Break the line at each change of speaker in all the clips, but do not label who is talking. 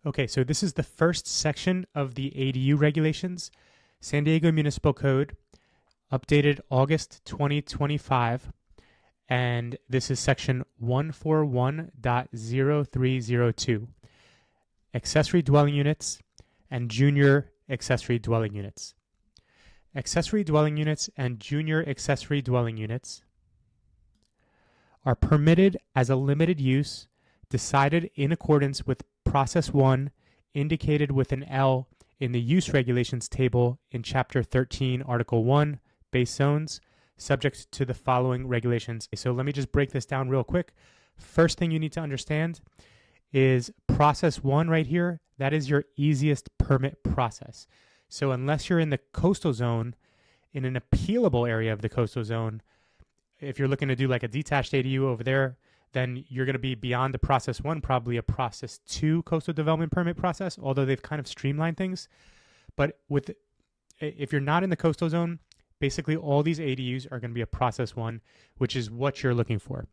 Okay, so this is the first section of the ADU regulations, San Diego Municipal Code, updated August 2025, and this is section 141.0302, accessory dwelling units and junior accessory dwelling units. Accessory dwelling units and junior accessory dwelling units are permitted as a limited use decided in accordance with Process 1 indicated with an L in the Use Regulations table in Chapter 13, Article 1, Base Zones, subject to the following regulations. So let me just break this down real quick. First thing you need to understand is Process 1 right here. That is your easiest permit process. So unless you're in the coastal zone, in an appealable area of the coastal zone, if you're looking to do like a detached ADU over there, then you're going to be beyond the Process 1, probably a Process 2 coastal development permit process, although they've kind of streamlined things. But if you're not in the coastal zone, basically all these ADUs are going to be a Process 1, which is what you're looking for.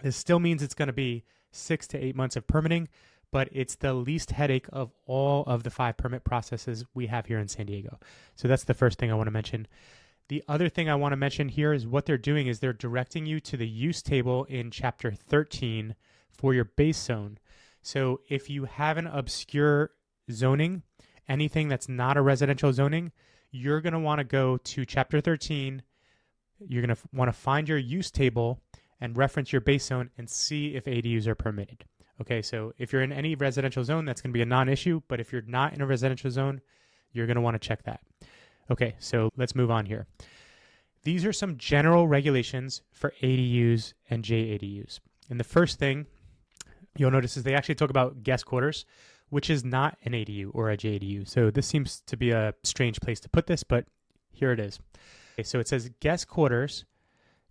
This still means it's going to be 6 to 8 months of permitting, but it's the least headache of all of the 5 permit processes we have here in San Diego. So that's the first thing I want to mention. The other thing I want to mention here is what they're doing is they're directing you to the use table in Chapter 13 for your base zone. So if you have an obscure zoning, anything that's not a residential zoning, you're going to want to go to Chapter 13. You're going to want to find your use table and reference your base zone and see if ADUs are permitted. Okay, so if you're in any residential zone, that's going to be a non-issue. But if you're not in a residential zone, you're going to want to check that. Okay, so let's move on here. These are some general regulations for ADUs and JADUs. And the first thing you'll notice is they actually talk about guest quarters, which is not an ADU or a JADU. So this seems to be a strange place to put this, but here it is. Okay, so it says guest quarters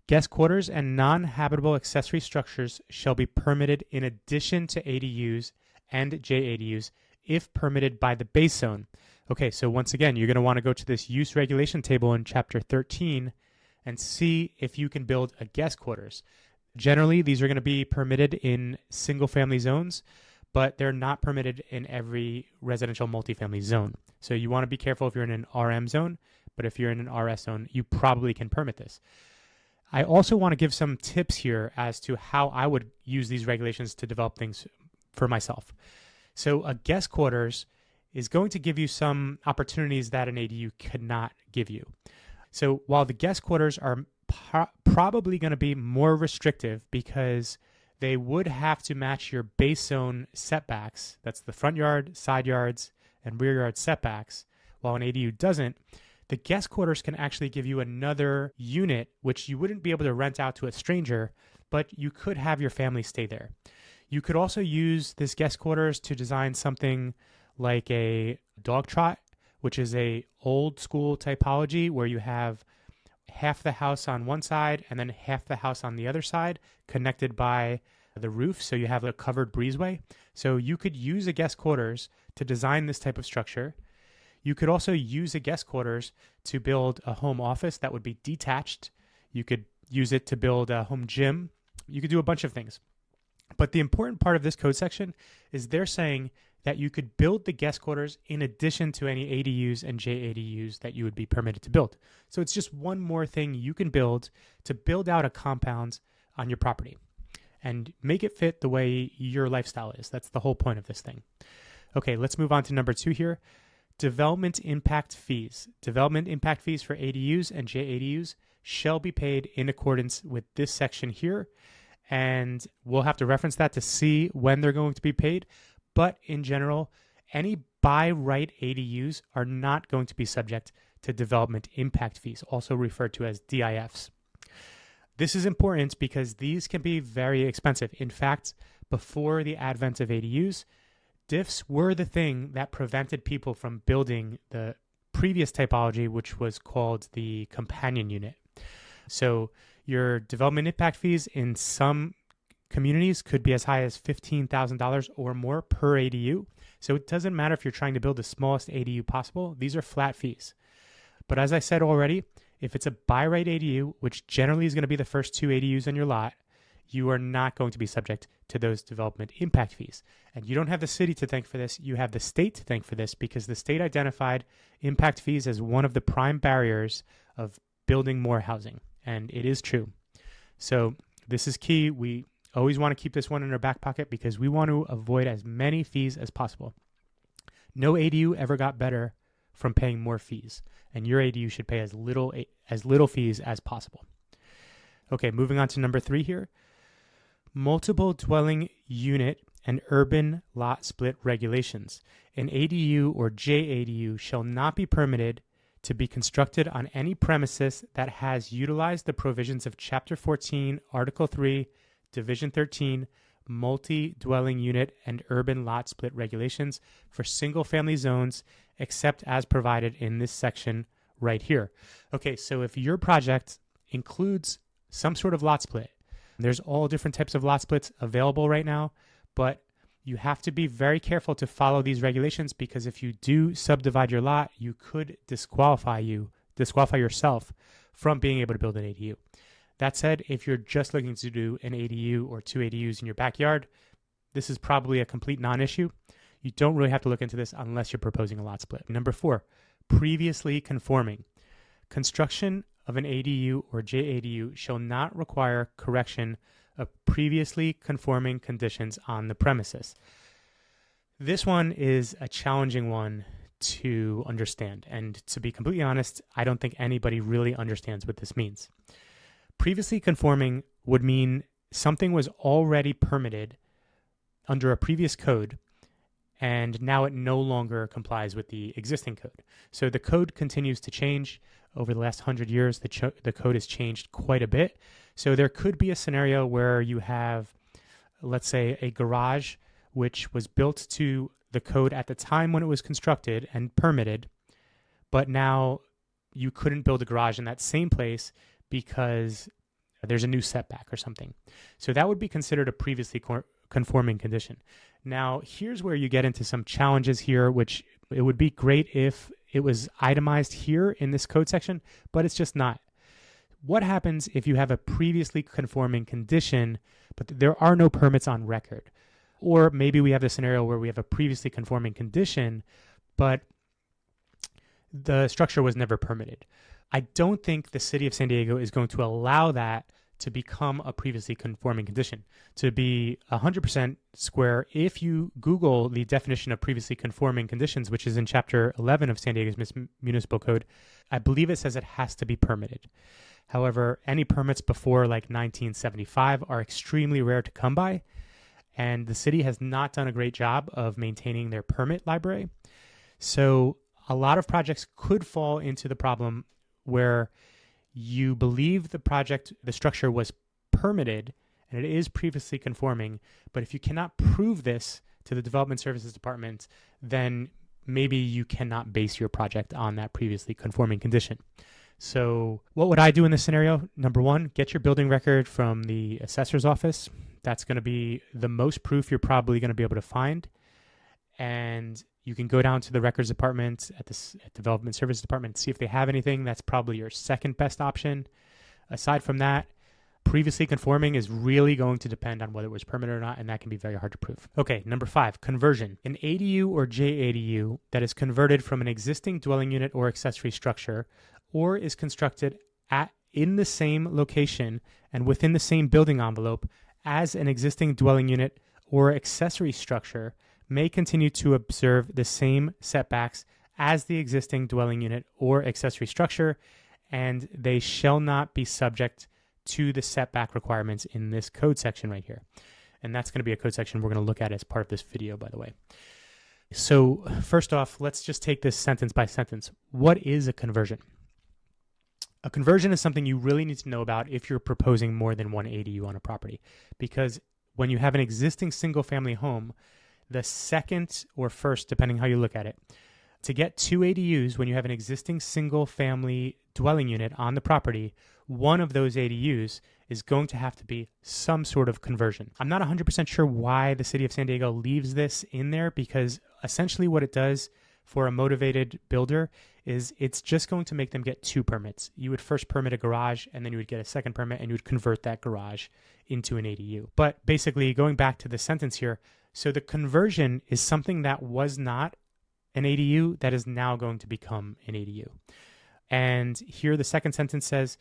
and non-habitable accessory structures shall be permitted in addition to ADUs and JADUs if permitted by the base zone. Okay, so once again, you're going to want to go to this use regulation table in Chapter 13 and see if you can build a guest quarters. Generally, these are going to be permitted in single-family zones, but they're not permitted in every residential multifamily zone. So you want to be careful if you're in an RM zone, but if you're in an RS zone, you probably can permit this. I also want to give some tips here as to how I would use these regulations to develop things for myself. So a guest quarters is going to give you some opportunities that an ADU could not give you. So while the guest quarters are probably going to be more restrictive because they would have to match your base zone setbacks, that's the front yard, side yards, and rear yard setbacks, while an ADU doesn't, the guest quarters can actually give you another unit which you wouldn't be able to rent out to a stranger, but you could have your family stay there. You could also use this guest quarters to design something like a dog trot, which is a old school typology where you have half the house on one side and then half the house on the other side connected by the roof. So you have a covered breezeway. So you could use a guest quarters to design this type of structure. You could also use a guest quarters to build a home office that would be detached. You could use it to build a home gym. You could do a bunch of things. But the important part of this code section is they're saying that you could build the guest quarters in addition to any ADUs and JADUs that you would be permitted to build. So it's just one more thing you can build to build out a compound on your property and make it fit the way your lifestyle is. That's the whole point of this thing. Okay, let's move on to number 2 here. Development impact fees. Development impact fees for ADUs and JADUs shall be paid in accordance with this section here. And we'll have to reference that to see when they're going to be paid. But in general, any by right ADUs are not going to be subject to development impact fees, also referred to as DIFs. This is important because these can be very expensive. In fact, before the advent of ADUs, DIFs were the thing that prevented people from building the previous typology, which was called the companion unit. So your development impact fees in some communities could be as high as $15,000 or more per ADU. So it doesn't matter if you're trying to build the smallest ADU possible. These are flat fees. But as I said already, if it's a by right ADU, which generally is going to be the first 2 ADUs in your lot, you are not going to be subject to those development impact fees. And you don't have the city to thank for this, you have the state to thank for this, because the state identified impact fees as one of the prime barriers of building more housing. And it is true. So this is key. We always want to keep this one in our back pocket because we want to avoid as many fees as possible. No ADU ever got better from paying more fees, and your ADU should pay as little fees as possible. Okay, moving on to number 3 here. Multiple dwelling unit and urban lot split regulations. An ADU or JADU shall not be permitted to be constructed on any premises that has utilized the provisions of Chapter 14, Article 3, Division 13, multi-dwelling unit and urban lot split regulations for single-family zones, except as provided in this section right here. Okay, so if your project includes some sort of lot split, there's all different types of lot splits available right now, but you have to be very careful to follow these regulations, because if you do subdivide your lot, you could disqualify yourself from being able to build an ADU. That said, if you're just looking to do an ADU or 2 ADUs in your backyard, this is probably a complete non-issue. You don't really have to look into this unless you're proposing a lot split. Number 4, previously conforming. Construction of an ADU or JADU shall not require correction of previously conforming conditions on the premises. This one is a challenging one to understand, and to be completely honest, I don't think anybody really understands what this means. Previously conforming would mean something was already permitted under a previous code, and now it no longer complies with the existing code. So the code continues to change. Over the last 100 years, the code has changed quite a bit. So there could be a scenario where you have, let's say, a garage which was built to the code at the time when it was constructed and permitted, but now you couldn't build a garage in that same place because there's a new setback or something. So that would be considered a previously conforming condition. Now, here's where you get into some challenges here, which it would be great if it was itemized here in this code section, but it's just not. What happens if you have a previously conforming condition, but there are no permits on record? Or maybe we have the scenario where we have a previously conforming condition, but the structure was never permitted. I don't think the city of San Diego is going to allow that to become a previously conforming condition. To be 100% square, if you Google the definition of previously conforming conditions, which is in Chapter 11 of San Diego's Municipal Code, I believe it says it has to be permitted. However, any permits before like 1975 are extremely rare to come by, and the city has not done a great job of maintaining their permit library. So a lot of projects could fall into the problem where you believe the structure was permitted and it is previously conforming, but if you cannot prove this to the Development Services Department, then maybe you cannot base your project on that previously conforming condition. So what would I do in this scenario? Number 1, get your building record from the assessor's office. That's going to be the most proof you're probably going to be able to find. And you can go down to the records department at Development Services Department, see if they have anything. That's probably your second best option. Aside from that, previously conforming is really going to depend on whether it was permitted or not, and that can be very hard to prove. Okay, number 5, conversion. An ADU or JADU that is converted from an existing dwelling unit or accessory structure, or is constructed in the same location and within the same building envelope as an existing dwelling unit or accessory structure, may continue to observe the same setbacks as the existing dwelling unit or accessory structure, and they shall not be subject to the setback requirements in this code section right here. And that's going to be a code section we're going to look at as part of this video, by the way. So first off, let's just take this sentence by sentence. What is a conversion? A conversion is something you really need to know about if you're proposing more than one ADU on a property, because when you have an existing single-family home, the second or first, depending how you look at it, to get 2 ADUs when you have an existing single-family dwelling unit on the property, one of those ADUs is going to have to be some sort of conversion. I'm not 100% sure why the city of San Diego leaves this in there, because essentially what it does for a motivated builder is it's just going to make them get 2 permits. You would first permit a garage, and then you would get a second permit, and you would convert that garage into an ADU. But basically, going back to the sentence here, so the conversion is something that was not an ADU that is now going to become an ADU. And here the second sentence says,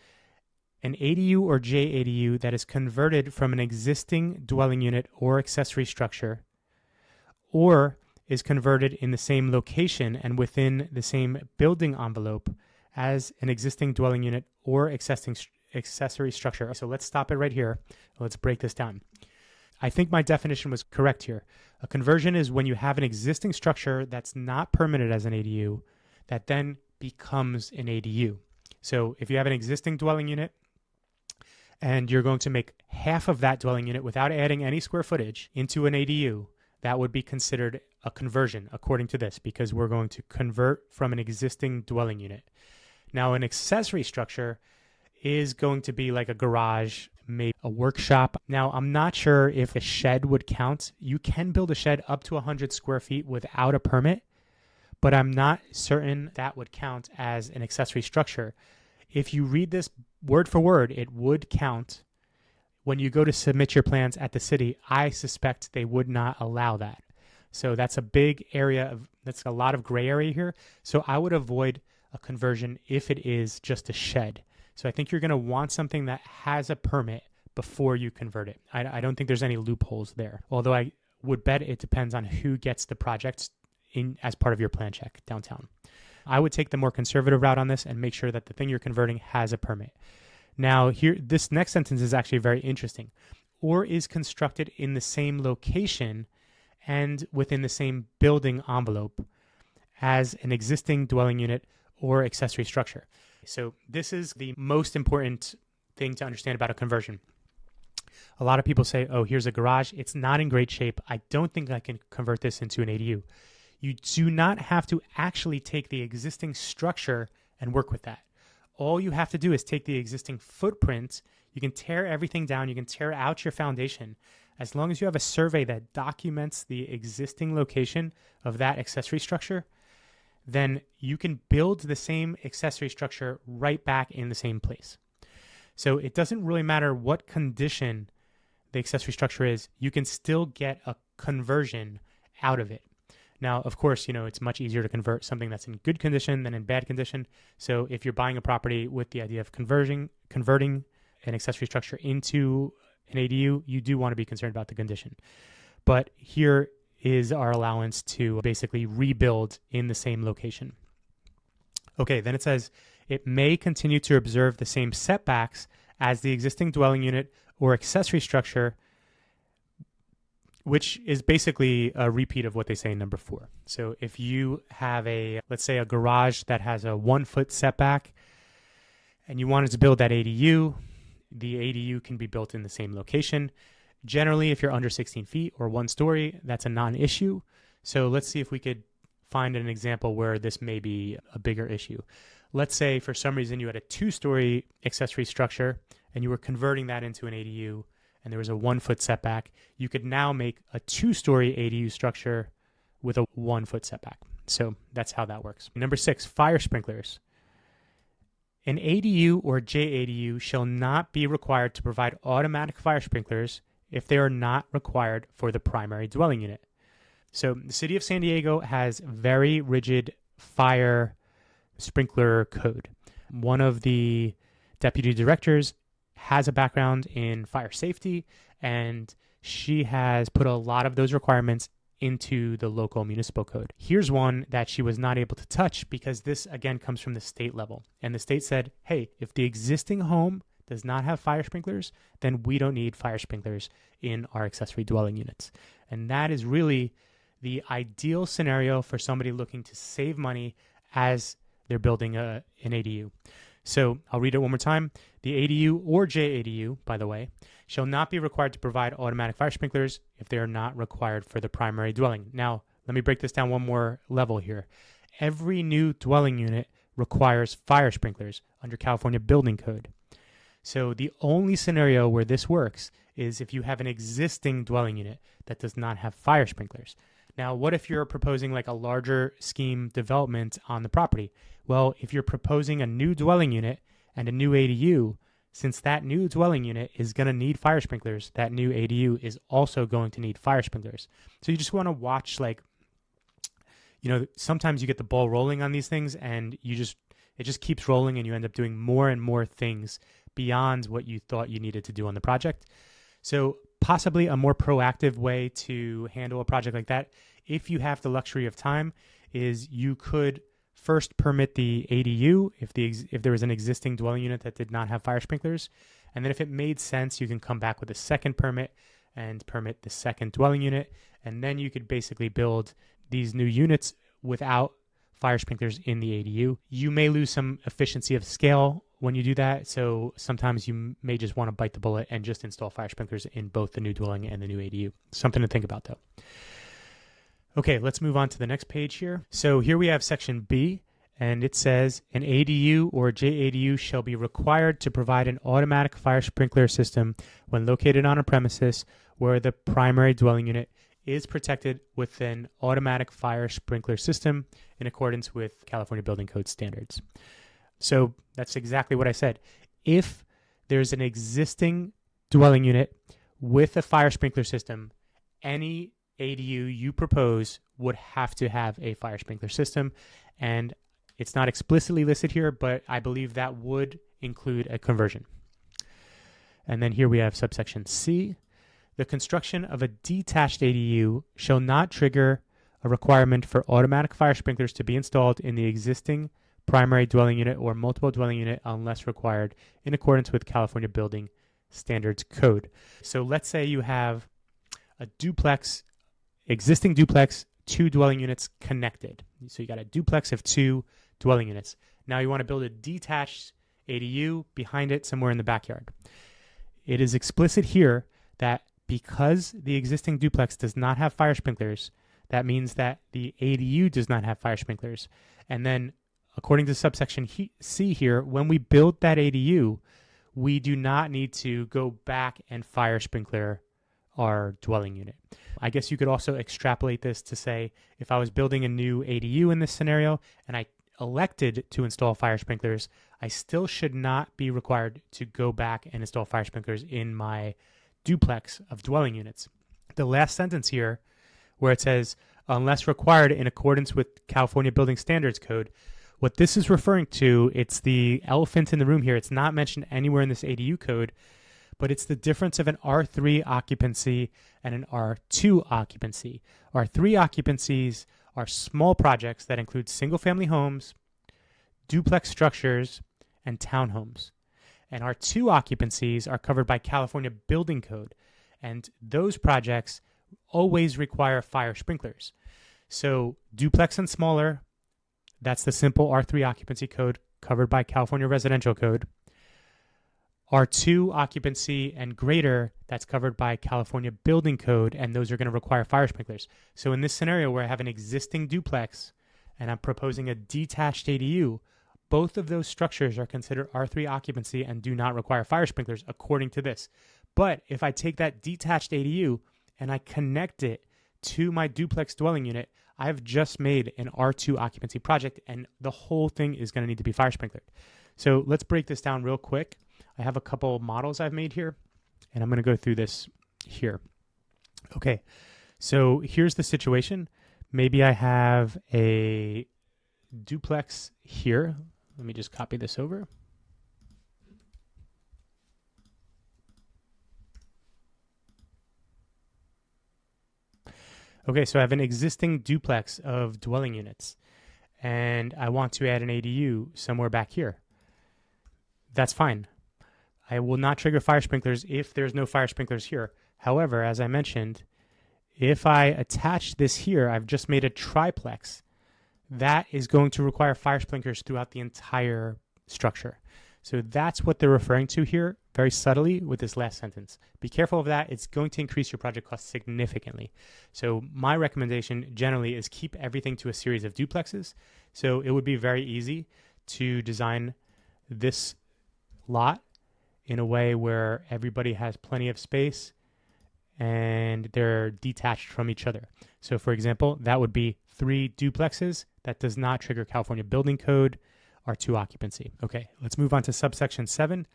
an ADU or JADU that is converted from an existing dwelling unit or accessory structure, or is converted in the same location and within the same building envelope as an existing dwelling unit or accessory structure. So let's stop it right here. Let's break this down. I think my definition was correct here. A conversion is when you have an existing structure that's not permitted as an ADU that then becomes an ADU. So if you have an existing dwelling unit and you're going to make half of that dwelling unit without adding any square footage into an ADU, that would be considered a conversion according to this, because we're going to convert from an existing dwelling unit. Now, an accessory structure is going to be like a garage, maybe a workshop. Now, I'm not sure if a shed would count. You can build a shed up to 100 square feet without a permit, but I'm not certain that would count as an accessory structure. If you read this word for word, it would count. When you go to submit your plans at the city, I suspect they would not allow that. So that's a big area that's a lot of gray area here. So I would avoid a conversion if it is just a shed. So I think you're going to want something that has a permit before you convert it. I don't think there's any loopholes there. Although I would bet it depends on who gets the project in as part of your plan check downtown. I would take the more conservative route on this and make sure that the thing you're converting has a permit. Now, here, this next sentence is actually very interesting. Or is constructed in the same location and within the same building envelope as an existing dwelling unit or accessory structure. So this is the most important thing to understand about a conversion. A lot of people say, oh, here's a garage. It's not in great shape. I don't think I can convert this into an ADU. You do not have to actually take the existing structure and work with that. All you have to do is take the existing footprint. You can tear everything down. You can tear out your foundation. As long as you have a survey that documents the existing location of that accessory structure, then you can build the same accessory structure right back in the same place. So it doesn't really matter what condition the accessory structure is, you can still get a conversion out of it. Now, of course, it's much easier to convert something that's in good condition than in bad condition. So if you're buying a property with the idea of converting an accessory structure into an ADU, you do want to be concerned about the condition. But here is our allowance to basically rebuild in the same location. Okay, then it says, it may continue to observe the same setbacks as the existing dwelling unit or accessory structure, which is basically a repeat of what they say in number 4. So if you have let's say a garage that has a 1-foot setback and you wanted to build that ADU, the ADU can be built in the same location. Generally, if you're under 16 feet or 1 story, that's a non-issue. So let's see if we could find an example where this may be a bigger issue. Let's say for some reason you had a 2-story accessory structure and you were converting that into an ADU and there was a 1-foot setback. You could now make a 2-story ADU structure with a 1-foot setback. So that's how that works. Number 6, fire sprinklers. An ADU or JADU shall not be required to provide automatic fire sprinklers if they are not required for the primary dwelling unit. So the city of San Diego has very rigid fire sprinkler code. One of the deputy directors has a background in fire safety, and she has put a lot of those requirements into the local municipal code. Here's one that she was not able to touch because this, again, comes from the state level. And the state said, hey, if the existing home does not have fire sprinklers, then we don't need fire sprinklers in our accessory dwelling units. And that is really the ideal scenario for somebody looking to save money as they're building an ADU. So I'll read it one more time. The ADU or JADU, by the way, shall not be required to provide automatic fire sprinklers if they are not required for the primary dwelling. Now, let me break this down one more level here. Every new dwelling unit requires fire sprinklers under California Building Code. So the only scenario where this works is if you have an existing dwelling unit that does not have fire sprinklers. Now, what if you're proposing like a larger scheme development on the property? Well, if you're proposing a new dwelling unit and a new ADU, since that new dwelling unit is going to need fire sprinklers, that new ADU is also going to need fire sprinklers. So you just want to watch, like, sometimes you get the ball rolling on these things and it just keeps rolling and you end up doing more and more things beyond what you thought you needed to do on the project. So possibly a more proactive way to handle a project like that, if you have the luxury of time, is you could first permit the ADU if there was an existing dwelling unit that did not have fire sprinklers. And then if it made sense, you can come back with a second permit and permit the second dwelling unit. And then you could basically build these new units without fire sprinklers in the ADU. You may lose some efficiency of scale when you do that. So sometimes you may just want to bite the bullet and just install fire sprinklers in both the new dwelling and the new ADU. Something to think about though. Okay, let's move on to the next page here. So here we have section B, and it says an ADU or JADU shall be required to provide an automatic fire sprinkler system when located on a premises where the primary dwelling unit is protected with an automatic fire sprinkler system in accordance with California Building Code standards. So that's exactly what I said. If there's an existing dwelling unit with a fire sprinkler system, any ADU you propose would have to have a fire sprinkler system. And it's not explicitly listed here, but I believe that would include a conversion. And then here we have subsection C. The construction of a detached ADU shall not trigger a requirement for automatic fire sprinklers to be installed in the existing primary dwelling unit or multiple dwelling unit unless required in accordance with California Building Standards Code. So let's say you have a existing duplex, 2 dwelling units connected. So you got a duplex of 2 dwelling units. Now you want to build a detached ADU behind it somewhere in the backyard. It is explicit here that because the existing duplex does not have fire sprinklers, that means that the ADU does not have fire sprinklers. And then according to subsection C here, when we build that ADU, we do not need to go back and fire sprinkler our dwelling unit. I guess you could also extrapolate this to say, if I was building a new ADU in this scenario and I elected to install fire sprinklers, I still should not be required to go back and install fire sprinklers in my duplex of dwelling units. The last sentence here, where it says, unless required in accordance with California Building Standards Code, what this is referring to, it's the elephant in the room here. It's not mentioned anywhere in this ADU code, but it's the difference of an R3 occupancy and an R2 occupancy. R3 occupancies are small projects that include single-family homes, duplex structures, and townhomes. And R2 occupancies are covered by California Building Code, and those projects always require fire sprinklers. So duplex and smaller, that's the simple R3 occupancy code covered by California Residential Code. R2 occupancy and greater, that's covered by California Building Code, and those are going to require fire sprinklers. So in this scenario where I have an existing duplex and I'm proposing a detached ADU, both of those structures are considered R3 occupancy and do not require fire sprinklers according to this. But if I take that detached ADU and I connect it to my duplex dwelling unit, I've just made an R2 occupancy project, and the whole thing is going to need to be fire sprinklered. So let's break this down real quick. I have a couple models I've made here, and I'm going to go through this here. Okay, so here's the situation. Maybe I have a duplex here. Let me just copy this over. Okay, so I have an existing duplex of dwelling units, and I want to add an ADU somewhere back here. That's fine. I will not trigger fire sprinklers if there's no fire sprinklers here. However, as I mentioned, if I attach this here, I've just made a triplex. That is going to require fire sprinklers throughout the entire structure. So that's what they're referring to here very subtly with this last sentence. Be careful of that. It's going to increase your project cost significantly. So my recommendation generally is keep everything to a series of duplexes. So it would be very easy to design this lot in a way where everybody has plenty of space and they're detached from each other. So for example, that would be 3 duplexes that does not trigger California Building Code R2 occupancy. Okay, let's move on to subsection 7.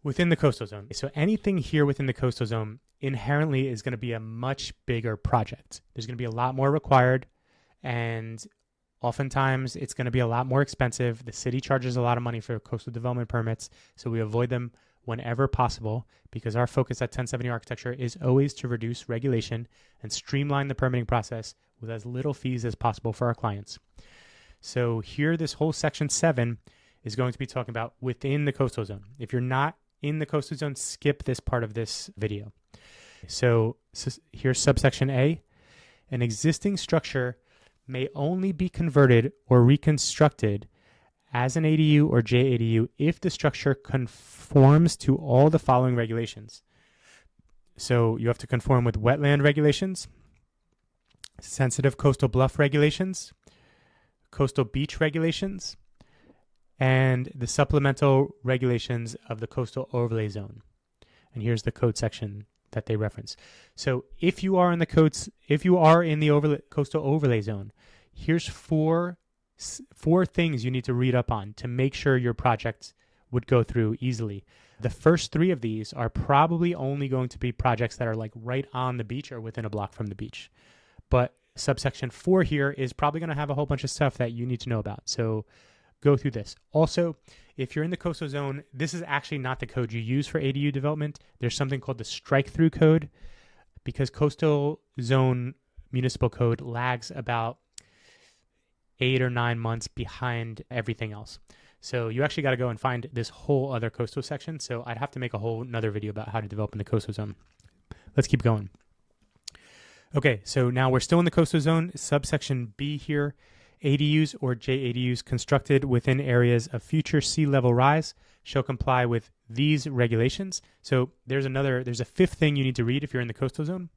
Within the coastal zone. So anything here within the coastal zone inherently is going to be a much bigger project. There's going to be a lot more required, and oftentimes it's going to be a lot more expensive. The city charges a lot of money for coastal development permits, so we avoid them whenever possible because our focus at 1070 Architecture is always to reduce regulation and streamline the permitting process with as little fees as possible for our clients. So here, this whole section 7 is going to be talking about within the coastal zone. If you're not in the coastal zone, skip this part of this video. So here's subsection A. An existing structure may only be converted or reconstructed as an ADU or JADU if the structure conforms to all the following regulations. So you have to conform with wetland regulations, sensitive coastal bluff regulations, coastal beach regulations, and the supplemental regulations of the coastal overlay zone. And here's the code section that they reference. So if you are in the coastal overlay zone, here's four things you need to read up on to make sure your project would go through easily. The first 3 of these are probably only going to be projects that are like right on the beach or within a block from the beach. But subsection 4 here is probably going to have a whole bunch of stuff that you need to know about. So go through this. Also, if you're in the coastal zone, this is actually not the code you use for ADU development. There's something called the strike-through code because coastal zone municipal code lags about 8 or 9 months behind everything else. So you actually got to go and find this whole other coastal section. So I'd have to make a whole another video about how to develop in the coastal zone. Let's keep going. Okay, so now we're still in the coastal zone. Subsection B here. ADUs or JADUs constructed within areas of future sea level rise shall comply with these regulations. So there's a 5th thing you need to read if you're in the coastal zone.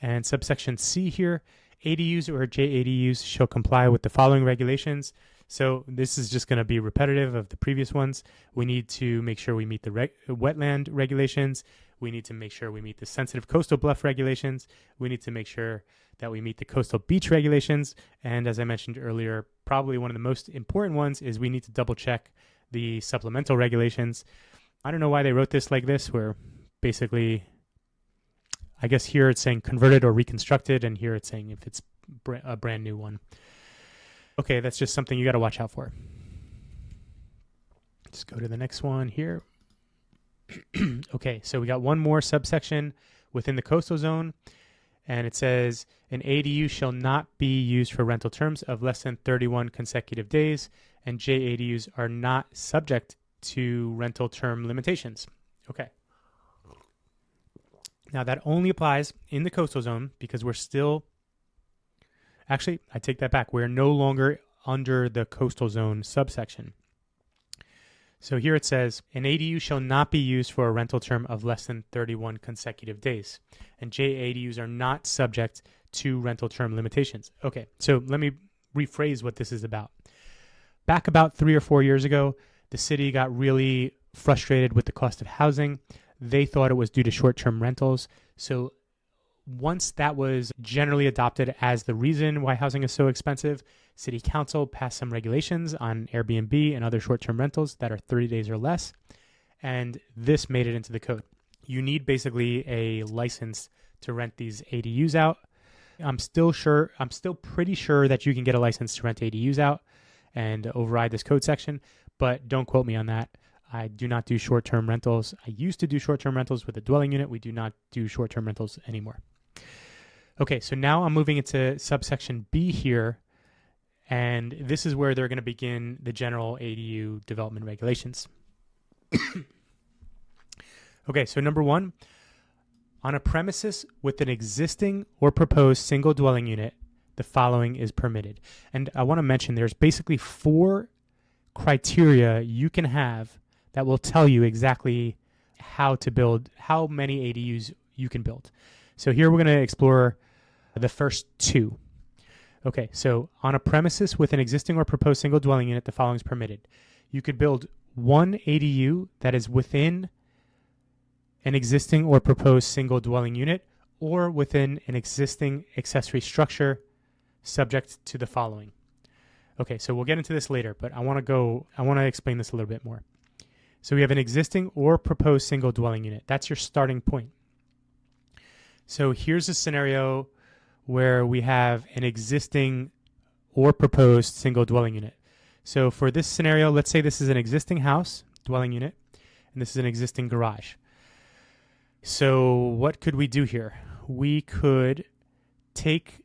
And subsection C here, ADUs or JADUs shall comply with the following regulations. So this is just going to be repetitive of the previous ones. We need to make sure we meet the wetland regulations. We need to make sure we meet the sensitive coastal bluff regulations. We need to make sure that we meet the coastal beach regulations. And as I mentioned earlier, probably one of the most important ones is we need to double check the supplemental regulations. I don't know why they wrote this like this, where basically, I guess here it's saying converted or reconstructed, and here it's saying if it's a brand new one. Okay, that's just something you got to watch out for. Let's go to the next one here. Okay, so we got one more subsection within the coastal zone, and it says an ADU shall not be used for rental terms of less than 31 consecutive days, and JADUs are not subject to rental term limitations. Okay. Now that only applies in the coastal zone because we're still, actually, I take that back. We're no longer under the coastal zone subsection. So here it says, an ADU shall not be used for a rental term of less than 31 consecutive days, and JADUs are not subject to rental term limitations. Okay, so let me rephrase what this is about. Back about 3 or 4 years ago, the city got really frustrated with the cost of housing. They thought it was due to short-term rentals. So once that was generally adopted as the reason why housing is so expensive, City Council passed some regulations on Airbnb and other short-term rentals that are 30 days or less, and this made it into the code. You need basically a license to rent these ADUs out. I'm still pretty sure that you can get a license to rent ADUs out and override this code section, but don't quote me on that. I do not do short-term rentals. I used to do short-term rentals with a dwelling unit. We do not do short-term rentals anymore. Okay, so now I'm moving into subsection B here, and this is where they're going to begin the general ADU development regulations. Okay, so number 1, on a premises with an existing or proposed single dwelling unit, the following is permitted. And I want to mention there's basically 4 criteria you can have that will tell you exactly how to build, how many ADUs you can build. So here we're going to explore the first 2. Okay, so on a premises with an existing or proposed single dwelling unit, the following is permitted. You could build 1 ADU that is within an existing or proposed single dwelling unit or within an existing accessory structure subject to the following. Okay, so we'll get into this later, but I want to explain this a little bit more. So we have an existing or proposed single dwelling unit. That's your starting point. So here's a scenario where we have an existing or proposed single dwelling unit. So for this scenario, let's say this is an existing house, dwelling unit, and this is an existing garage. So what could we do here? We could take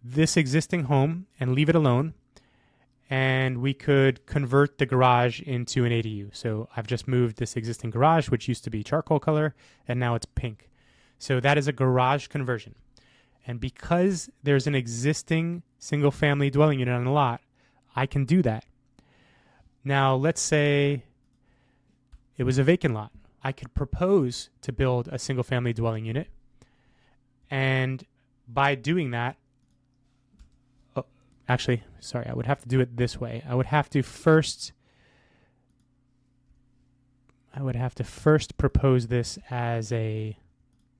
this existing home and leave it alone, and we could convert the garage into an ADU. So I've just moved this existing garage, which used to be charcoal color, and now it's pink. So that is a garage conversion. And because there's an existing single-family dwelling unit on the lot, I can do that. Now, let's say it was a vacant lot. I could propose to build a single-family dwelling unit, and by doing that, I would have to do it this way. I would have to first propose this as a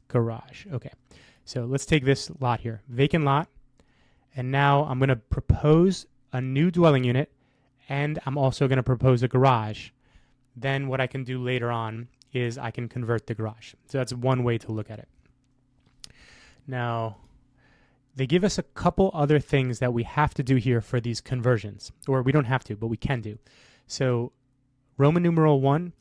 garage. Okay, so let's take this lot here, vacant lot, and now I'm going to propose a new dwelling unit, and I'm also going to propose a garage. Then what I can do later on is I can convert the garage. So that's one way to look at it. Now, they give us a couple other things that we have to do here for these conversions, or we don't have to, but we can do. So Roman numeral 1,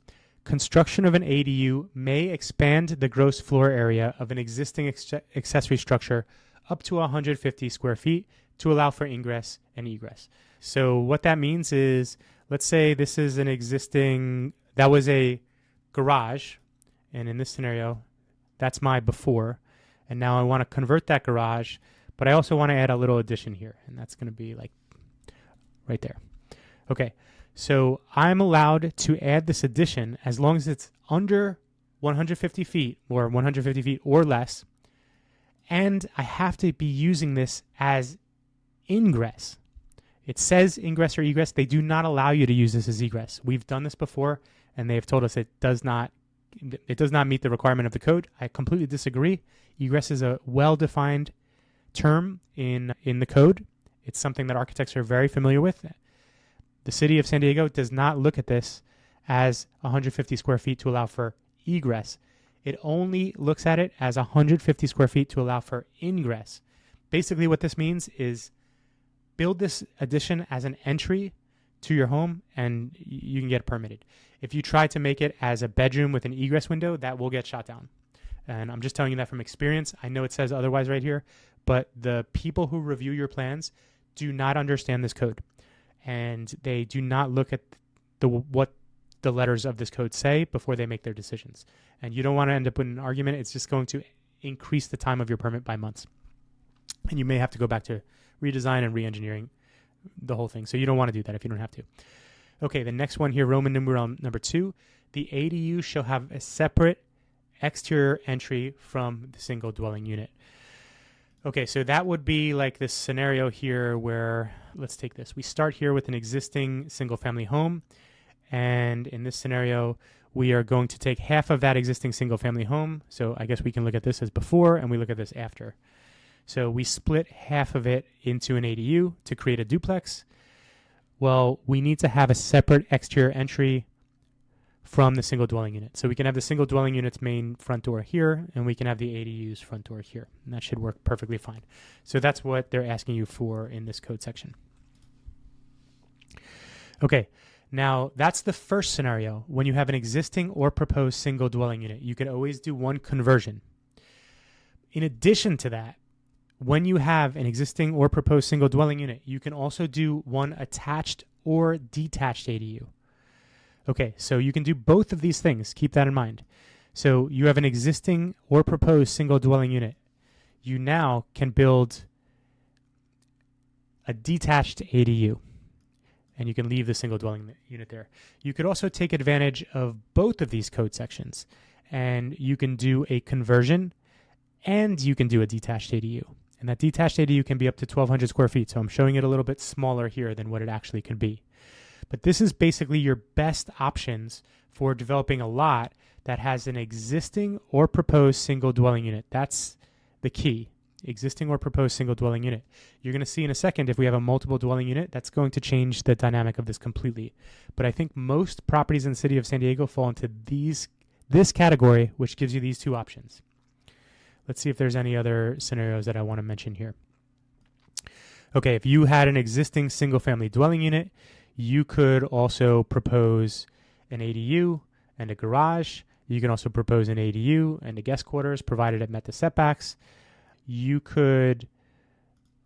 construction of an ADU may expand the gross floor area of an existing accessory structure up to 150 square feet to allow for ingress and egress. So what that means is, let's say this is an existing, that was a garage, and in this scenario, that's my before, and now I want to convert that garage, but I also want to add a little addition here, and that's going to be like right there. Okay, so I'm allowed to add this addition as long as it's under 150 feet or 150 feet or less, and I have to be using this as ingress. It says ingress or egress. They do not allow you to use this as egress. We've done this before, and they have told us it does not meet the requirement of the code. I completely disagree. Egress is a well-defined term in the code. It's something that architects are very familiar with. The city of San Diego does not look at this as 150 square feet to allow for egress. It only looks at it as 150 square feet to allow for ingress. Basically what this means is build this addition as an entry to your home and you can get it permitted. If you try to make it as a bedroom with an egress window, that will get shot down. And I'm just telling you that from experience. I know it says otherwise right here, but the people who review your plans do not understand this code. And they do not look at what the letters of this code say before they make their decisions. And you don't want to end up with an argument. It's just going to increase the time of your permit by months. And you may have to go back to redesign and re-engineering the whole thing. So you don't want to do that if you don't have to. Okay, the next one here, Roman numeral number 2. The ADU shall have a separate exterior entry from the single dwelling unit. Okay, so that would be like this scenario here where, let's take this. We start here with an existing single family home. And in this scenario, we are going to take half of that existing single family home. So I guess we can look at this as before and we look at this after. So we split half of it into an ADU to create a duplex. Well, we need to have a separate exterior entry from the single dwelling unit. So we can have the single dwelling unit's main front door here, and we can have the ADU's front door here. And that should work perfectly fine. So that's what they're asking you for in this code section. Okay, now that's the first scenario. When you have an existing or proposed single dwelling unit, you can always do one conversion. In addition to that, when you have an existing or proposed single dwelling unit, you can also do one attached or detached ADU. Okay, so you can do both of these things. Keep that in mind. So you have an existing or proposed single dwelling unit. You now can build a detached ADU, and you can leave the single dwelling unit there. You could also take advantage of both of these code sections, and you can do a conversion, and you can do a detached ADU. And that detached ADU can be up to 1,200 square feet, so I'm showing it a little bit smaller here than what it actually can be. But this is basically your best options for developing a lot that has an existing or proposed single dwelling unit. That's the key. Existing or proposed single dwelling unit. You're going to see in a second if we have a multiple dwelling unit, that's going to change the dynamic of this completely. But I think most properties in the city of San Diego fall into this category, which gives you these two options. Let's see if there's any other scenarios that I want to mention here. Okay, if you had an existing single family dwelling unit, you could also propose an ADU and a garage. You can also propose an ADU and a guest quarters, provided it met the setbacks. You could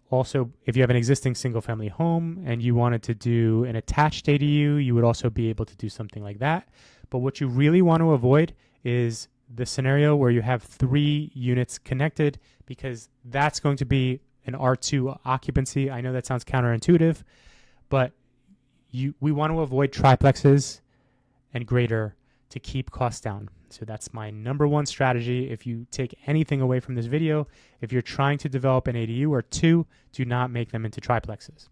also, if you have an existing single family home and you wanted to do an attached ADU, you would also be able to do something like that. But what you really want to avoid is the scenario where you have 3 units connected, because that's going to be an R2 occupancy. I know that sounds counterintuitive, but we want to avoid triplexes and greater to keep costs down. So that's my number one strategy. If you take anything away from this video, if you're trying to develop an ADU or 2, do not make them into triplexes.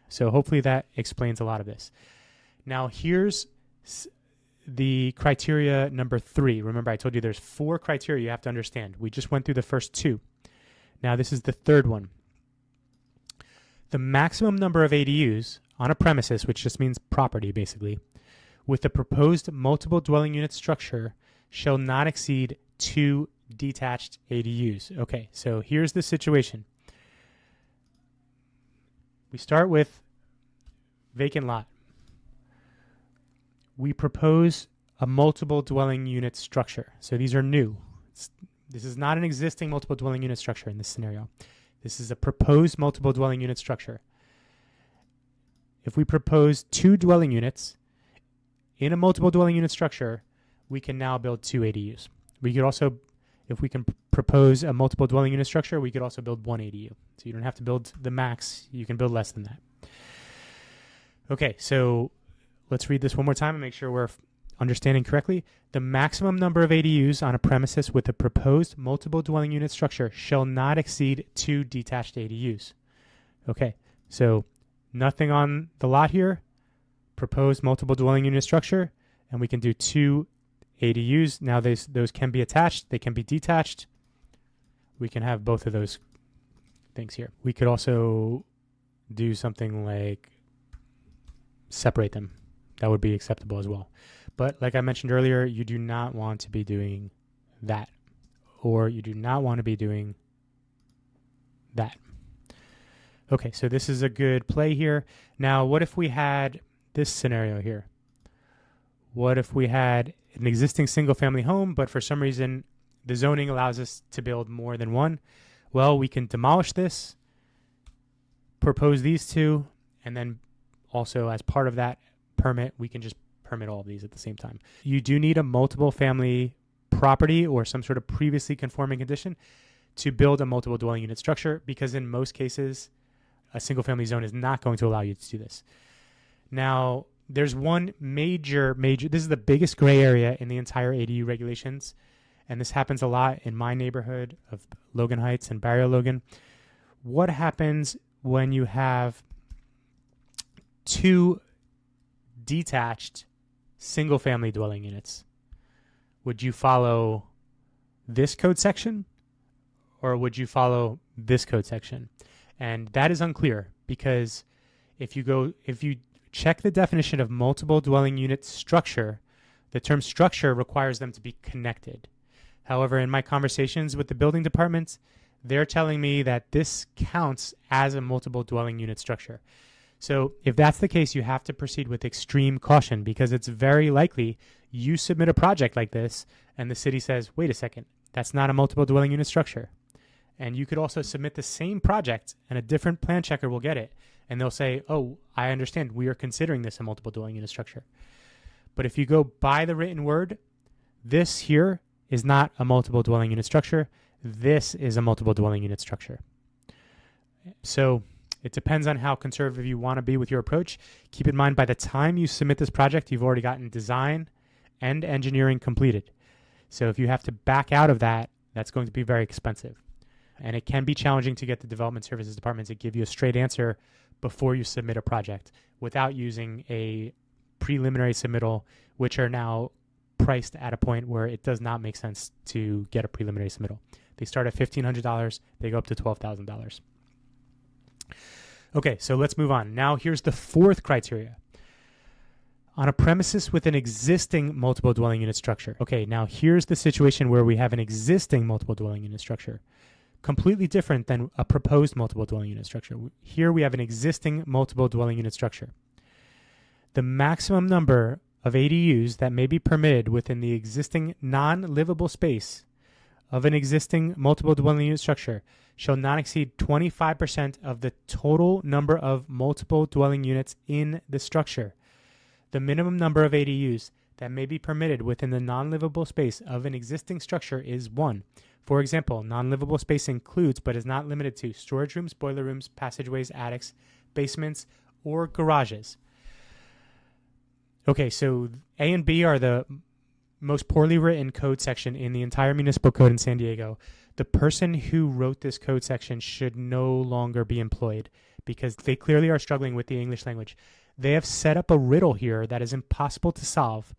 So hopefully that explains a lot of this. Now here's the criteria number 3. Remember, I told you there's 4 criteria you have to understand. We just went through the first 2. Now this is the third one. The maximum number of ADUs on a premises, which just means property basically, with the proposed multiple dwelling unit structure shall not exceed 2 detached ADUs. Okay, so here's the situation. We start with vacant lot. We propose a multiple dwelling unit structure. So these are new. This is not an existing multiple dwelling unit structure in this scenario. This is a proposed multiple dwelling unit structure. If we propose 2 dwelling units in a multiple dwelling unit structure, we can now build 2 ADUs. We could also, if we can propose a multiple dwelling unit structure, we could also build 1 ADU. So you don't have to build the max, you can build less than that. Okay, so let's read this one more time and make sure we're understanding correctly. The maximum number of ADUs on a premises with a proposed multiple dwelling unit structure shall not exceed 2 detached ADUs. Okay, so nothing on the lot here, proposed multiple dwelling unit structure, and we can do 2 ADUs. Now those can be attached, they can be detached. We can have both of those things here. We could also do something like separate them. That would be acceptable as well. But like I mentioned earlier, you do not want to be doing that, or you do not want to be doing that. Okay, so this is a good play here. Now, what if we had this scenario here? What if we had an existing single-family home, but for some reason the zoning allows us to build more than 1? Well, we can demolish this, propose these 2, and then also as part of that permit, we can just permit all of these at the same time. You do need a multiple family property or some sort of previously conforming condition to build a multiple dwelling unit structure, because in most cases, a single family zone is not going to allow you to do this. Now, there's one major, this is the biggest gray area in the entire ADU regulations, and this happens a lot in my neighborhood of Logan Heights and Barrio Logan. What happens when you have 2 detached single family dwelling units? Would you follow this code section or would you follow this code section? And that is unclear, because if you check the definition of multiple dwelling unit structure, the term structure requires them to be connected. However, in my conversations with the building department, they're telling me that this counts as a multiple dwelling unit structure. So if that's the case, you have to proceed with extreme caution, because it's very likely you submit a project like this and the city says, wait a second, that's not a multiple dwelling unit structure. And you could also submit the same project and a different plan checker will get it. And they'll say, oh, I understand, we are considering this a multiple dwelling unit structure. But if you go by the written word, this here is not a multiple dwelling unit structure. This is a multiple dwelling unit structure. So it depends on how conservative you want to be with your approach. Keep in mind, by the time you submit this project, you've already gotten design and engineering completed. So if you have to back out of that, that's going to be very expensive. And it can be challenging to get the development services department to give you a straight answer before you submit a project without using a preliminary submittal, which are now priced at a point where it does not make sense to get a preliminary submittal. They start at $1,500, they go up to $12,000. Okay, so let's move on. Now here's the fourth criteria. On a premises with an existing multiple dwelling unit structure. Okay, now here's the situation where we have an existing multiple dwelling unit structure. Completely different than a proposed multiple dwelling unit structure. Here we have an existing multiple dwelling unit structure. The maximum number of ADUs that may be permitted within the existing non-livable space of an existing multiple dwelling unit structure shall not exceed 25% of the total number of multiple dwelling units in the structure. The minimum number of ADUs that may be permitted within the non-livable space of an existing structure is 1. For example, non-livable space includes but is not limited to storage rooms, boiler rooms, passageways, attics, basements, or garages. Okay, so A and B are the most poorly written code section in the entire municipal code in San Diego. The person who wrote this code section should no longer be employed because they clearly are struggling with the English language. They have set up a riddle here that is impossible to solve,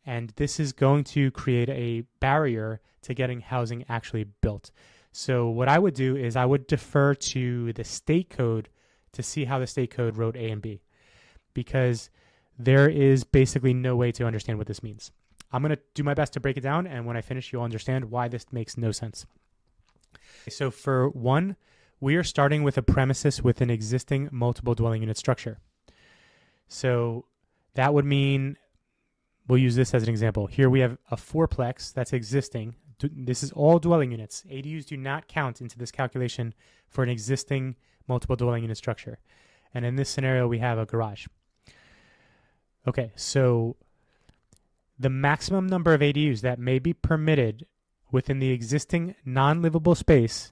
and this is going to create a barrier to getting housing actually built. So what I would do is I would defer to the state code to see how the state code wrote A and B, because there is basically no way to understand what this means. I'm going to do my best to break it down, and when I finish, you'll understand why this makes no sense. So for one, we are starting with a premises with an existing multiple dwelling unit structure. So that would mean, we'll use this as an example. Here we have a fourplex that's existing. This is all dwelling units. ADUs do not count into this calculation for an existing multiple dwelling unit structure. And in this scenario, we have a garage. Okay, so the maximum number of ADUs that may be permitted within the existing non-livable space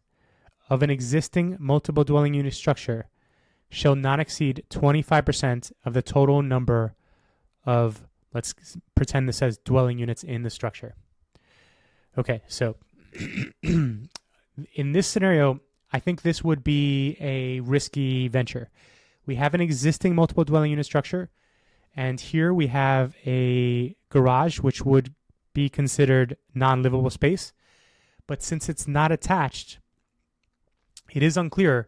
of an existing multiple dwelling unit structure shall not exceed 25% of the total number of, let's pretend this says dwelling units in the structure. Okay, so in this scenario, I think this would be a risky venture. We have an existing multiple dwelling unit structure, and here we have a garage, which would be considered non-livable space. But since it's not attached, it is unclear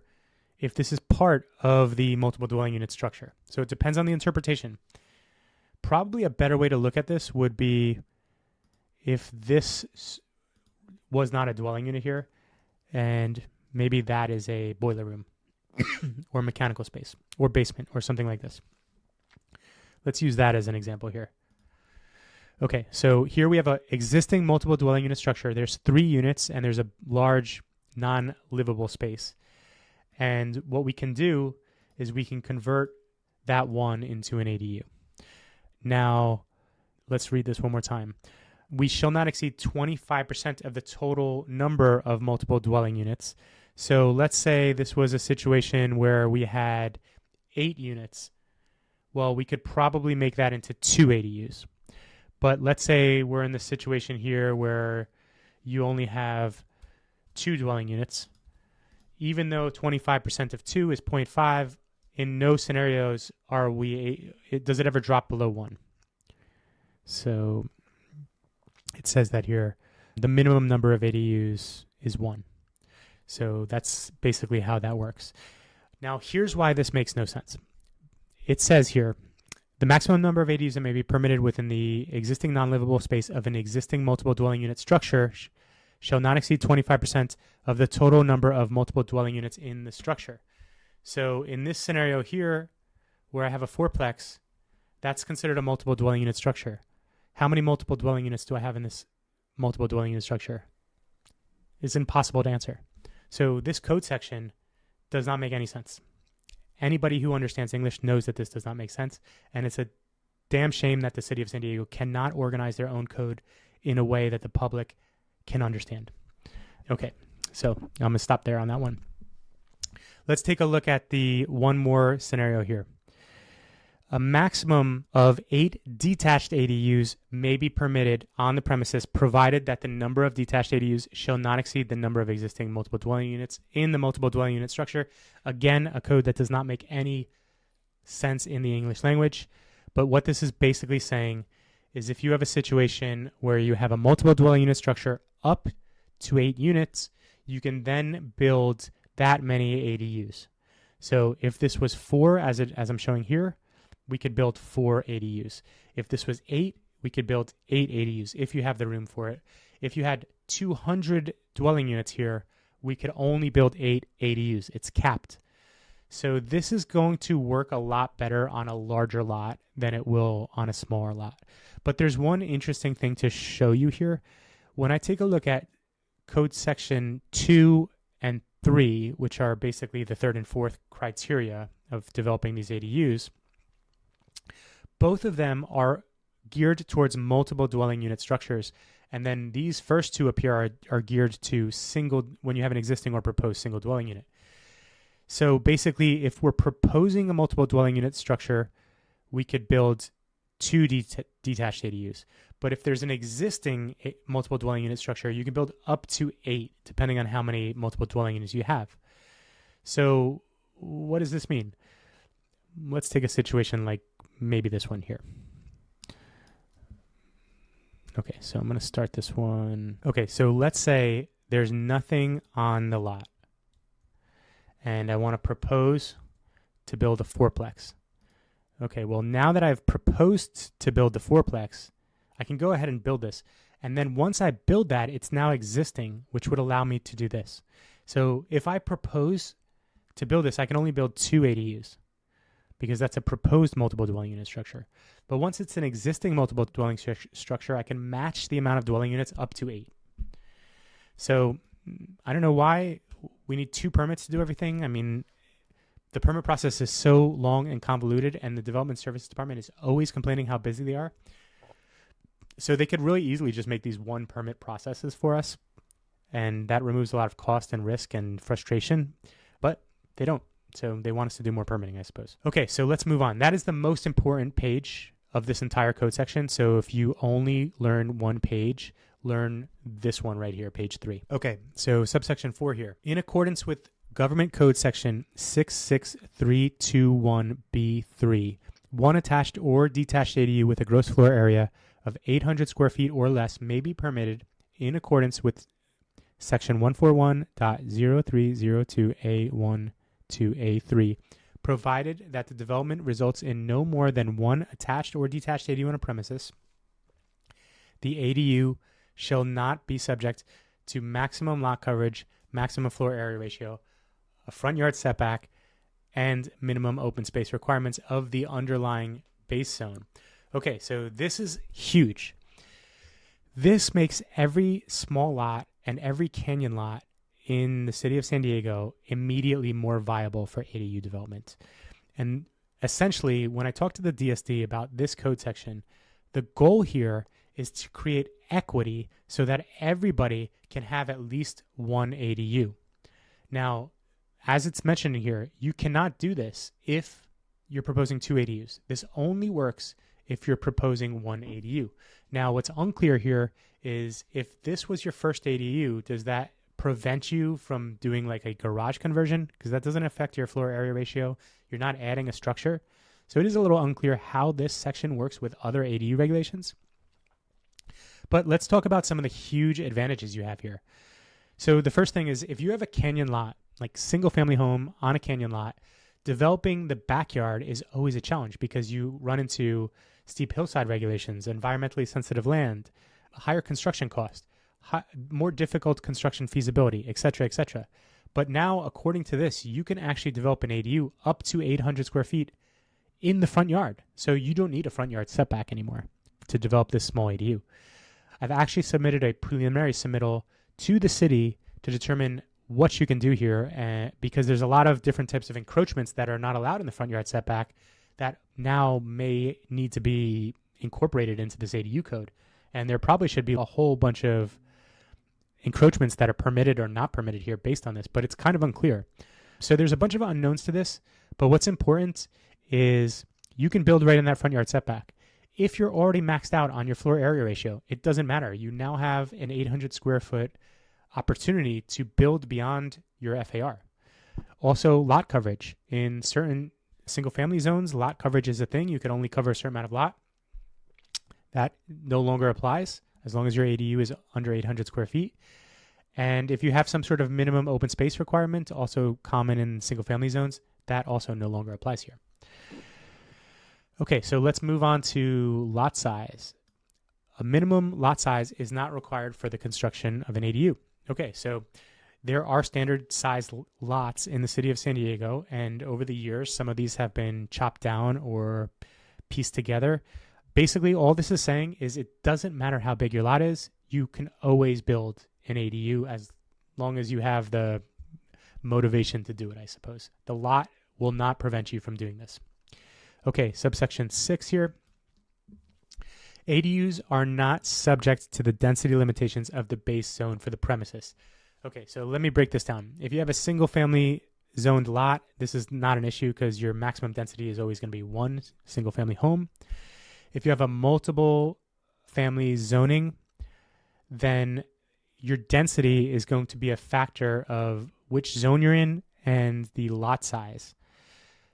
if this is part of the multiple dwelling unit structure. So it depends on the interpretation. Probably a better way to look at this would be if this was not a dwelling unit here, and maybe that is a boiler room or mechanical space or basement or something like this. Let's use that as an example here. Okay, so here we have an existing multiple dwelling unit structure. There's 3 units and there's a large non-livable space. And what we can do is we can convert that one into an ADU. Now, let's read this one more time. We shall not exceed 25% of the total number of multiple dwelling units. So let's say this was a situation where we had 8 units. Well, we could probably make that into 2 ADUs. But let's say we're in the situation here where you only have 2 dwelling units. Even though 25% of 2 is 0.5, in no scenarios does it ever drop below 1. So it says that here, the minimum number of ADUs is 1. So that's basically how that works. Now, here's why this makes no sense. It says here, the maximum number of ADUs that may be permitted within the existing non-livable space of an existing multiple dwelling unit structure shall not exceed 25% of the total number of multiple dwelling units in the structure. So in this scenario here, where I have a fourplex, that's considered a multiple dwelling unit structure. How many multiple dwelling units do I have in this multiple dwelling unit structure? It's impossible to answer. So this code section does not make any sense. Anybody who understands English knows that this does not make sense, and it's a damn shame that the city of San Diego cannot organize their own code in a way that the public can understand. Okay, so I'm going to stop there on that one. Let's take a look at the one more scenario here. A maximum of 8 detached ADUs may be permitted on the premises, provided that the number of detached ADUs shall not exceed the number of existing multiple dwelling units in the multiple dwelling unit structure. Again, a code that does not make any sense in the English language. But what this is basically saying is if you have a situation where you have a multiple dwelling unit structure up to 8 units, you can then build that many ADUs. So if this was 4, as I'm showing here, we could build 4 ADUs. If this was 8, we could build 8 ADUs if you have the room for it. If you had 200 dwelling units here, we could only build 8 ADUs. It's capped. So this is going to work a lot better on a larger lot than it will on a smaller lot. But there's one interesting thing to show you here. When I take a look at Code Section 2 and 3, which are basically the third and fourth criteria of developing these ADUs, both of them are geared towards multiple dwelling unit structures. And then these first two up here are geared to single, when you have an existing or proposed single dwelling unit. So basically, if we're proposing a multiple dwelling unit structure, we could build 2 detached ADUs. But if there's an existing multiple dwelling unit structure, you can build up to 8, depending on how many multiple dwelling units you have. So what does this mean? Let's take a situation like maybe this one here. Okay, so I'm going to start this one. Okay, so let's say there's nothing on the lot, and I want to propose to build a 4-plex. Okay, well, now that I've proposed to build the 4-plex, I can go ahead and build this. And then once I build that, it's now existing, which would allow me to do this. So if I propose to build this, I can only build 2 ADUs because that's a proposed multiple dwelling unit structure. But once it's an existing multiple dwelling structure, I can match the amount of dwelling units up to 8. So I don't know why we need 2 permits to do everything. I mean, the permit process is so long and convoluted, and the Development Services Department is always complaining how busy they are. So they could really easily just make these 1 permit processes for us, and that removes a lot of cost and risk and frustration, but they don't. So they want us to do more permitting, I suppose. Okay, so let's move on. That is the most important page of this entire code section. So if you only learn one page, learn this one right here, page 3. Okay, so subsection 4 here. In accordance with Government Code Section 66321B3, one attached or detached ADU with a gross floor area of 800 square feet or less may be permitted in accordance with Section 141.0302A1 to A3, provided that the development results in no more than 1 attached or detached ADU on a premises. The ADU shall not be subject to maximum lot coverage, maximum floor area ratio, a front yard setback, and minimum open space requirements of the underlying base zone. Okay, so this is huge. This makes every small lot and every canyon lot in the city of San Diego immediately more viable for ADU development. And essentially, when I talk to the DSD about this code section, the goal here is to create equity so that everybody can have at least 1 ADU. Now, as it's mentioned here, you cannot do this if you're proposing 2 ADUs. This only works if you're proposing 1 ADU. Now, what's unclear here is if this was your first ADU, does that prevent you from doing like a garage conversion? Because that doesn't affect your floor area ratio. You're not adding a structure. So it is a little unclear how this section works with other ADU regulations. But let's talk about some of the huge advantages you have here. So the first thing is if you have a canyon lot, like single family home on a canyon lot, developing the backyard is always a challenge because you run into steep hillside regulations, environmentally sensitive land, higher construction cost, more difficult construction feasibility, et cetera, et cetera. But now, according to this, you can actually develop an ADU up to 800 square feet in the front yard. So you don't need a front yard setback anymore to develop this small ADU. I've actually submitted a preliminary submittal to the city to determine what you can do here, because there's a lot of different types of encroachments that are not allowed in the front yard setback that now may need to be incorporated into this ADU code. And there probably should be a whole bunch of encroachments that are permitted or not permitted here based on this, but it's kind of unclear. So there's a bunch of unknowns to this, but what's important is you can build right in that front yard setback. If you're already maxed out on your floor area ratio, it doesn't matter. You now have an 800 square foot opportunity to build beyond your FAR. Also, lot coverage. In certain single family zones, lot coverage is a thing. You can only cover a certain amount of lot. That no longer applies as long as your ADU is under 800 square feet. And if you have some sort of minimum open space requirement, also common in single family zones, that also no longer applies here. Okay, so let's move on to lot size. A minimum lot size is not required for the construction of an ADU. Okay, so there are standard size lots in the city of San Diego, and over the years, some of these have been chopped down or pieced together. Basically, all this is saying is it doesn't matter how big your lot is, you can always build an ADU as long as you have the motivation to do it, I suppose. The lot will not prevent you from doing this. Okay, subsection 6 here. ADUs are not subject to the density limitations of the base zone for the premises. Okay, so let me break this down. If you have a single family zoned lot, this is not an issue because your maximum density is always going to be one single family home. If you have a multiple family zoning, then your density is going to be a factor of which zone you're in and the lot size.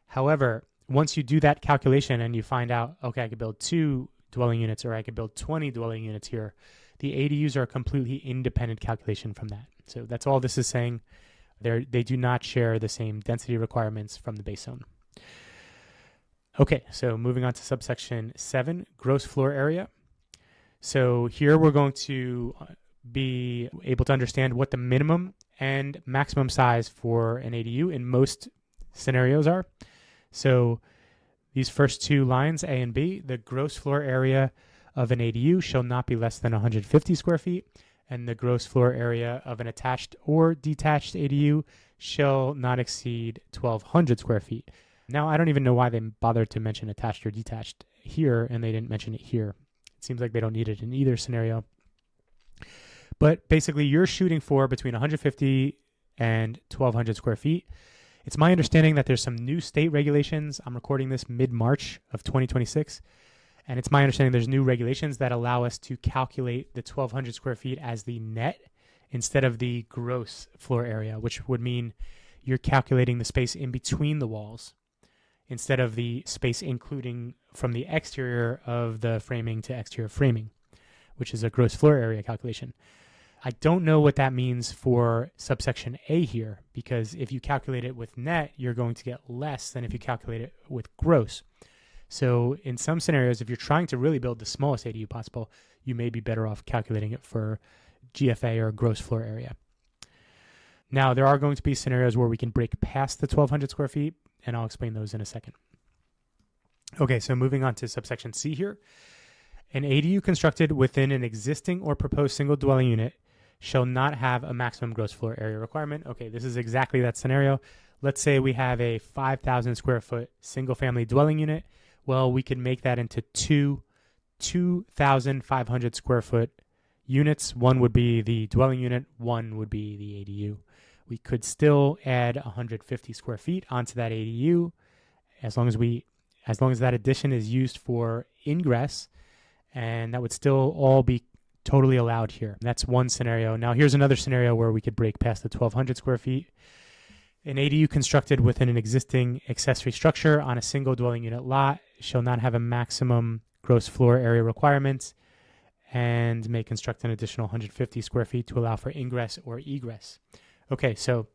However, once you do that calculation and you find out, okay, I could build 2 dwelling units or I could build 20 dwelling units here, the ADUs are a completely independent calculation from that. So that's all this is saying. They do not share the same density requirements from the base zone. Okay, so moving on to subsection 7, gross floor area. So here we're going to be able to understand what the minimum and maximum size for an ADU in most scenarios are. So these first 2 lines, A and B, the gross floor area of an ADU shall not be less than 150 square feet, and the gross floor area of an attached or detached ADU shall not exceed 1,200 square feet. Now, I don't even know why they bothered to mention attached or detached here, and they didn't mention it here. It seems like they don't need it in either scenario. But basically, you're shooting for between 150 and 1,200 square feet. It's my understanding that there's some new state regulations. I'm recording this mid-March of 2026. And it's my understanding there's new regulations that allow us to calculate the 1,200 square feet as the net instead of the gross floor area, which would mean you're calculating the space in between the walls instead of the space including from the exterior of the framing to exterior framing, which is a gross floor area calculation. I don't know what that means for subsection A here, because if you calculate it with net, you're going to get less than if you calculate it with gross. So in some scenarios, if you're trying to really build the smallest ADU possible, you may be better off calculating it for GFA or gross floor area. Now, there are going to be scenarios where we can break past the 1,200 square feet, and I'll explain those in a second. Okay, so moving on to subsection C here. An ADU constructed within an existing or proposed single dwelling unit shall not have a maximum gross floor area requirement. Okay, this is exactly that scenario. Let's say we have a 5,000 square foot single family dwelling unit. Well, we can make that into 2,500 square foot units. One would be the dwelling unit, one would be the ADU. We could still add 150 square feet onto that ADU as long as that addition is used for ingress, and that would still all be totally allowed here. That's one scenario. Now, here's another scenario where we could break past the 1,200 square feet. An ADU constructed within an existing accessory structure on a single dwelling unit lot shall not have a maximum gross floor area requirement and may construct an additional 150 square feet to allow for ingress or egress. Okay, so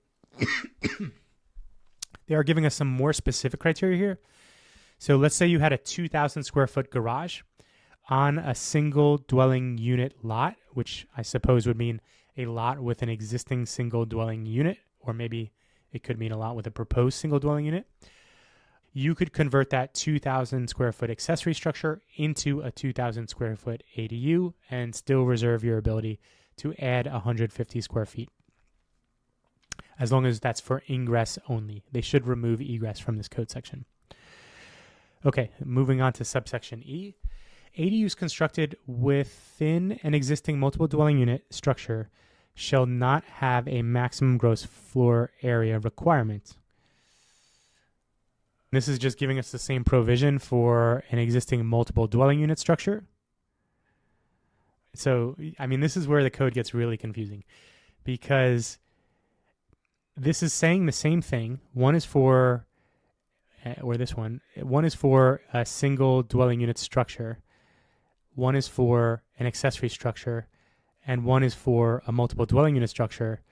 they are giving us some more specific criteria here. So let's say you had a 2,000 square foot garage on a single dwelling unit lot, which I suppose would mean a lot with an existing single dwelling unit, or maybe it could mean a lot with a proposed single dwelling unit. You could convert that 2,000 square foot accessory structure into a 2,000 square foot ADU and still reserve your ability to add 150 square feet, as long as that's for ingress only. They should remove egress from this code section. Okay, moving on to subsection E. ADUs constructed within an existing multiple dwelling unit structure shall not have a maximum gross floor area requirement. This is just giving us the same provision for an existing multiple dwelling unit structure. So, I mean, this is where the code gets really confusing, because this is saying the same thing. One is for, one is for a single dwelling unit structure one is for an accessory structure, and one is for a multiple dwelling unit structure.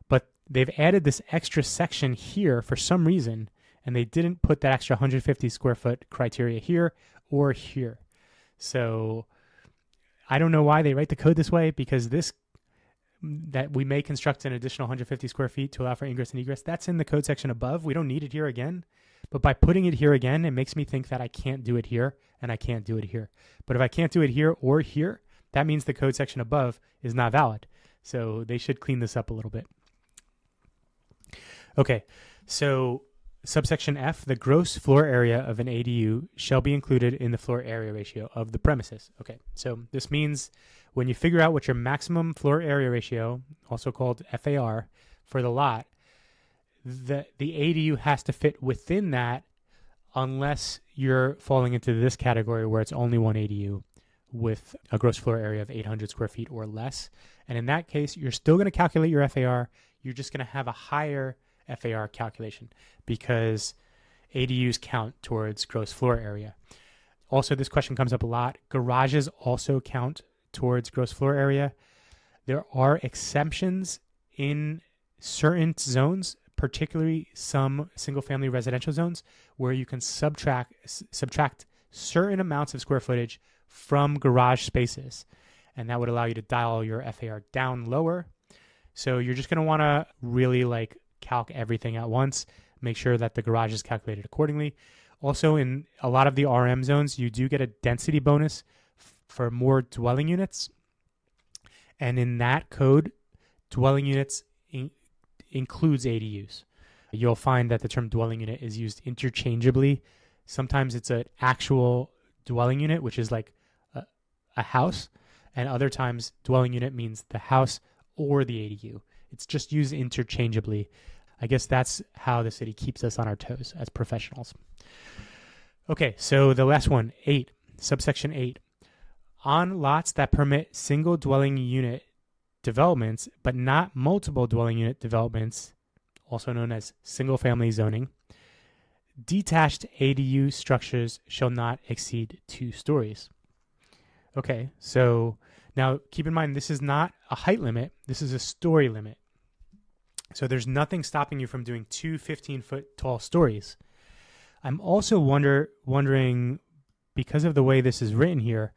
But they've added this extra section here for some reason, and they didn't put that extra 150 square foot criteria here or here. So I don't know why they write the code this way, because that we may construct an additional 150 square feet to allow for ingress and egress, that's in the code section above. We don't need it here again. But by putting it here again, it makes me think that I can't do it here and I can't do it here. But if I can't do it here or here, that means the code section above is not valid. So they should clean this up a little bit. Okay, so subsection F, the gross floor area of an ADU shall be included in the floor area ratio of the premises. Okay, so this means when you figure out what your maximum floor area ratio, also called FAR, for the lot, the ADU has to fit within that, unless you're falling into this category where it's only one ADU with a gross floor area of 800 square feet or less. And in that case, you're still going to calculate your FAR. You're just going to have a higher FAR calculation because ADUs count towards gross floor area. Also, this question comes up a lot. Garages also count towards gross floor area. There are exceptions in certain zones, particularly some single-family residential zones, where you can subtract certain amounts of square footage from garage spaces, and that would allow you to dial your FAR down lower. So you're just going to want to really calc everything at once, make sure that the garage is calculated accordingly. Also, in a lot of the RM zones, you do get a density bonus for more dwelling units, and in that code, dwelling units includes ADUs. You'll find that the term dwelling unit is used interchangeably. Sometimes it's an actual dwelling unit, which is like a house, and other times dwelling unit means the house or the ADU. It's just used interchangeably. I guess that's how the city keeps us on our toes as professionals. Okay, so the last one, 8, subsection 8. On lots that permit single dwelling unit developments, but not multiple dwelling unit developments, also known as single family zoning, detached ADU structures shall not exceed 2 stories. Okay, so now keep in mind, this is not a height limit, this is a story limit. So there's nothing stopping you from doing 2 15-foot tall stories. I'm also wondering, because of the way this is written here,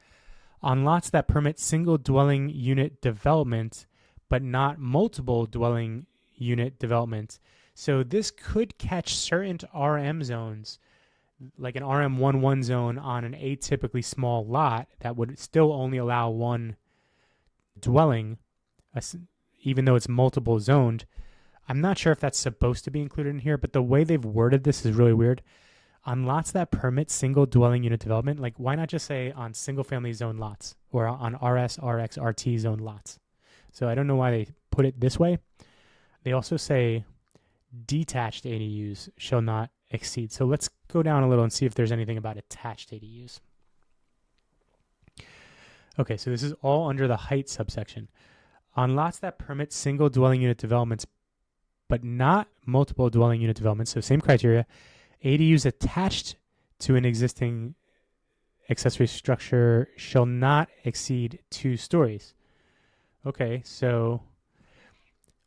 on lots that permit single dwelling unit development, but not multiple dwelling unit development. So this could catch certain RM zones, like an RM11 zone on an atypically small lot that would still only allow one dwelling, even though it's multiple zoned. I'm not sure if that's supposed to be included in here, but the way they've worded this is really weird. On lots that permit single dwelling unit development, why not just say on single family zone lots or on RS, RX, RT zone lots? So I don't know why they put it this way. They also say detached ADUs shall not exceed. So let's go down a little and see if there's anything about attached ADUs. Okay, so this is all under the height subsection. On lots that permit single dwelling unit developments, but not multiple dwelling unit developments, so same criteria, ADUs attached to an existing accessory structure shall not exceed 2 stories. Okay, so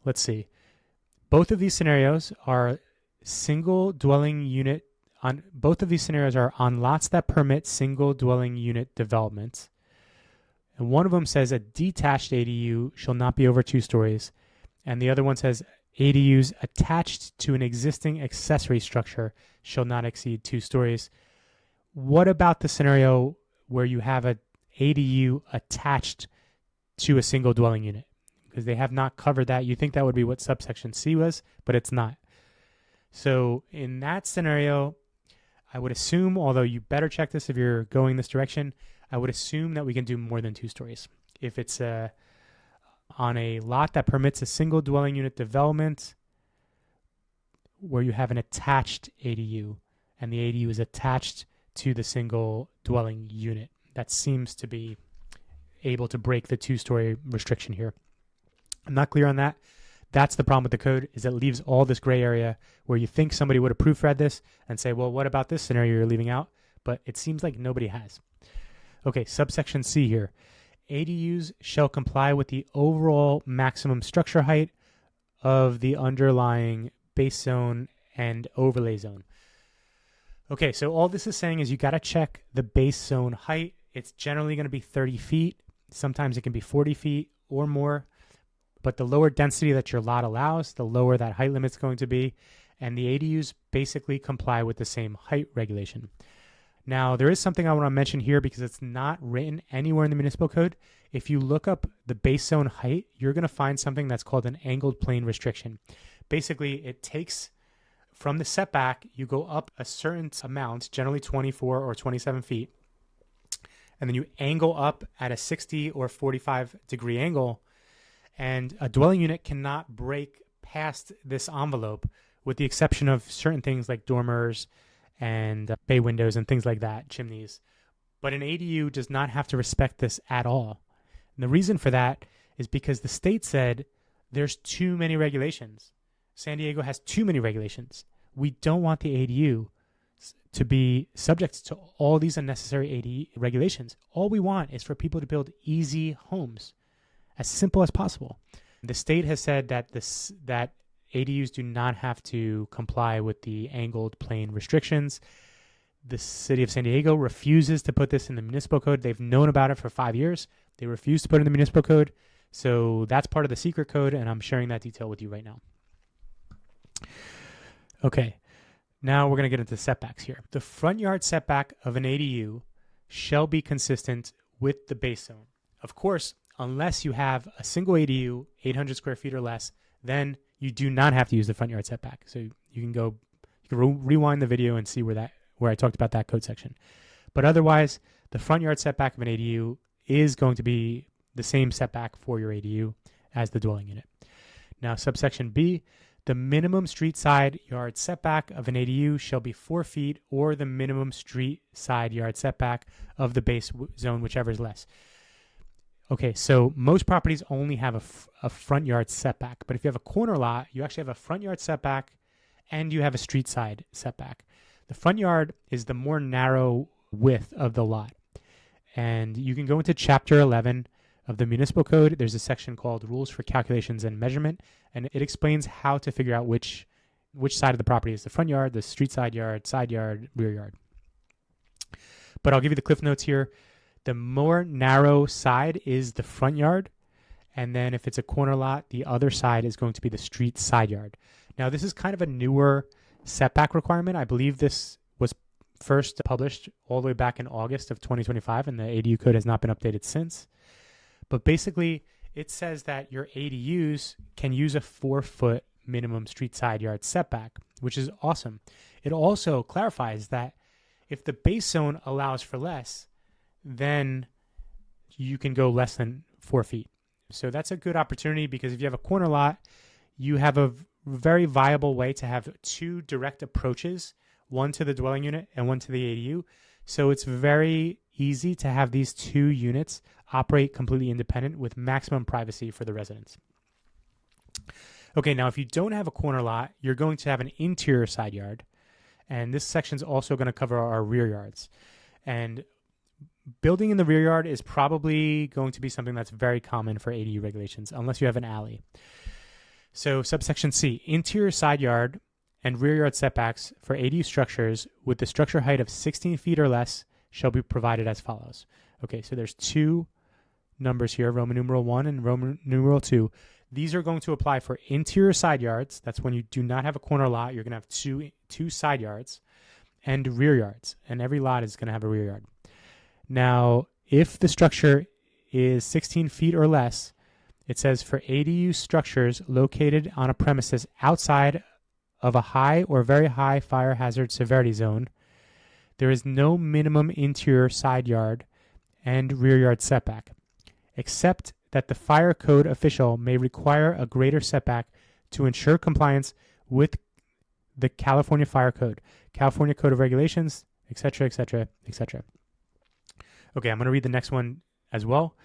let's see. Both of these scenarios are single dwelling unit both of these scenarios are on lots that permit single dwelling unit development. And one of them says a detached ADU shall not be over 2 stories. And the other one says ADUs attached to an existing accessory structure shall not exceed 2 stories. What about the scenario where you have an ADU attached to a single dwelling unit? Because they have not covered that. You think that would be what subsection C was, but it's not. So in that scenario, I would assume, although you better check this if you're going this direction, I would assume that we can do more than 2 stories. If it's on a lot that permits a single dwelling unit development where you have an attached ADU and the ADU is attached to the single dwelling unit, that seems to be able to break the 2-story restriction here. I'm not clear on that. That's the problem with the code, is it leaves all this gray area where you think somebody would have proofread this and say, well, what about this scenario you're leaving out? But it seems like nobody has. Okay, subsection C here. ADUs shall comply with the overall maximum structure height of the underlying base zone and overlay zone. Okay, so all this is saying is you got to check the base zone height. It's generally going to be 30 feet. Sometimes it can be 40 feet or more. But the lower density that your lot allows, the lower that height limit's going to be. And the ADUs basically comply with the same height regulation. Now, there is something I want to mention here because it's not written anywhere in the municipal code. If you look up the base zone height, you're going to find something that's called an angled plane restriction. Basically, it takes from the setback, you go up a certain amount, generally 24 or 27 feet, and then you angle up at a 60 or 45 degree angle, and a dwelling unit cannot break past this envelope with the exception of certain things like dormers and bay windows and things like that, chimneys. But an ADU does not have to respect this at all. And the reason for that is because the state said there's too many regulations. San Diego has too many regulations. We don't want the ADU to be subject to all these unnecessary ADU regulations. All we want is for people to build easy homes, as simple as possible. The state has said that that ADUs do not have to comply with the angled plane restrictions. The city of San Diego refuses to put this in the municipal code. They've known about it for 5 years. They refuse to put it in the municipal code. So that's part of the secret code, and I'm sharing that detail with you right now. Okay, now we're going to get into setbacks here. The front yard setback of an ADU shall be consistent with the base zone. Of course, unless you have a single ADU, 800 square feet or less, then you do not have to use the front yard setback. So you can rewind the video and see where I talked about that code section. But otherwise, the front yard setback of an ADU is going to be the same setback for your ADU as the dwelling unit. Now, subsection B, the minimum street side yard setback of an ADU shall be 4 feet or the minimum street side yard setback of the base zone, whichever is less. Okay, so most properties only have a front yard setback, but if you have a corner lot, you actually have a front yard setback and you have a street side setback. The front yard is the more narrow width of the lot. And you can go into Chapter 11 of the Municipal Code. There's a section called Rules for Calculations and Measurement, and it explains how to figure out which side of the property is the front yard, the street side yard, rear yard. But I'll give you the cliff notes here. The more narrow side is the front yard, and then if it's a corner lot, the other side is going to be the street side yard. Now, this is kind of a newer setback requirement. I believe this was first published all the way back in August of 2025, and the ADU code has not been updated since. But basically, it says that your ADUs can use a 4-foot minimum street side yard setback, which is awesome. It also clarifies that if the base zone allows for less, then you can go less than 4 feet. So that's a good opportunity because if you have a corner lot, you have a very viable way to have two direct approaches, one to the dwelling unit and one to the ADU. So it's very easy to have these two units operate completely independent with maximum privacy for the residents. Okay, now if you don't have a corner lot, you're going to have an interior side yard. And this section is also going to cover our rear yards. And building in the rear yard is probably going to be something that's very common for ADU regulations, unless you have an alley. So subsection C, interior side yard and rear yard setbacks for ADU structures with the structure height of 16 feet or less shall be provided as follows. Okay, so there's two numbers here, Roman numeral 1 and Roman numeral 2. These are going to apply for interior side yards. That's when you do not have a corner lot. You're going to have two side yards and rear yards, and every lot is going to have a rear yard. Now, if the structure is 16 feet or less, it says for ADU structures located on a premises outside of a high or very high fire hazard severity zone, there is no minimum interior side yard and rear yard setback, except that the fire code official may require a greater setback to ensure compliance with the California Fire Code, California Code of Regulations, etc., etc., etc. Okay, I'm going to read the next one as well.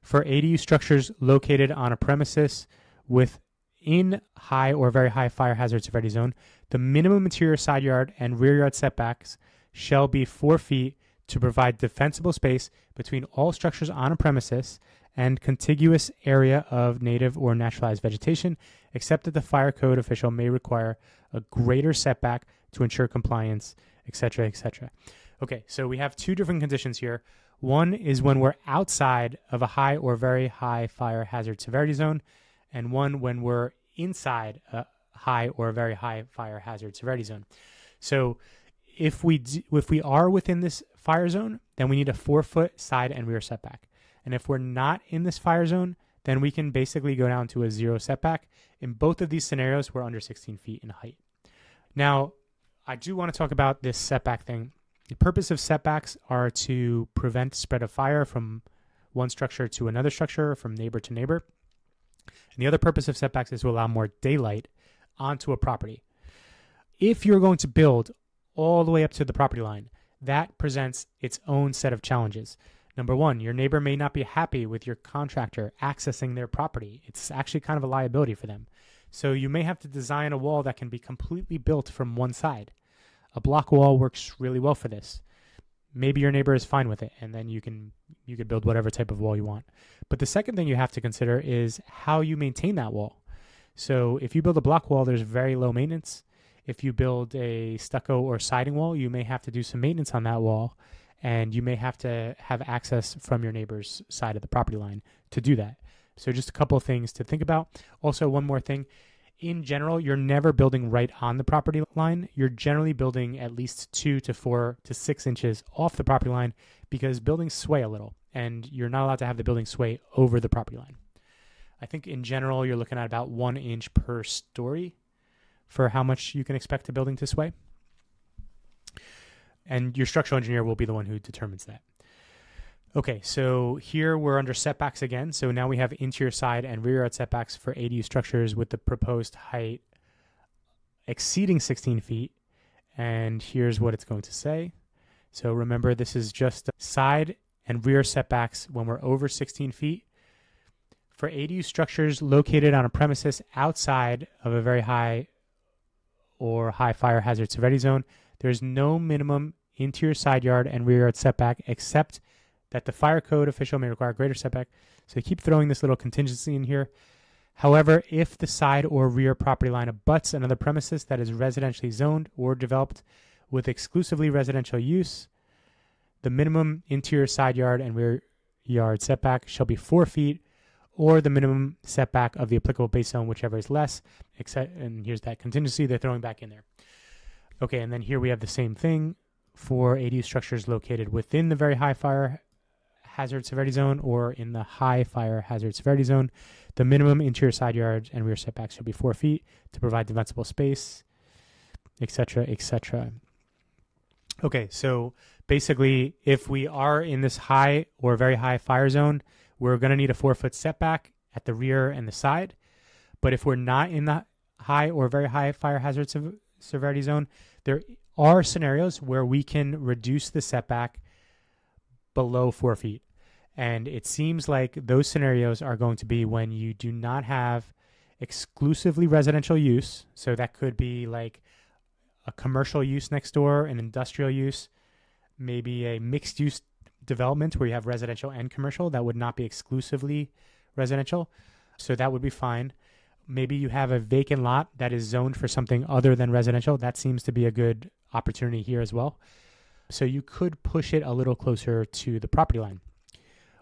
For ADU structures located on a premises within high or very high fire hazard severity zone, the minimum interior side yard and rear yard setbacks shall be 4 feet to provide defensible space between all structures on a premises and contiguous area of native or naturalized vegetation, except that the fire code official may require a greater setback to ensure compliance, etc., etc. Okay, so we have two different conditions here. One is when we're outside of a high or very high fire hazard severity zone, and one when we're inside a high or very high fire hazard severity zone. So if we are within this fire zone, then we need a 4-foot side and rear setback. And if we're not in this fire zone, then we can basically go down to a 0 setback. In both of these scenarios, we're under 16 feet in height. Now, I do want to talk about this setback thing. The purpose of setbacks are to prevent spread of fire from one structure to another structure, from neighbor to neighbor. And the other purpose of setbacks is to allow more daylight onto a property. If you're going to build all the way up to the property line, that presents its own set of challenges. Number one, your neighbor may not be happy with your contractor accessing their property. It's actually kind of a liability for them. So you may have to design a wall that can be completely built from one side. A block wall works really well for this. Maybe your neighbor is fine with it, and then you can build whatever type of wall you want. But the second thing you have to consider is how you maintain that wall. So if you build a block wall, there's very low maintenance. If you build a stucco or siding wall, you may have to do some maintenance on that wall, and you may have to have access from your neighbor's side of the property line to do that. So just a couple of things to think about. Also, one more thing. In general, you're never building right on the property line. You're generally building at least 2 to 4 to 6 inches off the property line because buildings sway a little, and you're not allowed to have the building sway over the property line. I think in general, you're looking at about 1 inch per story for how much you can expect a building to sway. And your structural engineer will be the one who determines that. Okay, so here we're under setbacks again. So now we have interior side and rear yard setbacks for ADU structures with the proposed height exceeding 16 feet. And here's what it's going to say. So remember, this is just side and rear setbacks when we're over 16 feet. For ADU structures located on a premises outside of a very high or high fire hazard severity zone, there's no minimum interior side yard and rear yard setback except that the fire code official may require greater setback. So keep throwing this little contingency in here. However, if the side or rear property line abuts another premises that is residentially zoned or developed with exclusively residential use, the minimum interior side yard and rear yard setback shall be 4 feet, or the minimum setback of the applicable base zone, whichever is less, except, and here's that contingency they're throwing back in there. Okay, and then here we have the same thing for ADU structures located within the very high fire hazard severity zone or in the high fire hazard severity zone. The minimum interior side yard and rear setbacks shall be 4 feet to provide defensible space, etc., etc. Okay, so basically, if we are in this high or very high fire zone, we're going to need a 4-foot setback at the rear and the side. But if we're not in the high or very high fire hazard severity zone, there are scenarios where we can reduce the setback below 4 feet. And it seems like those scenarios are going to be when you do not have exclusively residential use. So that could be like a commercial use next door, an industrial use, maybe a mixed use development where you have residential and commercial. That would not be exclusively residential. So that would be fine. Maybe you have a vacant lot that is zoned for something other than residential. That seems to be a good opportunity here as well. So you could push it a little closer to the property line.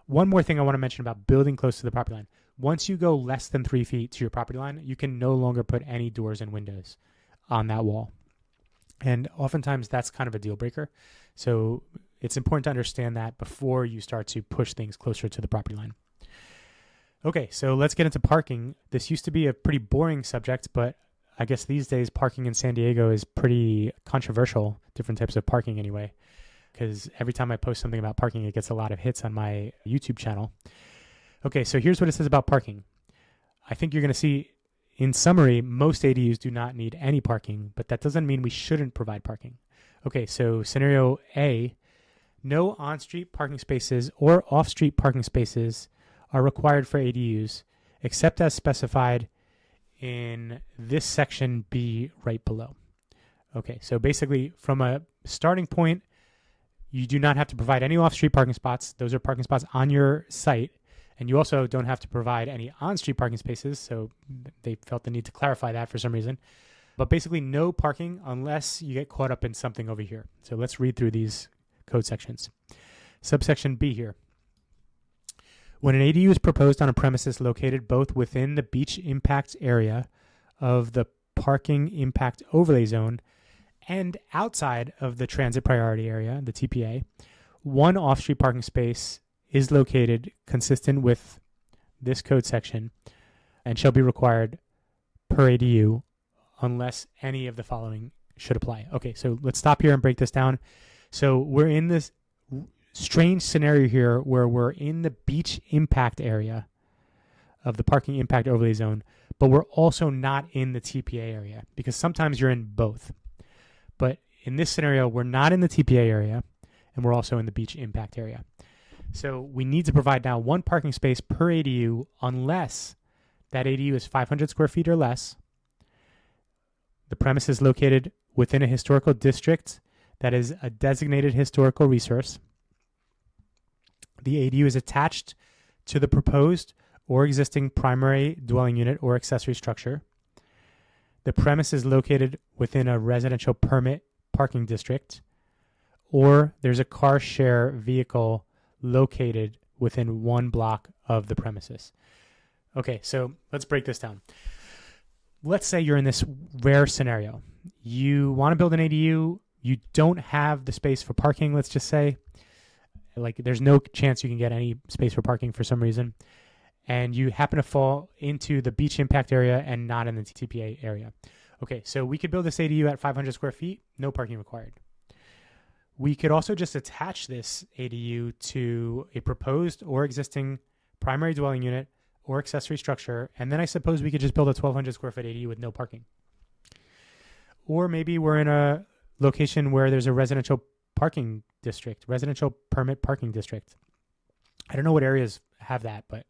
One more thing I want to mention about building close to the property line. Once you go less than 3 feet to your property line, you can no longer put any doors and windows on that wall. And oftentimes that's kind of a deal breaker. So it's important to understand that before you start to push things closer to the property line. Okay, so let's get into parking. This used to be a pretty boring subject, but I guess these days parking in San Diego is pretty controversial, different types of parking anyway, because every time I post something about parking, it gets a lot of hits on my YouTube channel. Okay, so here's what it says about parking. I think you're going to see, in summary, most ADUs do not need any parking, but that doesn't mean we shouldn't provide parking. Okay, so scenario A, no on-street parking spaces or off-street parking spaces are required for ADUs, except as specified in this section B right below. Okay, so basically from a starting point, You do not have to provide any off-street parking spots. Those are parking spots on your site. And you also don't have to provide any on-street parking spaces. So they felt the need to clarify that for some reason. But basically no parking unless you get caught up in something over here. So let's read through these code sections. Subsection B here. When an ADU is proposed on a premises located both within the beach impact area of the parking impact overlay zone and outside of the transit priority area, the TPA, one off-street parking space is located consistent with this code section and shall be required per ADU unless any of the following should apply. Okay, so let's stop here and break this down. So we're in this strange scenario here where we're in the beach impact area of the parking impact overlay zone, but we're also not in the TPA area because sometimes you're in both. But in this scenario, we're not in the TPA area and we're also in the beach impact area. So we need to provide now one parking space per ADU unless that ADU is 500 square feet or less. The premise is located within a historical district that is a designated historical resource. The ADU is attached to the proposed or existing primary dwelling unit or accessory structure. The premise is located within a residential permit parking district, or there's a car share vehicle located within 1 block of the premises. Okay, so let's break this down. Let's say you're in this rare scenario. You want to build an ADU, you don't have the space for parking, let's just say. Like there's no chance you can get any space for parking for some reason. And you happen to fall into the beach impact area and not in the TPA area. Okay, so we could build this ADU at 500 square feet, no parking required. We could also just attach this ADU to a proposed or existing primary dwelling unit or accessory structure, and then I suppose we could just build a 1,200 square foot ADU with no parking. Or maybe we're in a location where there's a residential parking district, residential permit parking district. I don't know what areas have that, but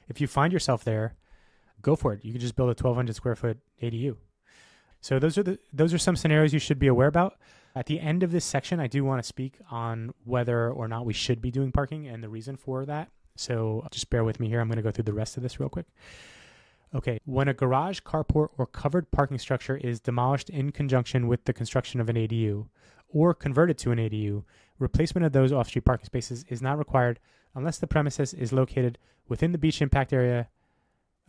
if you find yourself there, go for it. You can just build a 1,200 square foot ADU. So those are some scenarios you should be aware about. At the end of this section, I do want to speak on whether or not we should be doing parking and the reason for that. So just bear with me here. I'm going to go through the rest of this real quick. Okay, when a garage, carport, or covered parking structure is demolished in conjunction with the construction of an ADU or converted to an ADU, replacement of those off-street parking spaces is not required unless the premises is located within the beach impact area.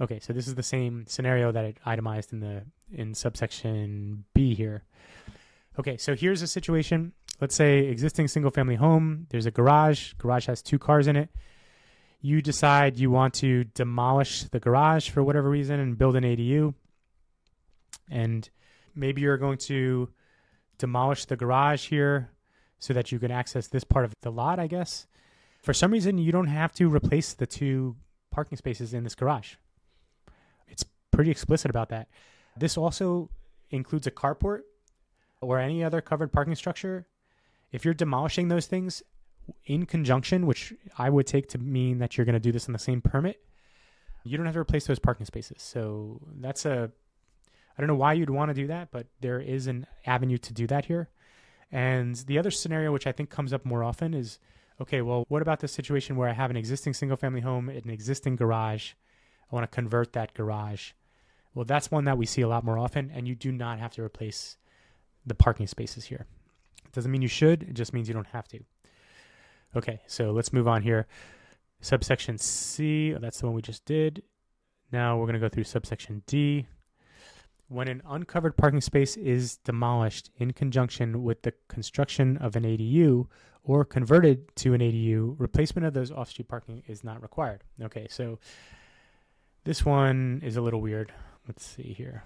Okay, so this is the same scenario that I itemized in subsection B here. Okay, so here's a situation. Let's say existing single-family home. There's a garage. Garage has 2 cars in it. You decide you want to demolish the garage for whatever reason and build an ADU. And maybe you're going to demolish the garage here so that you can access this part of the lot, I guess. For some reason, you don't have to replace the 2 parking spaces in this garage. It's pretty explicit about that. This also includes a carport or any other covered parking structure. If you're demolishing those things in conjunction, which I would take to mean that you're going to do this on the same permit, you don't have to replace those parking spaces. So I don't know why you'd want to do that, but there is an avenue to do that here. And the other scenario, which I think comes up more often, is, okay, well, what about the situation where I have an existing single-family home, an existing garage, I want to convert that garage? Well, that's one that we see a lot more often, and you do not have to replace the parking spaces here. It doesn't mean you should, it just means you don't have to. Okay, so let's move on here. Subsection C, that's the one we just did. Now we're going to go through subsection D. When an uncovered parking space is demolished in conjunction with the construction of an ADU or converted to an ADU, replacement of those off-street parking is not required. Okay, so this one is a little weird. Let's see here.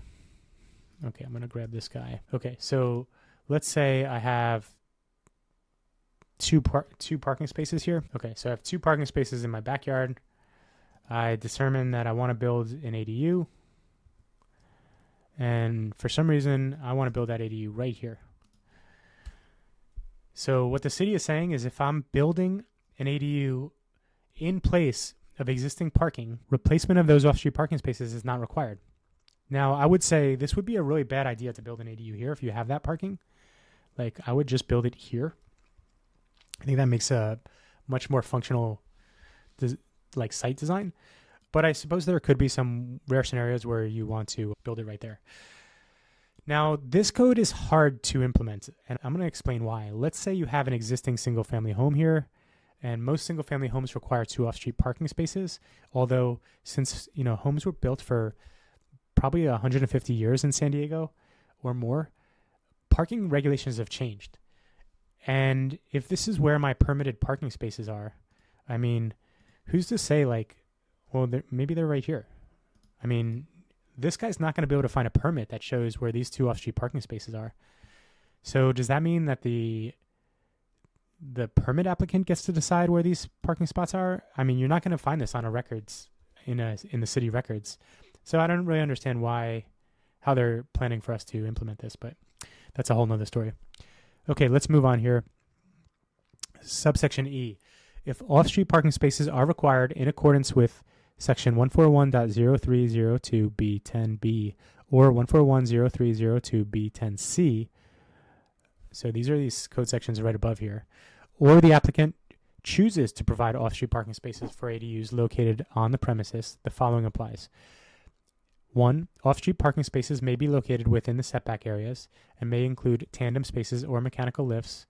Okay, I'm going to grab this guy. Okay, so let's say I have two parking spaces here. Okay, so I have 2 parking spaces in my backyard. I determine that I want to build an ADU. And for some reason, I want to build that ADU right here. So what the city is saying is if I'm building an ADU in place of existing parking, replacement of those off-street parking spaces is not required. Now, I would say this would be a really bad idea to build an ADU here if you have that parking. Like, I would just build it here. I think that makes a much more functional like site design. But I suppose there could be some rare scenarios where you want to build it right there. Now, this code is hard to implement, and I'm going to explain why. Let's say you have an existing single-family home here, and most single-family homes require 2 off-street parking spaces, although since homes were built for probably 150 years in San Diego or more, parking regulations have changed. And if this is where my permitted parking spaces are, I mean, who's to say, like, well, maybe they're right here. I mean, this guy's not going to be able to find a permit that shows where these 2 off-street parking spaces are. So does that mean that the permit applicant gets to decide where these parking spots are? I mean, you're not going to find this on a records in the city records. So I don't really understand how they're planning for us to implement this, but that's a whole nother story. Okay, let's move on here. Subsection E. If off-street parking spaces are required in accordance with Section 141.0302B10B or 141.0302B10C, so these are these code sections right above here, or the applicant chooses to provide off-street parking spaces for ADUs located on the premises, the following applies. 1. Off-street parking spaces may be located within the setback areas and may include tandem spaces or mechanical lifts.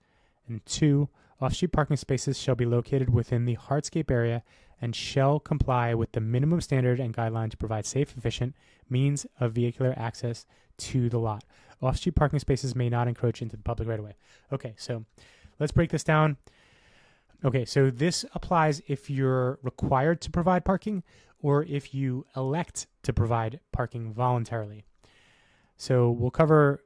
And 2. Off-street parking spaces shall be located within the hardscape area and shall comply with the minimum standard and guideline to provide safe, efficient means of vehicular access to the lot. Off-street parking spaces may not encroach into the public right-of-way. Okay, so let's break this down. Okay, so this applies if you're required to provide parking or if you elect to provide parking voluntarily. So we'll cover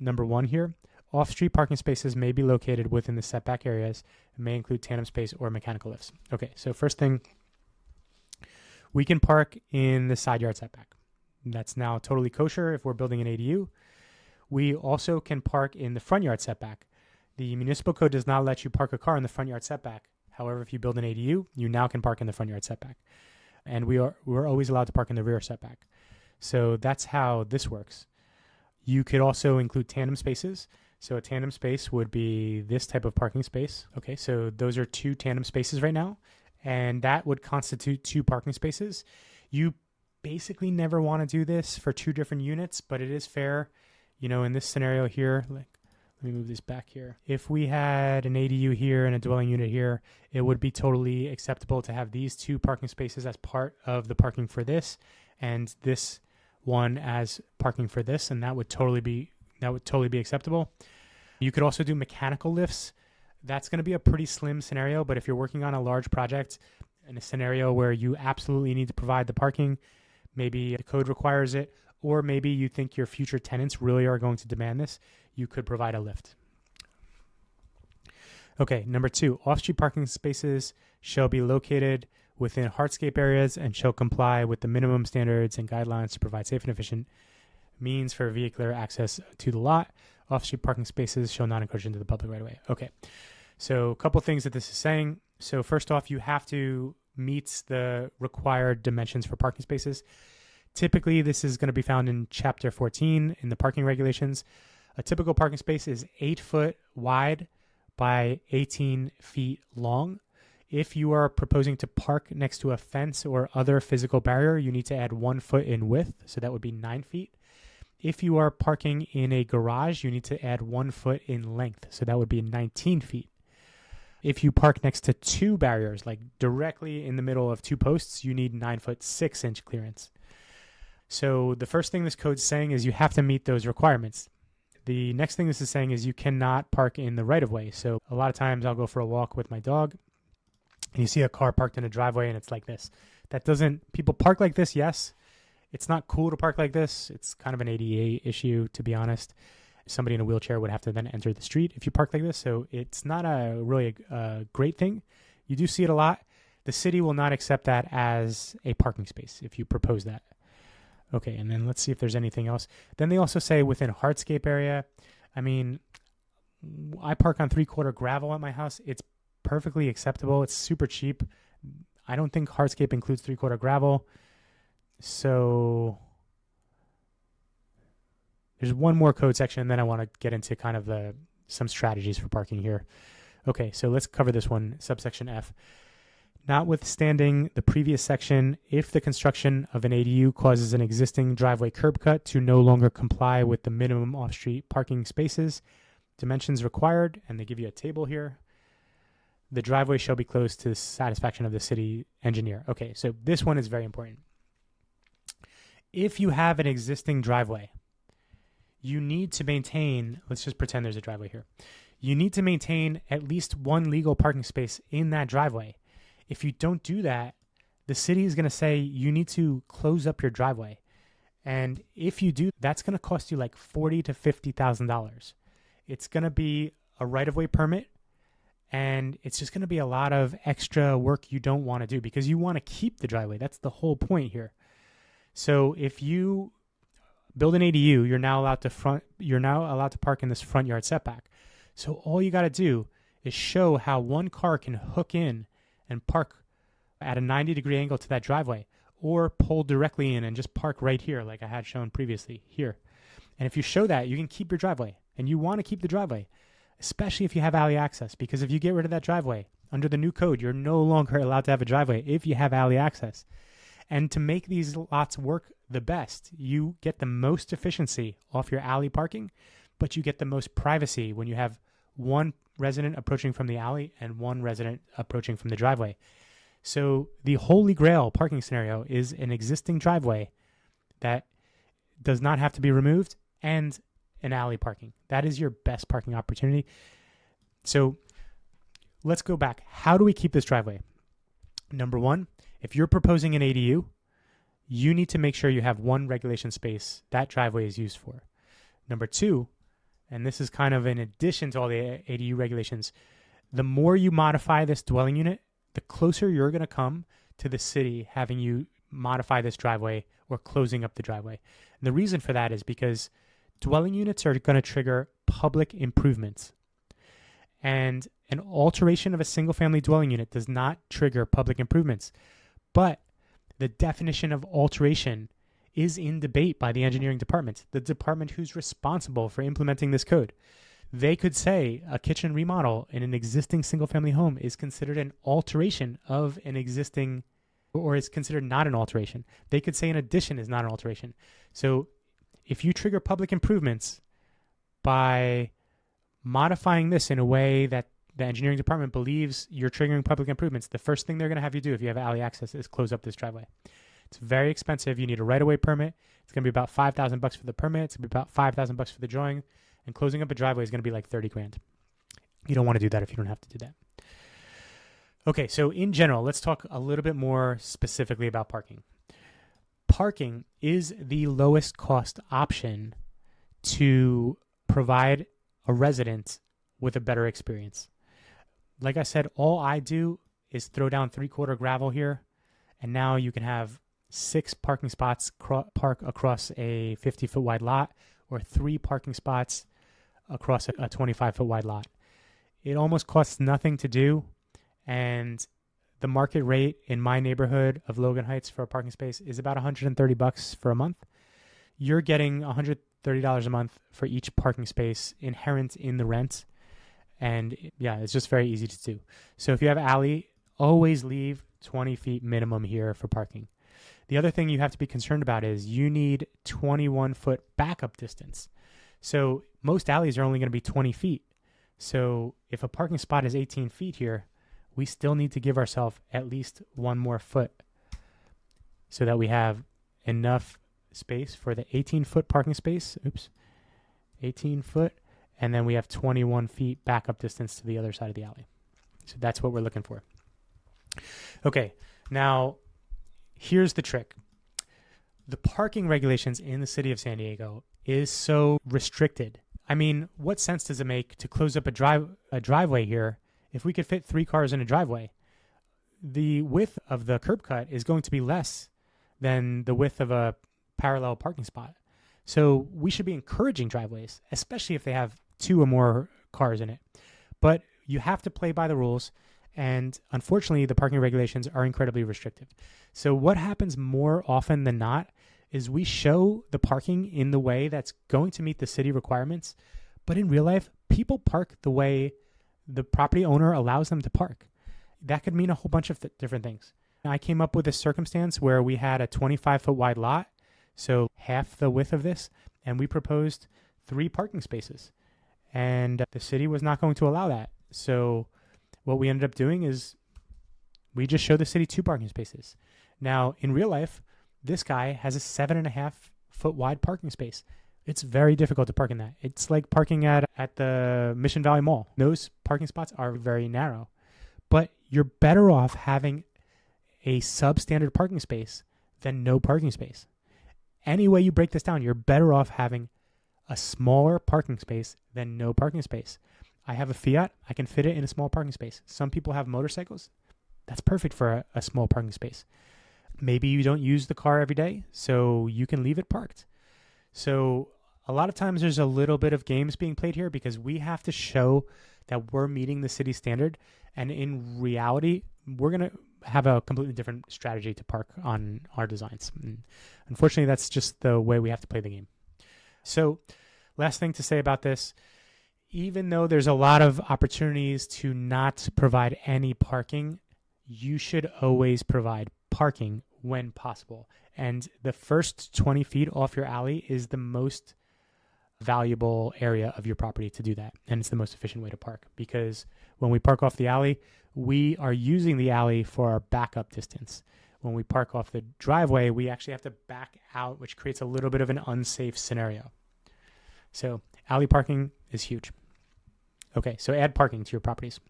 number 1 here. Off-street parking spaces may be located within the setback areas and may include tandem space or mechanical lifts. Okay, so first thing, we can park in the side yard setback. That's now totally kosher if we're building an ADU. We also can park in the front yard setback. The municipal code does not let you park a car in the front yard setback. However, if you build an ADU, you now can park in the front yard setback. And we're always allowed to park in the rear setback. So that's how this works. You could also include tandem spaces. So a tandem space would be this type of parking space. Okay, so those are 2 tandem spaces right now, and that would constitute 2 parking spaces. You basically never want to do this for 2 different units, but it is fair. In this scenario here, like, let me move this back here. If we had an ADU here and a dwelling unit here, it would be totally acceptable to have these 2 parking spaces as part of the parking for this, and this one as parking for this, and that would totally be acceptable. You could also do mechanical lifts. That's going to be a pretty slim scenario, but if you're working on a large project in a scenario where you absolutely need to provide the parking, maybe the code requires it, or maybe you think your future tenants really are going to demand this, you could provide a lift. Okay, number 2, off-street parking spaces shall be located within hardscape areas and shall comply with the minimum standards and guidelines to provide safe and efficient means for vehicular access to the lot. Off-street parking spaces shall not encroach into the public right-of-way. Okay, so a couple things that this is saying. So first off, you have to meet the required dimensions for parking spaces. Typically, this is going to be found in Chapter 14 in the parking regulations. A typical parking space is 8 foot wide by 18 feet long. If you are proposing to park next to a fence or other physical barrier, you need to add 1 foot in width, so that would be 9 feet. If you are parking in a garage, you need to add 1 foot in length, so that would be 19 feet. If you park next to 2 barriers, like directly in the middle of 2 posts, you need 9 foot 6 inch clearance. So the first thing this code is saying is you have to meet those requirements. The next thing this is saying is you cannot park in the right-of-way. So a lot of times I'll go for a walk with my dog, and you see a car parked in a driveway, and it's like this. People park like this, yes. It's not cool to park like this. It's kind of an ADA issue, to be honest. Somebody in a wheelchair would have to then enter the street if you park like this. So it's not a really great thing. You do see it a lot. The city will not accept that as a parking space if you propose that. Okay, and then let's see if there's anything else. Then they also say within hardscape area. I mean, I park on 3/4 gravel at my house. It's perfectly acceptable. It's super cheap. I don't think hardscape includes 3/4 gravel. So there's one more code section, and then I want to get into kind of some strategies for parking here. Okay, so let's cover this one, subsection F. Notwithstanding the previous section, if the construction of an ADU causes an existing driveway curb cut to no longer comply with the minimum off-street parking spaces, dimensions required, and they give you a table here, the driveway shall be closed to the satisfaction of the city engineer. Okay, so this one is very important. If you have an existing driveway, you need to maintain, let's just pretend there's a driveway here. You need to maintain at least one legal parking space in that driveway. If you don't do that, the city is going to say you need to close up your driveway. And if you do, that's going to cost you like $40,000 to $50,000. It's going to be a right-of-way permit, and it's just going to be a lot of extra work you don't want to do because you want to keep the driveway. That's the whole point here. So if you build an ADU, you're now allowed to park in this front yard setback. So all you got to do is show how one car can hook in and park at a 90-degree angle to that driveway, or pull directly in and just park right here like I had shown previously here. And if you show that, you can keep your driveway, and you want to keep the driveway, especially if you have alley access, because if you get rid of that driveway, under the new code, you're no longer allowed to have a driveway if you have alley access. And to make these lots work the best, you get the most efficiency off your alley parking, but you get the most privacy when you have one resident approaching from the alley and one resident approaching from the driveway. So the holy grail parking scenario is an existing driveway that does not have to be removed and an alley parking. That is your best parking opportunity. So let's go back. How do we keep this driveway? Number one, if you're proposing an ADU, you need to make sure you have one regulation space that driveway is used for. Number two, and this is kind of in addition to all the ADU regulations, the more you modify this dwelling unit, the closer you're going to come to the city having you modify this driveway or closing up the driveway. And the reason for that is because dwelling units are going to trigger public improvements. And an alteration of a single-family dwelling unit does not trigger public improvements. But the definition of alteration is in debate by the engineering department, the department who's responsible for implementing this code. They could say a kitchen remodel in an existing single-family home is considered an alteration of an existing, or is considered not an alteration. They could say an addition is not an alteration. So if you trigger public improvements by modifying this in a way that the engineering department believes you're triggering public improvements, the first thing they're going to have you do if you have alley access is close up this driveway. It's very expensive. You need a right-of-way permit. It's going to be about $5,000 for the permit. It's going to be about $5,000 for the drawing. And closing up a driveway is going to be like $30,000. You don't want to do that if you don't have to do that. Okay, so in general, let's talk a little bit more specifically about parking. Parking is the lowest cost option to provide a resident with a better experience. Like I said, all I do is throw down 3/4 gravel here, and now you can have 6 parking spots park across a 50-foot wide lot, or 3 parking spots across a 25-foot wide lot. It almost costs nothing to do, and the market rate in my neighborhood of Logan Heights for a parking space is about $130 for a month. You're getting $130 a month for each parking space inherent in the rent, and yeah, it's just very easy to do. So if you have alley, always leave 20 feet minimum here for parking. The other thing you have to be concerned about is you need 21-foot backup distance. So most alleys are only going to be 20 feet. So if a parking spot is 18 feet here, we still need to give ourselves at least one more foot so that we have enough space for the 18-foot parking space. 18 foot. And then we have 21 feet backup distance to the other side of the alley. So that's what we're looking for. Okay, now here's the trick. The parking regulations in the city of San Diego is so restricted. I mean, what sense does it make to close up a driveway here if we could fit 3 cars in a driveway? The width of the curb cut is going to be less than the width of a parallel parking spot. So we should be encouraging driveways, especially if they have 2 or more cars in it. But you have to play by the rules. And unfortunately, the parking regulations are incredibly restrictive. So what happens more often than not is we show the parking in the way that's going to meet the city requirements. But in real life, people park the way the property owner allows them to park. That could mean a whole bunch of different things. I came up with a circumstance where we had a 25-foot wide lot, so half the width of this, and we proposed 3 parking spaces. And the city was not going to allow that. So what we ended up doing is we just showed the city 2 parking spaces. Now, in real life, this guy has a 7.5-foot wide parking space. It's very difficult to park in that. It's like parking at the Mission Valley Mall. Those parking spots are very narrow. But you're better off having a substandard parking space than no parking space. Any way you break this down, you're better off having a smaller parking space than no parking space. I have a Fiat. I can fit it in a small parking space. Some people have motorcycles. That's perfect for a small parking space. Maybe you don't use the car every day, so you can leave it parked. So a lot of times there's a little bit of games being played here because we have to show that we're meeting the city standard. And in reality, we're going to have a completely different strategy to park on our designs. And unfortunately, that's just the way we have to play the game. So last thing to say about this, even though there's a lot of opportunities to not provide any parking, you should always provide parking when possible. And the first 20 feet off your alley is the most valuable area of your property to do that. And it's the most efficient way to park because when we park off the alley, we are using the alley for our backup distance. When we park off the driveway, we actually have to back out, which creates a little bit of an unsafe scenario. So alley parking is huge. Okay, so add parking to your properties.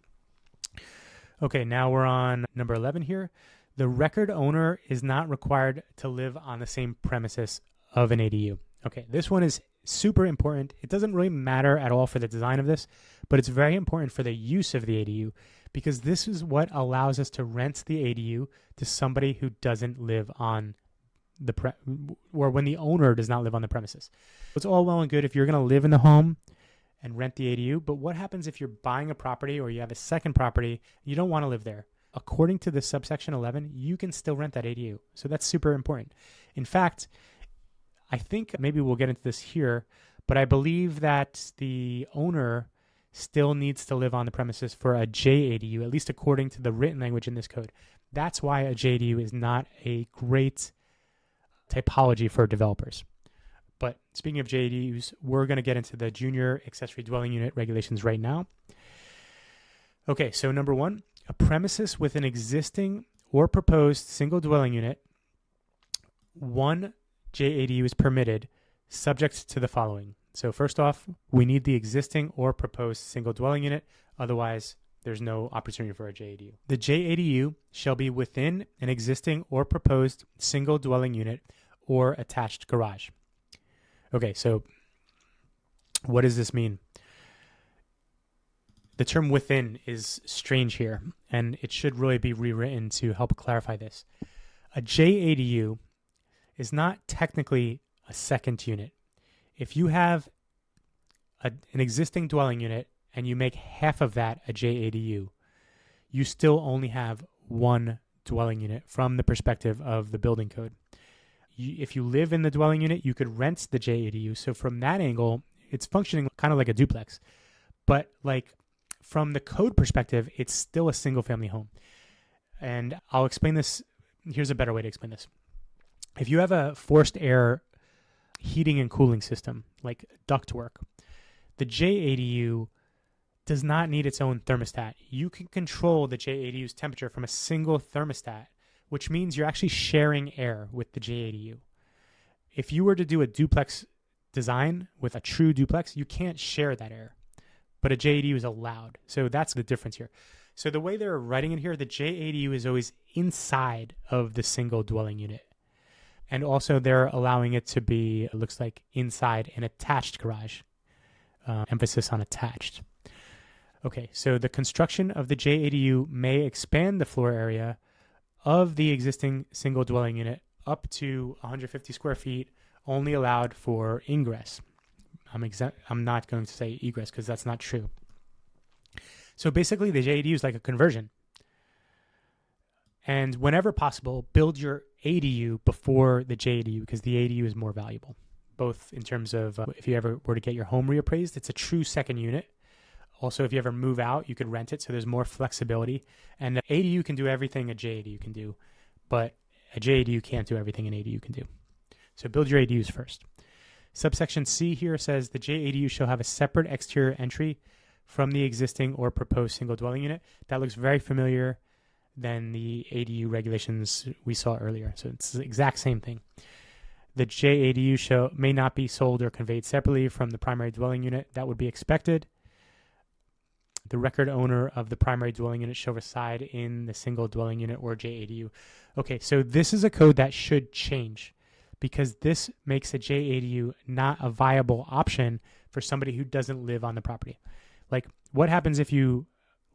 Okay, now we're on number 11 here. The record owner is not required to live on the same premises of an ADU. Okay, this one is super important. It doesn't really matter at all for the design of this, but it's very important for the use of the ADU because this is what allows us to rent the ADU to somebody who doesn't live on or when the owner does not live on the premises. It's all well and good if you're going to live in the home and rent the ADU, but what happens if you're buying a property or you have a second property, you don't want to live there? According to the subsection 11, you can still rent that ADU. So that's super important. In fact, I think maybe we'll get into this here, but I believe that the owner still needs to live on the premises for a JADU, at least according to the written language in this code. That's why a JADU is not a great typology for developers. But speaking of JADUs, we're going to get into the junior accessory dwelling unit regulations right now. Okay, so number 1, a premises with an existing or proposed single dwelling unit, 1 JADU is permitted, subject to the following. So first off, we need the existing or proposed single dwelling unit. Otherwise, there's no opportunity for a JADU. The JADU shall be within an existing or proposed single dwelling unit or attached garage. Okay, so what does this mean? The term within is strange here, and it should really be rewritten to help clarify this. A JADU is not technically a second unit. If you have an existing dwelling unit and you make half of that a JADU, you still only have 1 dwelling unit from the perspective of the building code. If you live in the dwelling unit, you could rent the JADU. So from that angle, it's functioning kind of like a duplex. But like from the code perspective, it's still a single family home. And I'll explain this. Here's a better way to explain this. If you have a forced air heating and cooling system, like ductwork, the JADU does not need its own thermostat. You can control the JADU's temperature from a single thermostat, which means you're actually sharing air with the JADU. If you were to do a duplex design with a true duplex, you can't share that air, but a JADU is allowed. So that's the difference here. So the way they're writing it here, the JADU is always inside of the single dwelling unit. And also they're allowing it to be, it looks like, inside an attached garage. Emphasis on attached. Okay, so the construction of the JADU may expand the floor area of the existing single dwelling unit up to 150 square feet, only allowed for ingress. I'm not going to say egress because that's not true. So basically the JADU is like a conversion. And whenever possible, build your ADU before the JADU because the ADU is more valuable, both in terms of if you ever were to get your home reappraised, it's a true second unit. Also, if you ever move out, you could rent it, so there's more flexibility. And the ADU can do everything a JADU can do, but a JADU can't do everything an ADU can do. So build your ADUs first. Subsection C here says the JADU shall have a separate exterior entry from the existing or proposed single dwelling unit. That looks very familiar than the ADU regulations we saw earlier. So it's the exact same thing. The JADU may not be sold or conveyed separately from the primary dwelling unit. That would be expected. The record owner of the primary dwelling unit shall reside in the single dwelling unit or JADU. Okay, so this is a code that should change because this makes a JADU not a viable option for somebody who doesn't live on the property. Like, what happens if you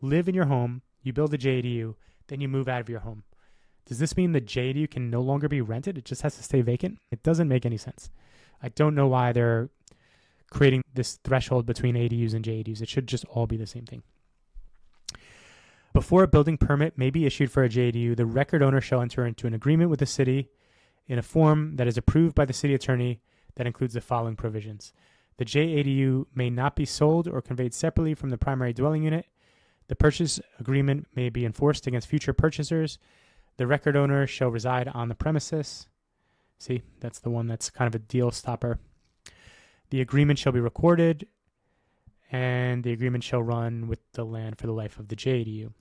live in your home, you build a JADU, then you move out of your home? Does this mean the JADU can no longer be rented? It just has to stay vacant? It doesn't make any sense. I don't know why they're creating this threshold between ADUs and JADUs. It should just all be the same thing. Before a building permit may be issued for a JADU, the record owner shall enter into an agreement with the city in a form that is approved by the city attorney that includes the following provisions. The JADU may not be sold or conveyed separately from the primary dwelling unit. The purchase agreement may be enforced against future purchasers. The record owner shall reside on the premises. See, that's the one that's kind of a deal stopper. The agreement shall be recorded, and the agreement shall run with the land for the life of the JADU.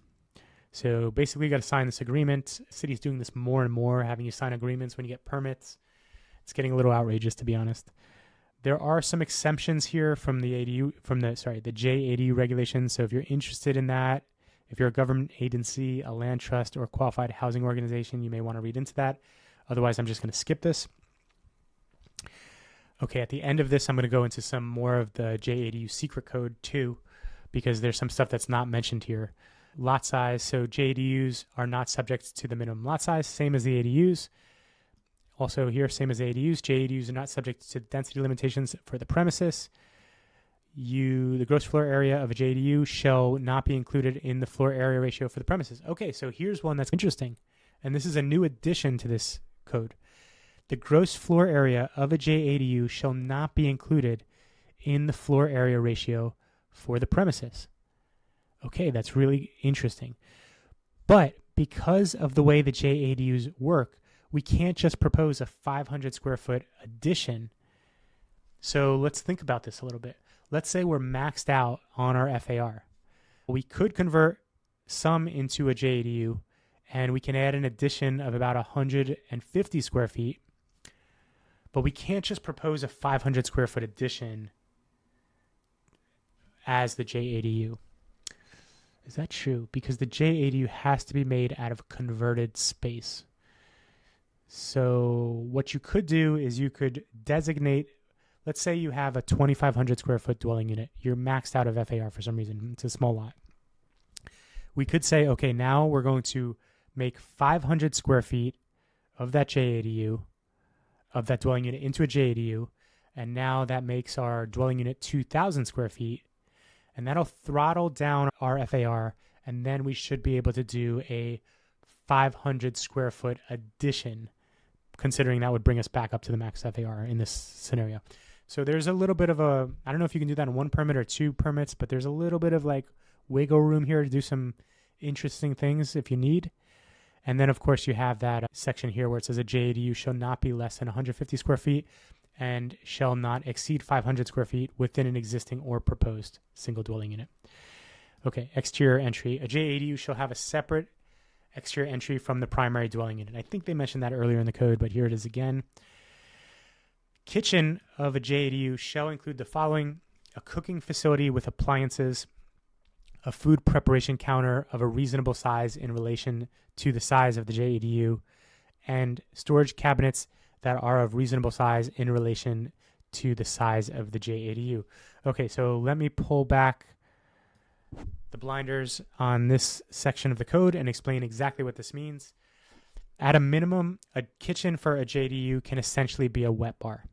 So basically, you got to sign this agreement. The city's doing this more and more, having you sign agreements when you get permits. It's getting a little outrageous, to be honest. There are some exemptions here from the JADU regulations. So if you're interested in that, if you're a government agency, a land trust, or a qualified housing organization, you may want to read into that. Otherwise, I'm just going to skip this. Okay, at the end of this, I'm going to go into some more of the JADU secret code too, because there's some stuff that's not mentioned here. Lot size. So JADUs are not subject to the minimum lot size, same as the ADUs. Also here, same as ADUs, JADUs are not subject to density limitations for the premises. The gross floor area of a JADU shall not be included in the floor area ratio for the premises. Okay, so here's one that's interesting, and this is a new addition to this code. The gross floor area of a JADU shall not be included in the floor area ratio for the premises. Okay, that's really interesting. But because of the way the JADUs work, we can't just propose a 500 square foot addition. So let's think about this a little bit. Let's say we're maxed out on our FAR. We could convert some into a JADU, and we can add an addition of about 150 square feet. But we can't just propose a 500 square foot addition as the JADU. Is that true? Because the JADU has to be made out of converted space. So what you could do is you could designate, let's say you have a 2,500 square foot dwelling unit. You're maxed out of FAR for some reason. It's a small lot. We could say, okay, now we're going to make 500 square feet of that JADU, of that dwelling unit into a JADU, and now that makes our dwelling unit 2,000 square feet, and that'll throttle down our FAR, and then we should be able to do a 500 square foot addition, considering that would bring us back up to the max FAR in this scenario. So there's a little bit of a, I don't know if you can do that in one permit or two permits, but there's a little bit of like wiggle room here to do some interesting things if you need. And then, of course, you have that section here where it says a JADU shall not be less than 150 square feet and shall not exceed 500 square feet within an existing or proposed single dwelling unit. Okay, exterior entry. A JADU shall have a separate exterior entry from the primary dwelling unit. I think they mentioned that earlier in the code, but here it is again. Kitchen of a JADU shall include the following: a cooking facility with appliances, a food preparation counter of a reasonable size in relation to the size of the JADU, and storage cabinets that are of reasonable size in relation to the size of the JADU. Okay, so let me pull back the blinders on this section of the code and explain exactly what this means. At a minimum, a kitchen for a JADU can essentially be a wet bar.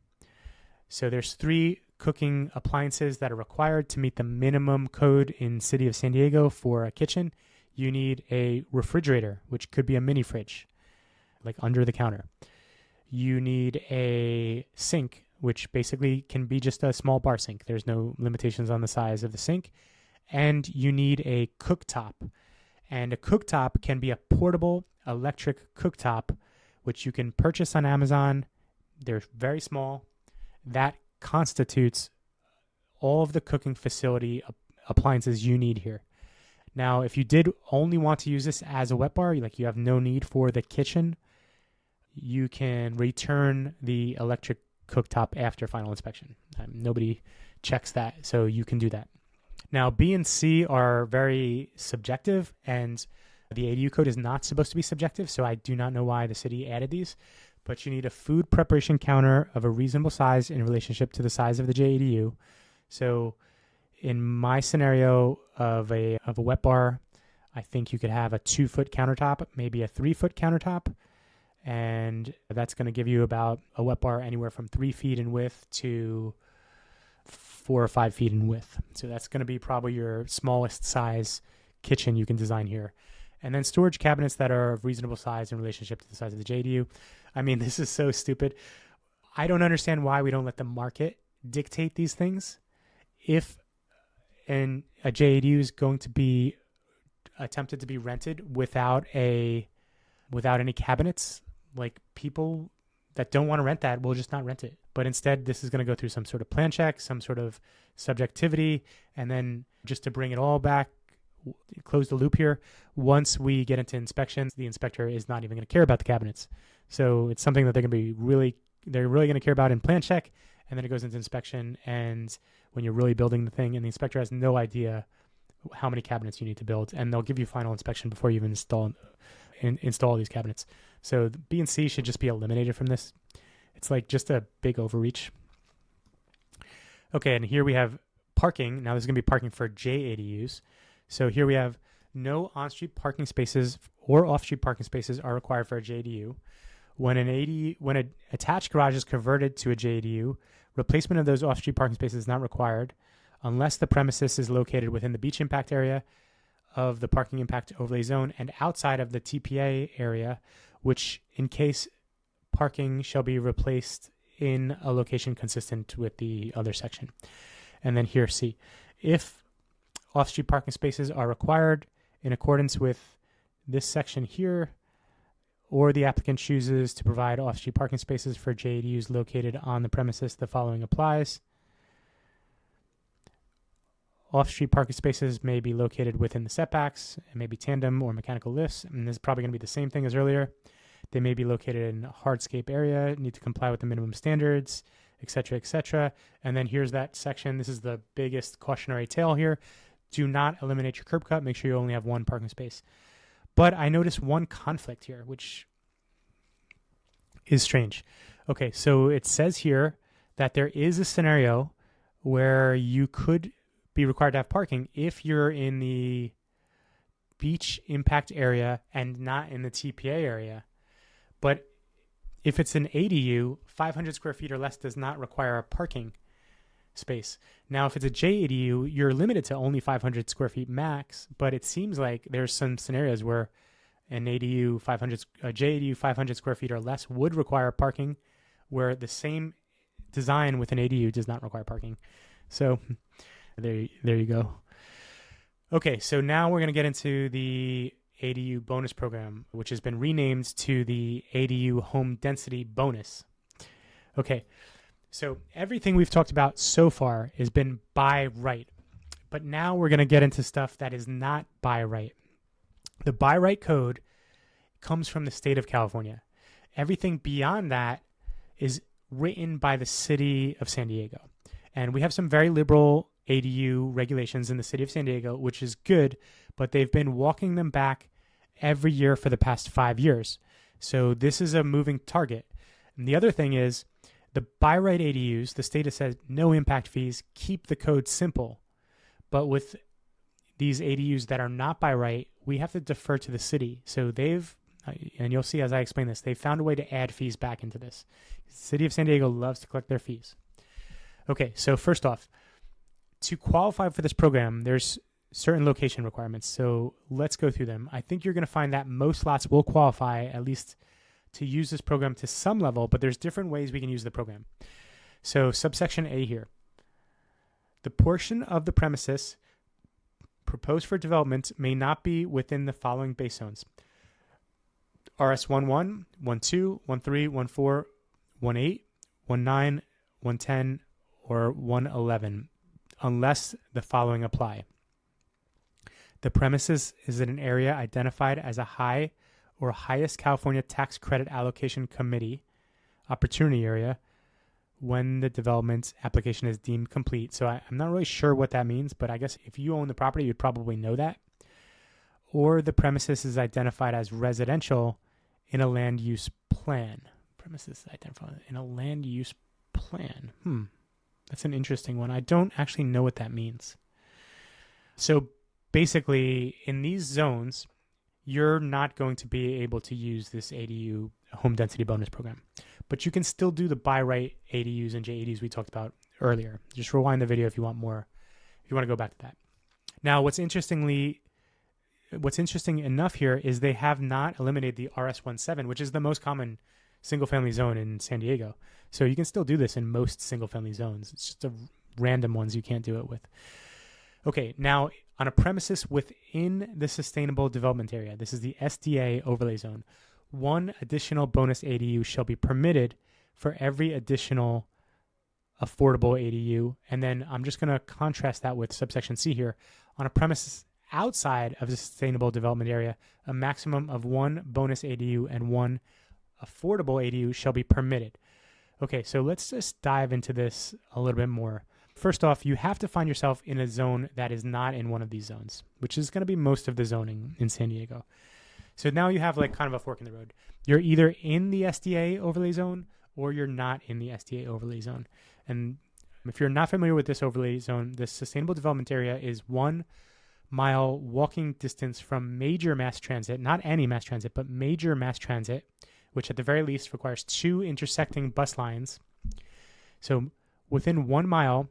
So there's 3 cooking appliances that are required to meet the minimum code in City of San Diego for a kitchen. You need a refrigerator, which could be a mini fridge, like under the counter. You need a sink, which basically can be just a small bar sink. There's no limitations on the size of the sink. and you need a cooktop. And a cooktop can be a portable electric cooktop, which you can purchase on Amazon. They're very small. That constitutes all of the cooking facility appliances you need here. Now, if you did only want to use this as a wet bar, like you have no need for the kitchen, you can return the electric cooktop after final inspection. Nobody checks that, so you can do that. Now, B and C are very subjective, and the ADU code is not supposed to be subjective, so I do not know why the city added these. But you need a food preparation counter of a reasonable size in relationship to the size of the JADU. So in my scenario of a wet bar, I think you could have a 2-foot countertop, maybe a 3-foot countertop, and that's going to give you about a wet bar anywhere from 3 feet in width to 4 or 5 feet in width. So that's going to be probably your smallest size kitchen you can design here. And then storage cabinets that are of reasonable size in relationship to the size of the JADU. I mean, this is so stupid. I don't understand why we don't let the market dictate these things. If a JADU is going to be attempted to be rented without any cabinets, like people that don't want to rent that will just not rent it. But instead, this is going to go through some sort of plan check, some sort of subjectivity, and then just to bring it all back, close the loop here, once we get into inspections, the inspector is not even going to care about the cabinets. So it's something that they're really going to care about in plan check, and then it goes into inspection, and when you're really building the thing, and the inspector has no idea how many cabinets you need to build, and they'll give you final inspection before you even install these cabinets. So B and C should just be eliminated from this. It's like just a big overreach. Okay, and here we have parking. Now this is going to be parking for JADUs. So here we have no on-street parking spaces or off-street parking spaces are required for a JADU. When an attached garage is converted to a JADU, replacement of those off-street parking spaces is not required unless the premises is located within the beach impact area of the parking impact overlay zone and outside of the TPA area, which in case parking shall be replaced in a location consistent with the other section. And then here C, if off-street parking spaces are required in accordance with this section here, or the applicant chooses to provide off-street parking spaces for JADUs located on the premises, the following applies. Off-street parking spaces may be located within the setbacks, and may be tandem or mechanical lifts, and this is probably going to be the same thing as earlier. They may be located in a hardscape area, need to comply with the minimum standards, etc., etc. And then here's that section. This is the biggest cautionary tale here. Do not eliminate your curb cut. Make sure you only have one parking space. But I noticed one conflict here, which is strange. Okay, so it says here that there is a scenario where you could be required to have parking if you're in the beach impact area and not in the TPA area. But if it's an ADU, 500 square feet or less does not require a parking space. Now, if it's a JADU, you're limited to only 500 square feet max, but it seems like there's some scenarios where an JADU 500 square feet or less would require parking, where the same design with an ADU does not require parking. So there you go. Okay, so now we're going to get into the ADU bonus program, which has been renamed to the ADU Home Density Bonus. Okay, so everything we've talked about so far has been by right, but now we're going to get into stuff that is not by right. The by right code comes from the state of California. Everything beyond that is written by the city of San Diego. And we have some very liberal ADU regulations in the city of San Diego, which is good, but they've been walking them back every year for the past 5 years. So this is a moving target. And the other thing is the by right ADUs, the state has said no impact fees, keep the code simple. But with these ADUs that are not by right, we have to defer to the city. So they've, and you'll see as I explain this, they've found a way to add fees back into this. The city of San Diego loves to collect their fees. Okay, so first off, to qualify for this program, there's certain location requirements. So let's go through them. I think you're going to find that most lots will qualify at least to use this program to some level, but there's different ways we can use the program. So subsection A here. The portion of the premises proposed for development may not be within the following base zones: RS11, 12, 13, 14, 18, 19, 110, or 111, unless the following apply. The premises is in an area identified as a high or highest California tax credit allocation committee opportunity area when the development application is deemed complete. So I'm not really sure what that means, but I guess if you own the property, you'd probably know that. Or the premises is identified as residential in a land use plan. Premises identified in a land use plan. That's an interesting one. I don't actually know what that means. So basically, in these zones, you're not going to be able to use this ADU home density bonus program, but you can still do the by right ADUs and JADUs we talked about earlier. Just rewind the video if you want more, if you want to go back to that. Now, what's interesting enough here is they have not eliminated the RS17, which is the most common single-family zone in San Diego. So you can still do this in most single-family zones. It's just the random ones you can't do it with. Okay, now on a premises within the sustainable development area, this is the SDA overlay zone, one additional bonus ADU shall be permitted for every additional affordable ADU. And then I'm just going to contrast that with subsection C here. On a premises outside of the sustainable development area, a maximum of one bonus ADU and one affordable ADU shall be permitted. Okay, so let's just dive into this a little bit more. First off, you have to find yourself in a zone that is not in one of these zones, which is going to be most of the zoning in San Diego. So now you have like kind of a fork in the road. You're either in the SDA overlay zone or you're not in the SDA overlay zone. And if you're not familiar with this overlay zone, the sustainable development area is 1 mile walking distance from major mass transit, not any mass transit, but major mass transit, which at the very least requires 2 intersecting bus lines. So within 1 mile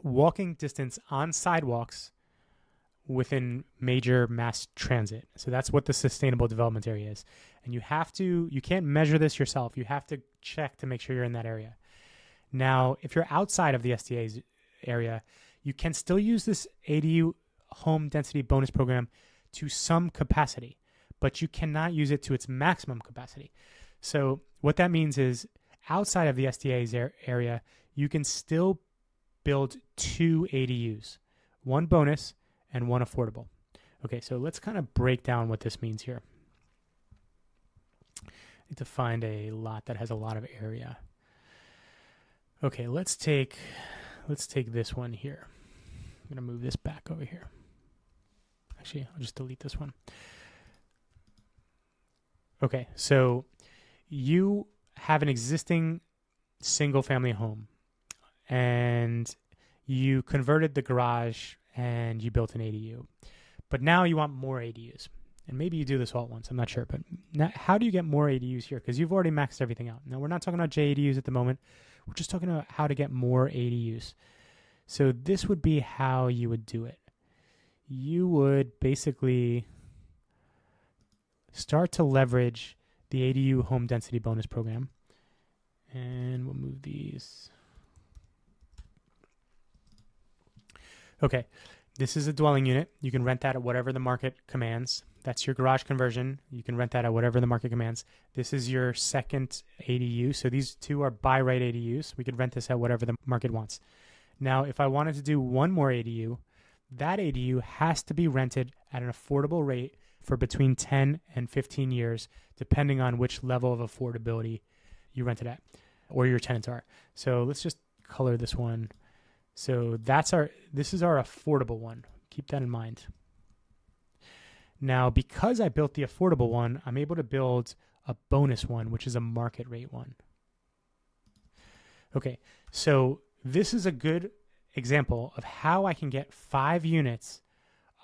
walking distance on sidewalks within major mass transit. So that's what the sustainable development area is. And you can't measure this yourself. You have to check to make sure you're in that area. Now, if you're outside of the SDA's area, you can still use this ADU home density bonus program to some capacity, but you cannot use it to its maximum capacity. So what that means is outside of the SDA's area, you can still build 2 ADUs, one bonus and one affordable. Okay, so let's kind of break down what this means here. I need to find a lot that has a lot of area. Okay, let's take this one here. I'm going to move this back over here. Actually, I'll just delete this one. Okay, so you have an existing single-family home, and you converted the garage and you built an ADU. But now you want more ADUs. And maybe you do this all at once. I'm not sure. But now, how do you get more ADUs here? Because you've already maxed everything out. Now, we're not talking about JADUs at the moment. We're just talking about how to get more ADUs. So this would be how you would do it. You would basically start to leverage the ADU home density bonus program. And we'll move these. Okay, this is a dwelling unit. You can rent that at whatever the market commands. That's your garage conversion. You can rent that at whatever the market commands. This is your second ADU. So these 2 are by right ADUs. We could rent this at whatever the market wants. Now, if I wanted to do one more ADU, that ADU has to be rented at an affordable rate for between 10 and 15 years, depending on which level of affordability you rent it at or your tenants are. So let's just color this one. So this is our affordable one. Keep that in mind. Now, because I built the affordable one, I'm able to build a bonus one, which is a market rate one. Okay, so this is a good example of how I can get 5 units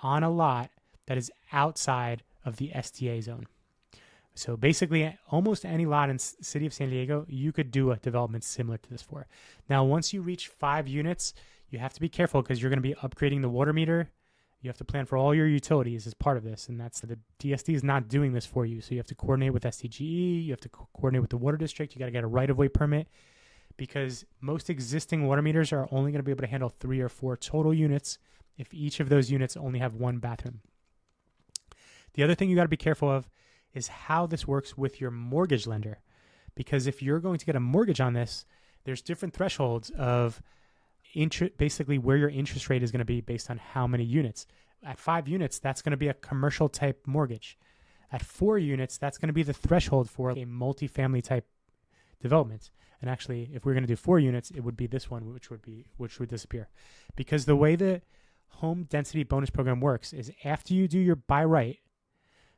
on a lot that is outside of the SDA zone. So basically, almost any lot in the city of San Diego, you could do a development similar to this for. Now, once you reach 5 units, you have to be careful because you're going to be upgrading the water meter. You have to plan for all your utilities as part of this, and that's the DSD is not doing this for you. So you have to coordinate with SDGE. You have to coordinate with the water district. You got to get a right-of-way permit because most existing water meters are only going to be able to handle 3 or 4 total units if each of those units only have one bathroom. The other thing you got to be careful of is how this works with your mortgage lender. Because if you're going to get a mortgage on this, there's different thresholds of basically where your interest rate is going to be based on how many units. At 5 units, that's going to be a commercial type mortgage. At 4 units, that's going to be the threshold for a multifamily type development. And actually, if we're going to do 4 units, it would be this one, which would disappear. Because the way the home density bonus program works is after you do your by right,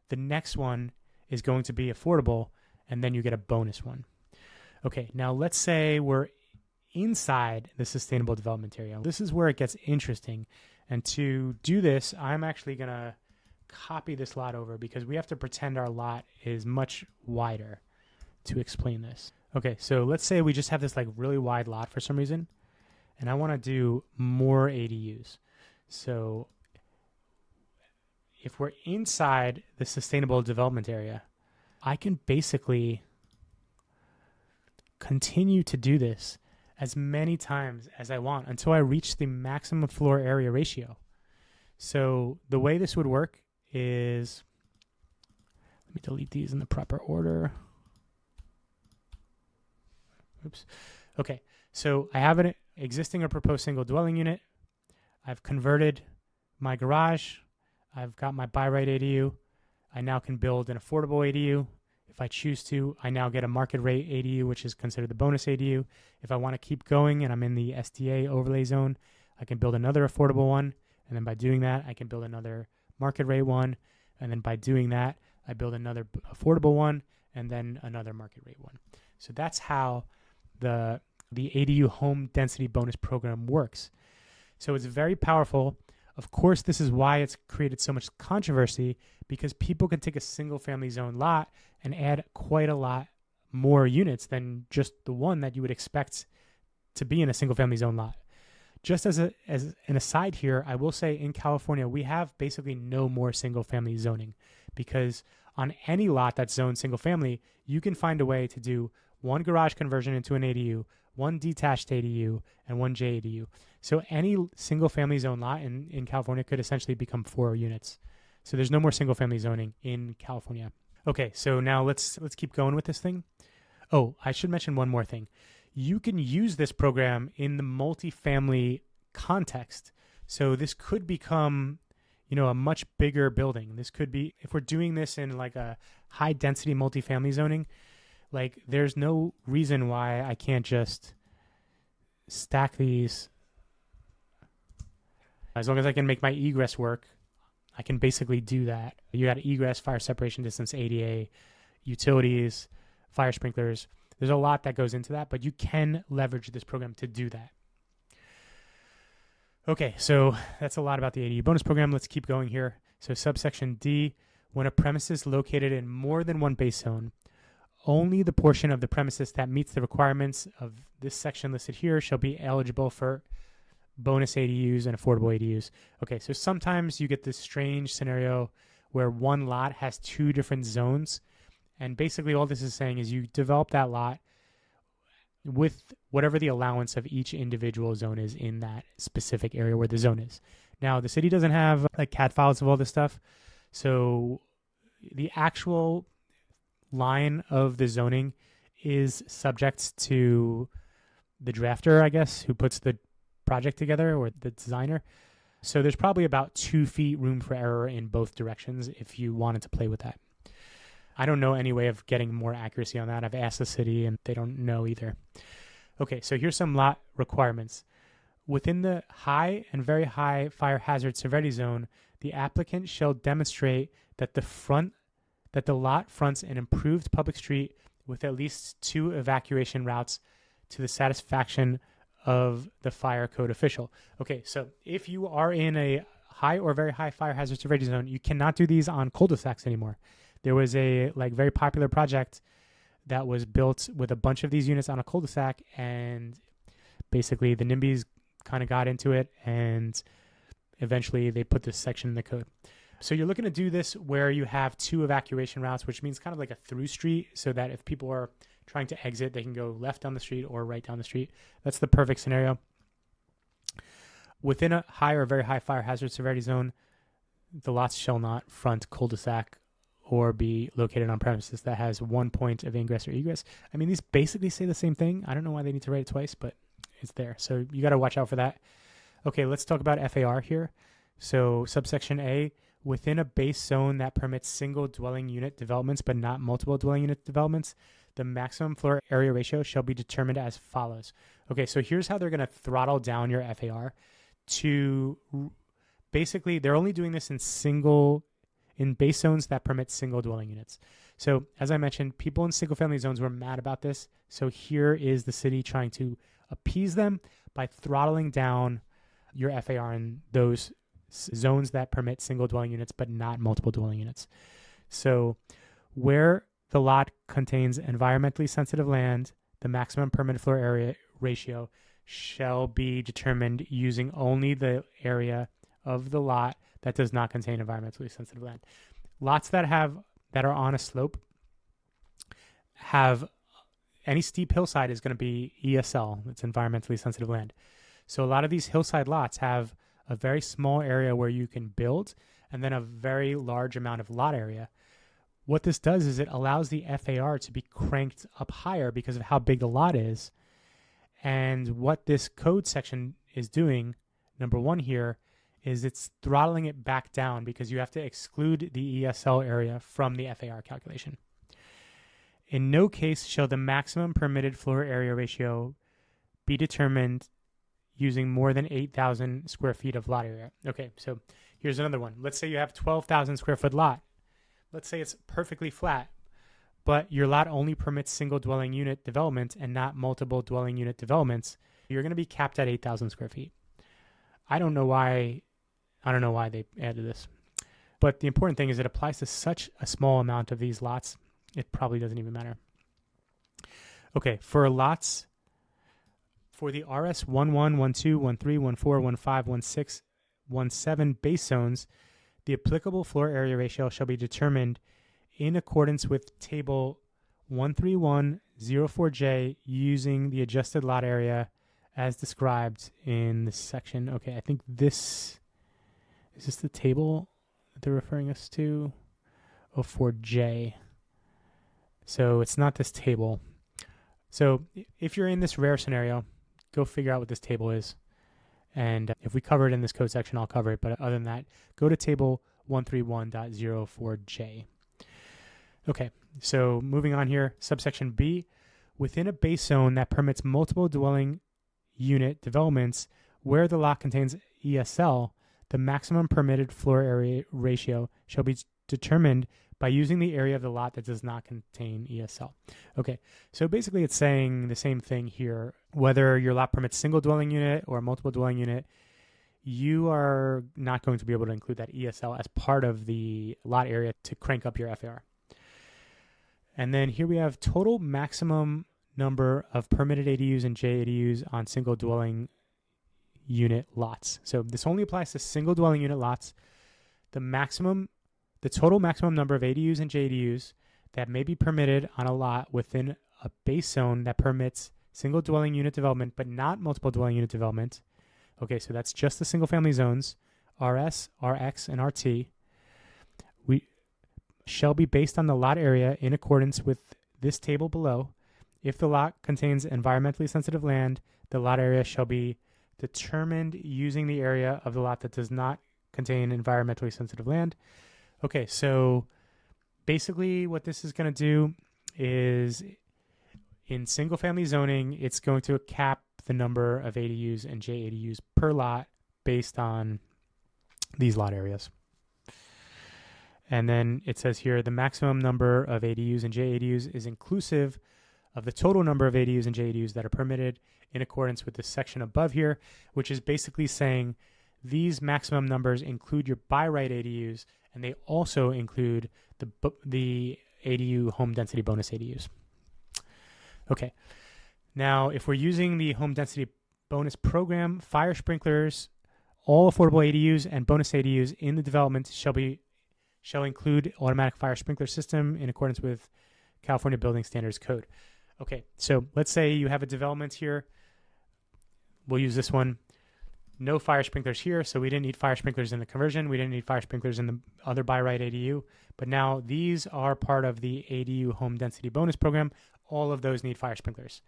the next one is going to be affordable, and then you get a bonus one. Okay, now let's say we're inside the sustainable development area. This is where it gets interesting. And to do this, I'm actually going to copy this lot over because we have to pretend our lot is much wider to explain this. Okay, so let's say we just have this like really wide lot for some reason, and I want to do more ADUs. So if we're inside the sustainable development area, I can basically continue to do this as many times as I want until I reach the maximum floor area ratio. So the way this would work is, let me delete these in the proper order. Oops. Okay, so I have an existing or proposed single dwelling unit. I've converted my garage. I've got my by right ADU. I now can build an affordable ADU. If I choose to, I now get a market rate ADU, which is considered the bonus ADU. If I want to keep going and I'm in the SDA overlay zone, I can build another affordable one. And then by doing that, I can build another market rate one. And then by doing that, I build another affordable one and then another market rate one. So that's how the ADU home density bonus program works. So it's very powerful. Of course, this is why it's created so much controversy, because people can take a single family zone lot and add quite a lot more units than just the one that you would expect to be in a single family zone lot. Just as an aside here, I will say in California, we have basically no more single family zoning, because on any lot that's zoned single family, you can find a way to do one garage conversion into an ADU, one detached ADU, and one JADU. So any single family zone lot in California could essentially become 4 units. So there's no more single family zoning in California. Okay, so now let's keep going with this thing. Oh, I should mention one more thing. You can use this program in the multifamily context. So this could become, a much bigger building. This could be, if we're doing this in like a high density multifamily zoning, like there's no reason why I can't just stack these. As long as I can make my egress work, I can basically do that. You got egress, fire separation distance, ADA, utilities, fire sprinklers. There's a lot that goes into that, but you can leverage this program to do that. Okay, so that's a lot about the ADU bonus program. Let's keep going here. So subsection D, when a premises located in more than one base zone, only the portion of the premises that meets the requirements of this section listed here shall be eligible for bonus ADUs and affordable ADUs. Okay, so sometimes you get this strange scenario where one lot has 2 different zones. And basically all this is saying is you develop that lot with whatever the allowance of each individual zone is in that specific area where the zone is. Now, the city doesn't have like CAD files of all this stuff. So the actual line of the zoning is subject to the drafter, I guess, who puts the project together, or the designer. So there's probably about 2 feet room for error in both directions if you wanted to play with that. I don't know any way of getting more accuracy on that. I've asked the city and they don't know either. Okay, so here's some lot requirements. Within the high and very high fire hazard severity zone, the applicant shall demonstrate that the lot fronts an improved public street with at least 2 evacuation routes to the satisfaction of the fire code official. Okay, so if you are in a high or very high fire hazard severity zone, you cannot do these on cul-de-sacs anymore. There was a very popular project that was built with a bunch of these units on a cul-de-sac, and basically the NIMBYs kind of got into it, and eventually they put this section in the code. So you're looking to do this where you have 2 evacuation routes, which means kind of like a through street, so that if people are trying to exit, they can go left down the street or right down the street. That's the perfect scenario. Within a high or very high fire hazard severity zone, the lots shall not front cul-de-sac or be located on premises that has 1 point of ingress or egress. I mean, these basically say the same thing. I don't know why they need to write it twice, but it's there. So you got to watch out for that. Okay, let's talk about FAR here. So subsection A, within a base zone that permits single dwelling unit developments but not multiple dwelling unit developments, the maximum floor area ratio shall be determined as follows. Okay, so here's how they're going to throttle down your FAR to basically, they're only doing this in base zones that permit single dwelling units. So as I mentioned, people in single family zones were mad about this. So here is the city trying to appease them by throttling down your FAR in those zones that permit single dwelling units but not multiple dwelling units. So where the lot contains environmentally sensitive land, the maximum permitted floor area ratio shall be determined using only the area of the lot that does not contain environmentally sensitive land. Lots that are on a slope have any steep hillside is going to be ESL. It's environmentally sensitive land. So a lot of these hillside lots have a very small area where you can build and then a very large amount of lot area. What this does is it allows the FAR to be cranked up higher because of how big the lot is. And what this code section is doing, number one here, is it's throttling it back down because you have to exclude the ESL area from the FAR calculation. In no case shall the maximum permitted floor area ratio be determined using more than 8,000 square feet of lot area. Okay, so here's another one. Let's say you have 12,000 square foot lot. Let's say it's perfectly flat, but your lot only permits single dwelling unit development and not multiple dwelling unit developments. You're going to be capped at 8,000 square feet. I don't know why they added this, but the important thing is it applies to such a small amount of these lots, it probably doesn't even matter. Okay, for lots, for the RS 11, 12, 13, 14, 15, 16, 17 base zones, the applicable floor area ratio shall be determined in accordance with table 13104J using the adjusted lot area as described in this section. Okay, I think is this the table that they're referring us to? Oh, 4J. So it's not this table. So if you're in this rare scenario, go figure out what this table is. And if we cover it in this code section, I'll cover it. But other than that, go to table 131.04J. Okay, so moving on here, subsection B, within a base zone that permits multiple dwelling unit developments where the lot contains ESL, the maximum permitted floor area ratio shall be determined by using the area of the lot that does not contain ESL. Okay, so basically it's saying the same thing here. Whether your lot permits single dwelling unit or multiple dwelling unit, you are not going to be able to include that ESL as part of the lot area to crank up your FAR. And then here we have total maximum number of permitted ADUs and JADUs on single dwelling unit lots. So this only applies to single dwelling unit lots. The total maximum number of ADUs and JADUs that may be permitted on a lot within a base zone that permits single dwelling unit development but not multiple dwelling unit development. Okay, so that's just the single family zones, RS, RX, and RT. We shall be based on the lot area in accordance with this table below. If the lot contains environmentally sensitive land, the lot area shall be determined using the area of the lot that does not contain environmentally sensitive land. Okay, so basically what this is going to do is in single family zoning, it's going to cap the number of ADUs and JADUs per lot based on these lot areas. And then it says here the maximum number of ADUs and JADUs is inclusive of the total number of ADUs and JADUs that are permitted in accordance with the section above here, which is basically saying these maximum numbers include your by right ADUs, and they also include the ADU home density bonus ADUs. Okay. Now, if we're using the home density bonus program, fire sprinklers, all affordable ADUs and bonus ADUs in the development shall include automatic fire sprinkler system in accordance with California Building Standards Code. Okay, so let's say you have a development here. We'll use this one. no fire sprinklers here, so we didn't need fire sprinklers in the conversion. We didn't need fire sprinklers in the other by right ADU. But now these are part of the ADU Home Density Bonus Program. All of those need fire sprinklers.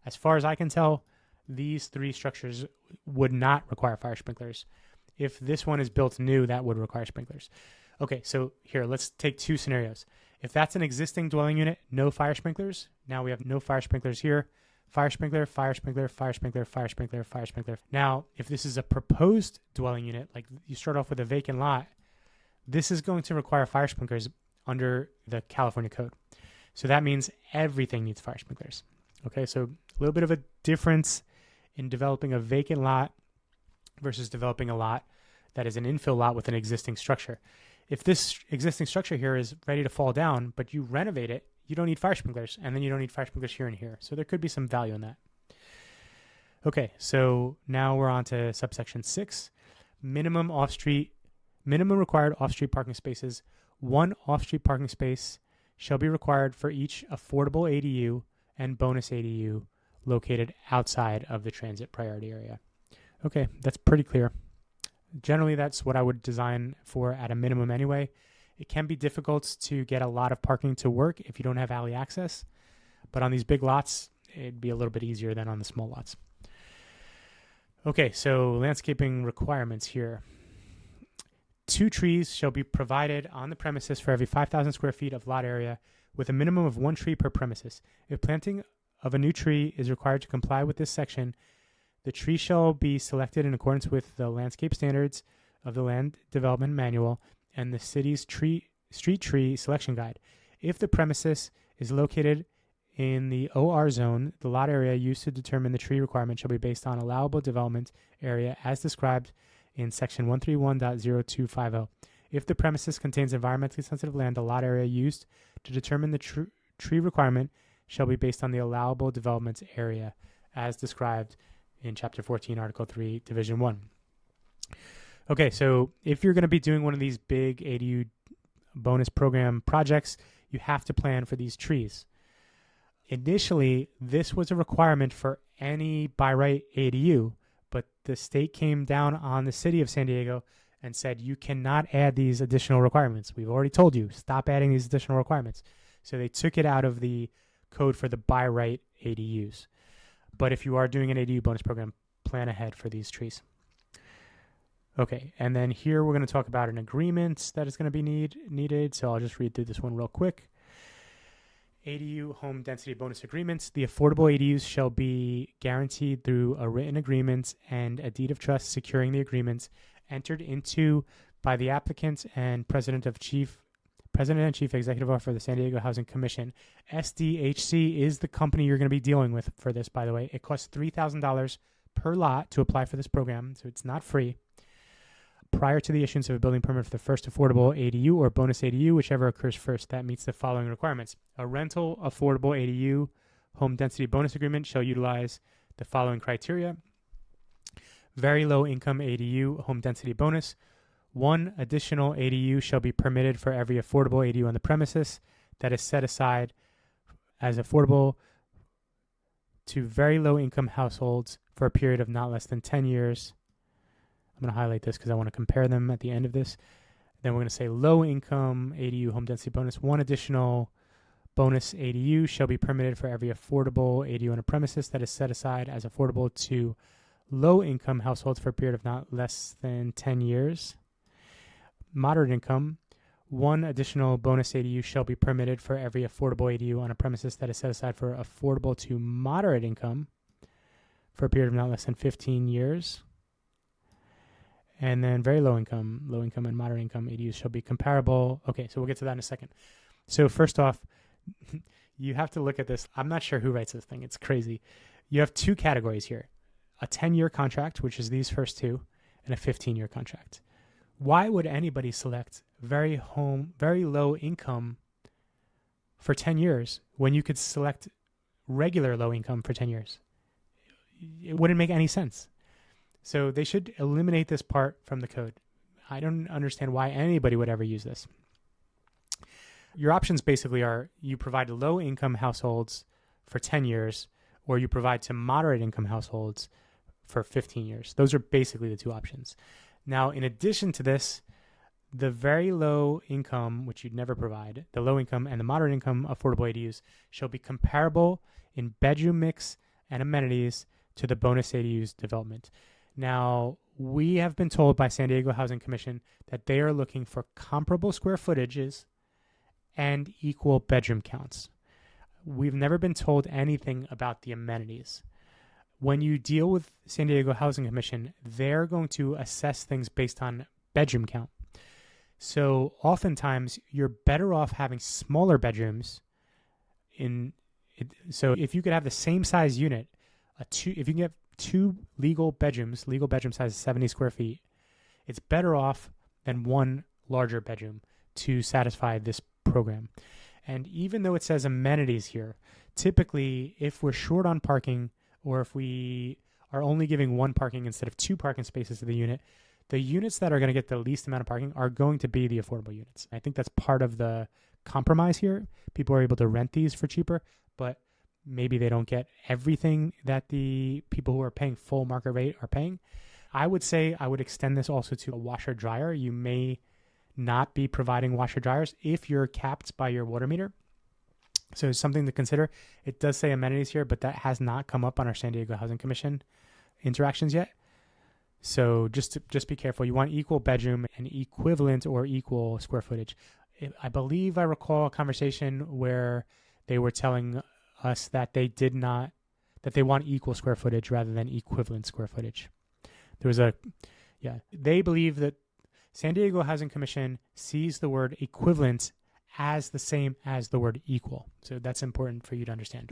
As far as I can tell, these three structures would not require fire sprinklers. If this one is built new, that would require sprinklers. Okay, so here, let's take two scenarios. If that's an existing dwelling unit, no fire sprinklers. Now we have no fire sprinklers here. Fire sprinkler, fire sprinkler, fire sprinkler, fire sprinkler, fire sprinkler. Now, if this is a proposed dwelling unit, like you start off with a vacant lot, this is going to require fire sprinklers under the California code. So that means everything needs fire sprinklers. Okay, so a little bit of a difference in developing a vacant lot versus developing a lot that is an infill lot with an existing structure. If this existing structure here is ready to fall down, but you renovate it, you don't need fire sprinklers, and then you don't need fire sprinklers here and here. So there could be some value in that. Okay, so now we're on to subsection 6. Minimum required off-street parking spaces. 1 off-street parking space shall be required for each affordable ADU and bonus ADU located outside of the transit priority area. Okay, that's pretty clear. Generally, that's what I would design for at a minimum anyway. It can be difficult to get a lot of parking to work if you don't have alley access, but on these big lots, it'd be a little bit easier than on the small lots. Okay, so landscaping requirements here. 2 trees shall be provided on the premises for every 5,000 square feet of lot area with a minimum of 1 tree per premises. If planting of a new tree is required to comply with this section, the tree shall be selected in accordance with the landscape standards of the Land Development Manual and the city's street tree selection guide. If the premises is located in the OR zone, the lot area used to determine the tree requirement shall be based on allowable development area as described in section 131.0250. If the premises contains environmentally sensitive land, the lot area used to determine the tree requirement shall be based on the allowable development area as described in Chapter 14, Article 3, Division 1. Okay, so if you're going to be doing one of these big ADU bonus program projects, you have to plan for these trees. Initially, this was a requirement for any by right ADU, but the state came down on the city of San Diego and said, you cannot add these additional requirements. We've already told you, stop adding these additional requirements. So they took it out of the code for the by right ADUs. But if you are doing an ADU bonus program, plan ahead for these trees. Okay, and then here we're going to talk about an agreement that is going to be needed. So I'll just read through this one real quick. ADU Home Density Bonus Agreements. The affordable ADUs shall be guaranteed through a written agreement and a deed of trust securing the agreements entered into by the applicant and President and Chief Executive Officer of the San Diego Housing Commission. SDHC is the company you're going to be dealing with for this, by the way. It costs $3,000 per lot to apply for this program, so it's not free. Prior to the issuance of a building permit for the first affordable ADU or bonus ADU, whichever occurs first, that meets the following requirements. A rental affordable ADU home density bonus agreement shall utilize the following criteria. Very low income ADU home density bonus. 1 additional ADU shall be permitted for every affordable ADU on the premises that is set aside as affordable to very low income households for a period of not less than 10 years. I'm going to highlight this because I want to compare them at the end of this. Then we're going to say low income ADU home density bonus. 1 additional bonus ADU shall be permitted for every affordable ADU on a premises that is set aside as affordable to low income households for a period of not less than 10 years. Moderate income. 1 additional bonus ADU shall be permitted for every affordable ADU on a premises that is set aside for affordable to moderate income for a period of not less than 15 years. And then very low income and moderate income ADUs shall be comparable. Okay, so we'll get to that in a second. So first off, you have to look at this. I'm not sure who writes this thing. It's crazy. You have 2 categories here. A 10-year contract, which is these first 2, and a 15-year contract. Why would anybody select very low income for 10 years when you could select regular low income for 10 years? It wouldn't make any sense. So they should eliminate this part from the code. I don't understand why anybody would ever use this. Your options basically are you provide low income households for 10 years, or you provide to moderate income households for 15 years. Those are basically the two options. Now, in addition to this, the very low income, which you'd never provide, the low income and the moderate income affordable ADUs shall be comparable in bedroom mix and amenities to the bonus ADUs development. Now, we have been told by San Diego Housing Commission that they are looking for comparable square footages and equal bedroom counts. We've never been told anything about the amenities. When you deal with San Diego Housing Commission, they're going to assess things based on bedroom count. So oftentimes you're better off having smaller bedrooms. So if you could have the same size unit, if you can get two legal bedroom size is 70 square feet, it's better off than one larger bedroom to satisfy this program. And even though it says amenities here, typically if we're short on parking, or if we are only giving one parking instead of two parking spaces to the unit, the units that are going to get the least amount of parking are going to be the affordable units. I think that's part of the compromise here. People are able to rent these for cheaper, but maybe they don't get everything that the people who are paying full market rate are paying. I would say I would extend this also to a washer dryer. You may not be providing washer dryers if you're capped by your water meter. So it's something to consider. It does say amenities here, but that has not come up on our San Diego Housing Commission interactions yet. So just be careful. You want equal bedroom and equivalent or equal square footage. I believe I recall a conversation where they were telling us that they want equal square footage rather than equivalent square footage. They believe that San Diego Housing Commission sees the word equivalent as the same as the word equal. So that's important for you to understand.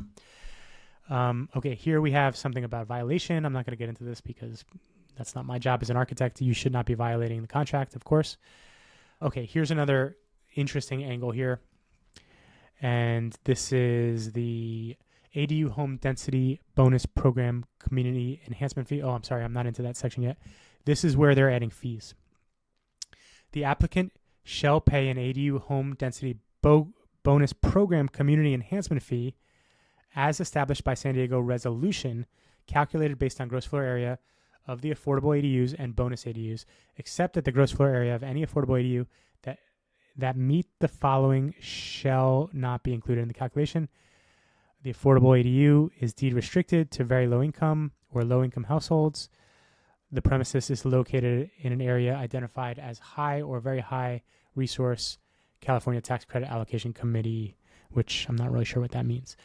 Okay, here we have something about violation. I'm not going to get into this because that's not my job as an architect. You should not be violating the contract, of course. Okay, here's another interesting angle here. And this is the ADU Home Density Bonus Program Community Enhancement Fee. Oh, I'm sorry, I'm not into that section yet. This is where they're adding fees. The applicant shall pay an ADU Home Density Bonus Program Community Enhancement Fee as established by San Diego Resolution, calculated based on gross floor area of the affordable ADUs and bonus ADUs, except that the gross floor area of any affordable ADU that meet the following shall not be included in the calculation. The affordable ADU is deed restricted to very low income or low income households. The premises is located in an area identified as high or very high resource California Tax Credit Allocation Committee, which I'm not really sure what that means.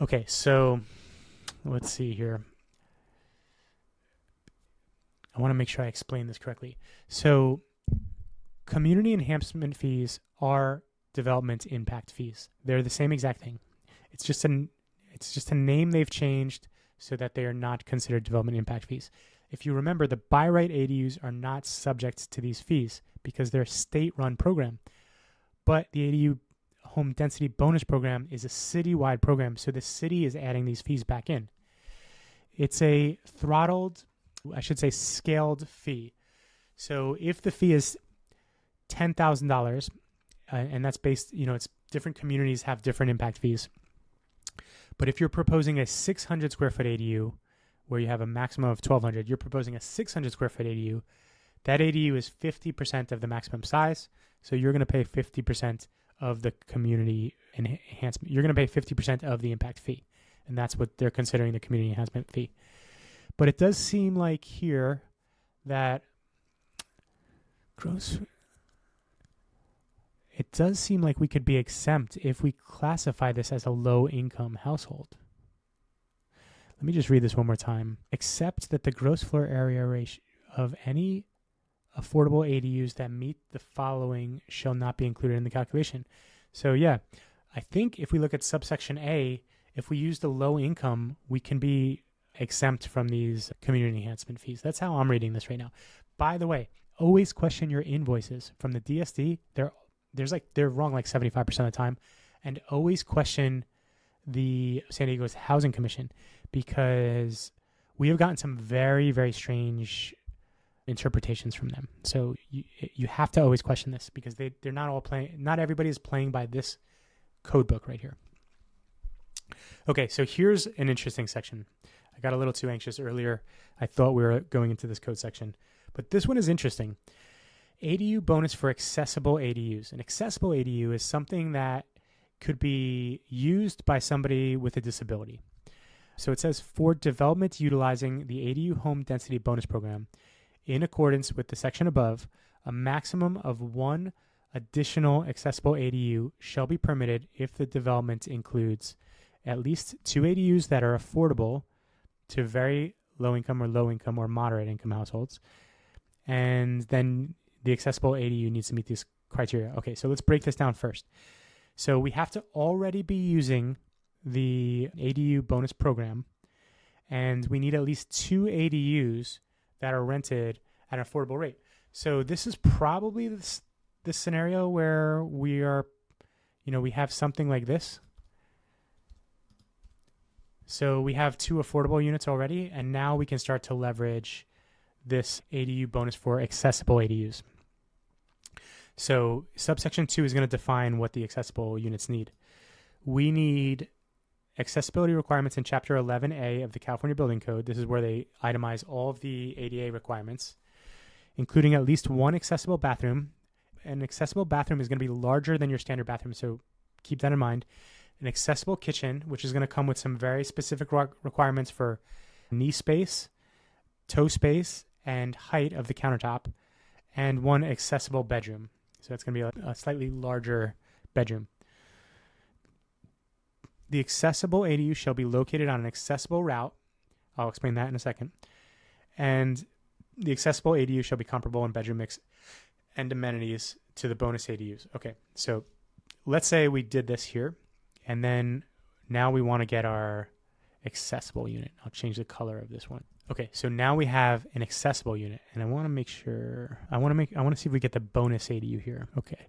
Okay, so let's see here. I want to make sure I explain this correctly. So community enhancement fees are development impact fees. They're the same exact thing. It's just a name they've changed so that they are not considered development impact fees. If you remember, the by right ADUs are not subject to these fees because they're a state-run program. But the ADU Home Density Bonus Program is a citywide program, so the city is adding these fees back in. It's a scaled fee. So if the fee is $10,000, and that's based, it's different communities have different impact fees. But if you're proposing a 600 square foot ADU where you have a maximum of 1,200, you're proposing a 600 square foot ADU. That ADU is 50% of the maximum size. So you're going to pay 50% of the community enhancement. You're going to pay 50% of the impact fee. And that's what they're considering the community enhancement fee. But it does seem like here that it does seem like we could be exempt if we classify this as a low-income household. Let me just read this one more time. Except that the gross floor area ratio of any affordable ADUs that meet the following shall not be included in the calculation. So yeah, I think if we look at subsection A, if we use the low income, we can be exempt from these community enhancement fees. That's how I'm reading this right now. By the way, always question your invoices from the DSD. They're wrong like 75% of the time, and always question the San Diego's Housing Commission because we have gotten some very, very strange interpretations from them. So you have to always question this because they're not all playing. Not everybody is playing by this code book right here. Okay, so here's an interesting section. I got a little too anxious earlier. I thought we were going into this code section. But this one is interesting. ADU bonus for accessible ADUs. An accessible ADU is something that could be used by somebody with a disability. So it says, for development utilizing the ADU Home Density Bonus Program, in accordance with the section above, a maximum of one additional accessible ADU shall be permitted if the development includes at least 2 ADUs that are affordable to very low income or moderate income households. And then the accessible ADU needs to meet these criteria. Okay, so let's break this down first. So we have to already be using the ADU bonus program, and we need at least 2 ADUs that are rented at an affordable rate. So this is probably this scenario where we are, we have something like this. So we have 2 affordable units already, and now we can start to leverage this ADU bonus for accessible ADUs. So subsection 2 is going to define what the accessible units need. We need accessibility requirements in Chapter 11A of the California Building Code. This is where they itemize all of the ADA requirements, including at least 1 accessible bathroom. An accessible bathroom is going to be larger than your standard bathroom, so keep that in mind. An accessible kitchen, which is going to come with some very specific requirements for knee space, toe space, and height of the countertop, and 1 accessible bedroom. So it's going to be a slightly larger bedroom. The accessible ADU shall be located on an accessible route. I'll explain that in a second. And the accessible ADU shall be comparable in bedroom mix and amenities to the bonus ADUs. Okay, so let's say we did this here, and then now we want to get our accessible unit. I'll change the color of this one. Okay, so now we have an accessible unit, and I want to make sure, I want to see if we get the bonus ADU here. Okay.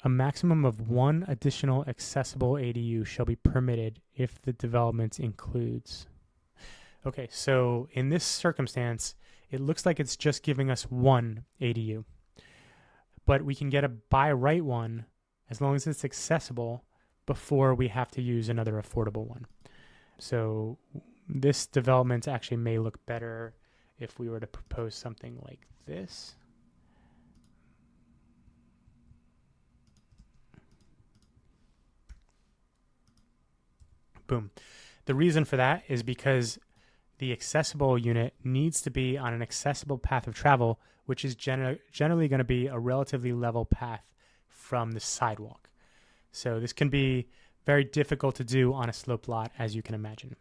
A maximum of 1 additional accessible ADU shall be permitted if the development includes. Okay, so in this circumstance, it looks like it's just giving us 1 ADU, but we can get a by right one as long as it's accessible before we have to use another affordable one. So this development actually may look better if we were to propose something like this. Boom. The reason for that is because the accessible unit needs to be on an accessible path of travel, which is generally going to be a relatively level path from the sidewalk. So this can be very difficult to do on a sloped lot, as you can imagine.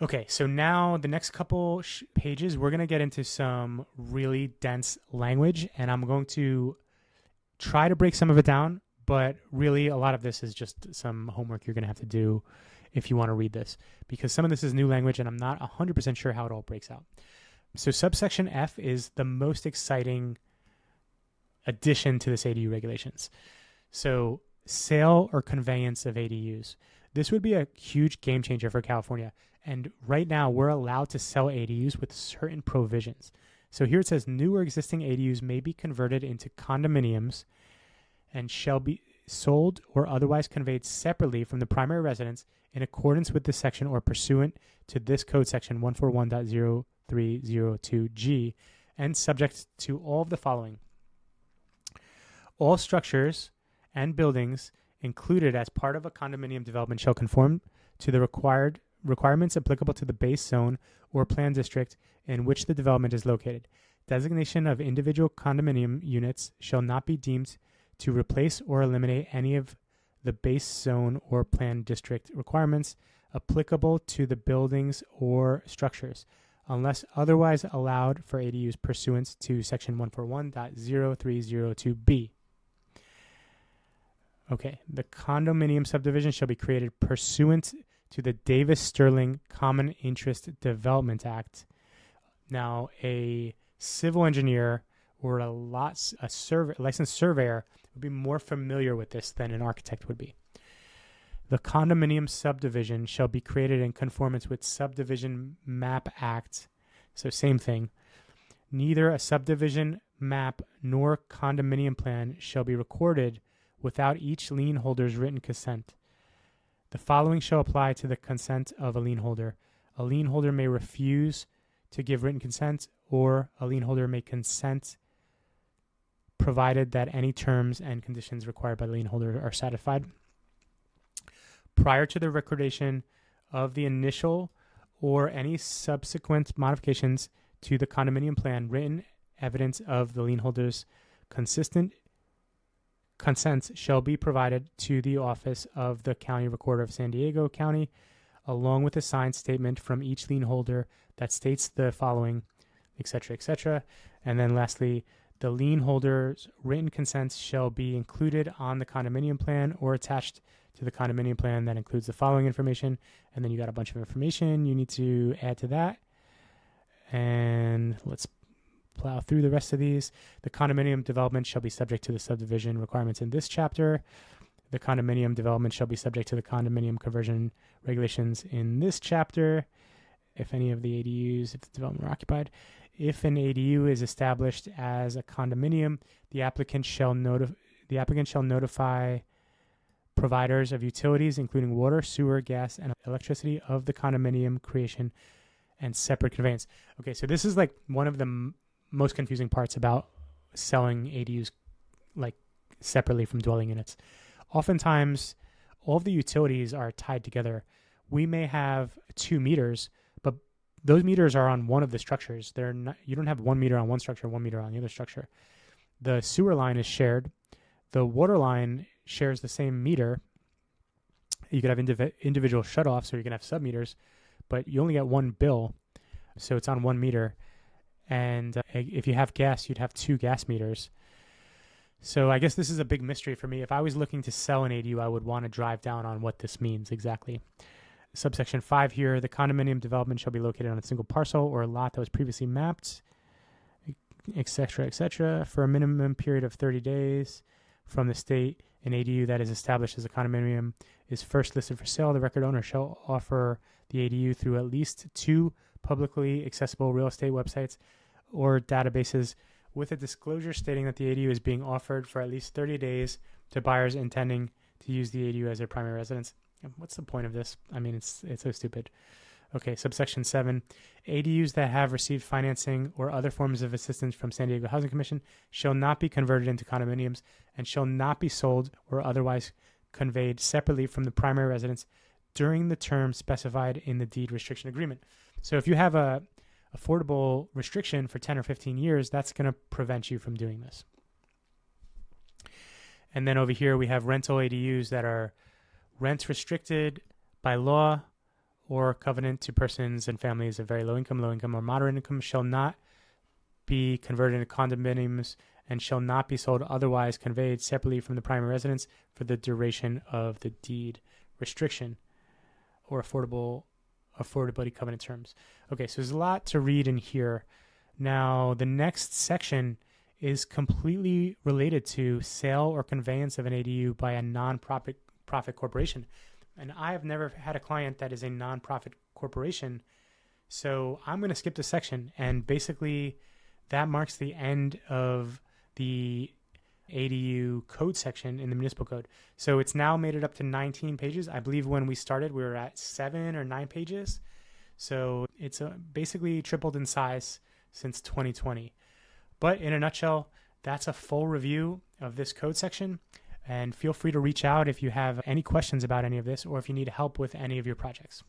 Okay, so now the next couple pages, we're going to get into some really dense language, and I'm going to try to break some of it down, but really a lot of this is just some homework you're going to have to do if you want to read this, because some of this is new language and I'm not 100% sure how it all breaks out. So subsection F is the most exciting addition to this ADU regulations. So sale or conveyance of ADUs. This would be a huge game changer for California. And right now we're allowed to sell ADUs with certain provisions. So here it says new or existing ADUs may be converted into condominiums and shall be sold or otherwise conveyed separately from the primary residence in accordance with this section or pursuant to this code section 141.0302G and subject to all of the following. All structures and buildings included as part of a condominium development shall conform to the requirements applicable to the base zone or plan district in which the development is located. Designation of individual condominium units shall not be deemed to replace or eliminate any of the base zone or plan district requirements applicable to the buildings or structures, unless otherwise allowed for ADUs pursuant to section 141.0302B. Okay, the condominium subdivision shall be created pursuant to the Davis-Sterling Common Interest Development Act. Now, a civil engineer or a licensed surveyor would be more familiar with this than an architect would be. The condominium subdivision shall be created in conformance with Subdivision Map Act. So same thing. Neither a subdivision map nor condominium plan shall be recorded without each lien holder's written consent. The following shall apply to the consent of a lien holder. A lien holder may refuse to give written consent, or a lien holder may consent provided that any terms and conditions required by the lien holder are satisfied. Prior to the recordation of the initial or any subsequent modifications to the condominium plan, written evidence of the lien holder's consistent consents shall be provided to the office of the County Recorder of San Diego County, along with a signed statement from each lien holder that states the following, etc., etc. And then lastly, the lien holder's written consents shall be included on the condominium plan or attached to the condominium plan that includes the following information. And then you got a bunch of information you need to add to that. And let's plow through the rest of these. The condominium development shall be subject to the subdivision requirements in this chapter. The condominium development shall be subject to the condominium conversion regulations in this chapter. If any of the ADUs, if the development were occupied. If an ADU is established as a condominium, the applicant shall notify providers of utilities, including water, sewer, gas, and electricity, of the condominium creation and separate conveyance. Okay, so this is like one of the most confusing parts about selling ADUs like separately from dwelling units. Oftentimes, all of the utilities are tied together. We may have 2 meters, but those meters are on one of the structures. They're not, you don't have 1 meter on one structure, 1 meter on the other structure. The sewer line is shared. The water line shares the same meter. You could have individual shutoffs, or you can have sub-meters, but you only get one bill, so it's on 1 meter. And if you have gas, you'd have 2 gas meters. So I guess this is a big mystery for me. If I was looking to sell an ADU, I would want to drive down on what this means exactly. Subsection 5 here, the condominium development shall be located on a single parcel or a lot that was previously mapped, etc., etc., for a minimum period of 30 days from the state. An ADU that is established as a condominium is first listed for sale. The record owner shall offer the ADU through at least 2 publicly accessible real estate websites or databases, with a disclosure stating that the ADU is being offered for at least 30 days to buyers intending to use the ADU as their primary residence. What's the point of this? I mean, it's so stupid. Okay, subsection 7, ADUs that have received financing or other forms of assistance from San Diego Housing Commission shall not be converted into condominiums and shall not be sold or otherwise conveyed separately from the primary residence during the term specified in the deed restriction agreement. So if you have a affordable restriction for 10 or 15 years, that's going to prevent you from doing this. And then over here we have rental ADUs that are rent restricted by law or covenant to persons and families of very low income, or moderate income, shall not be converted into condominiums and shall not be sold otherwise conveyed separately from the primary residence for the duration of the deed restriction or affordability covenant terms. Okay, so there's a lot to read in here. Now, the next section is completely related to sale or conveyance of an ADU by a non-profit corporation. And I have never had a client that is a non-profit corporation. So I'm going to skip this section. And basically, that marks the end of the ADU code section in the municipal code. So it's now made it up to 19 pages. I believe when we started, we were at 7 or 9 pages. So it's basically tripled in size since 2020. But in a nutshell, that's a full review of this code section. And feel free to reach out if you have any questions about any of this or if you need help with any of your projects.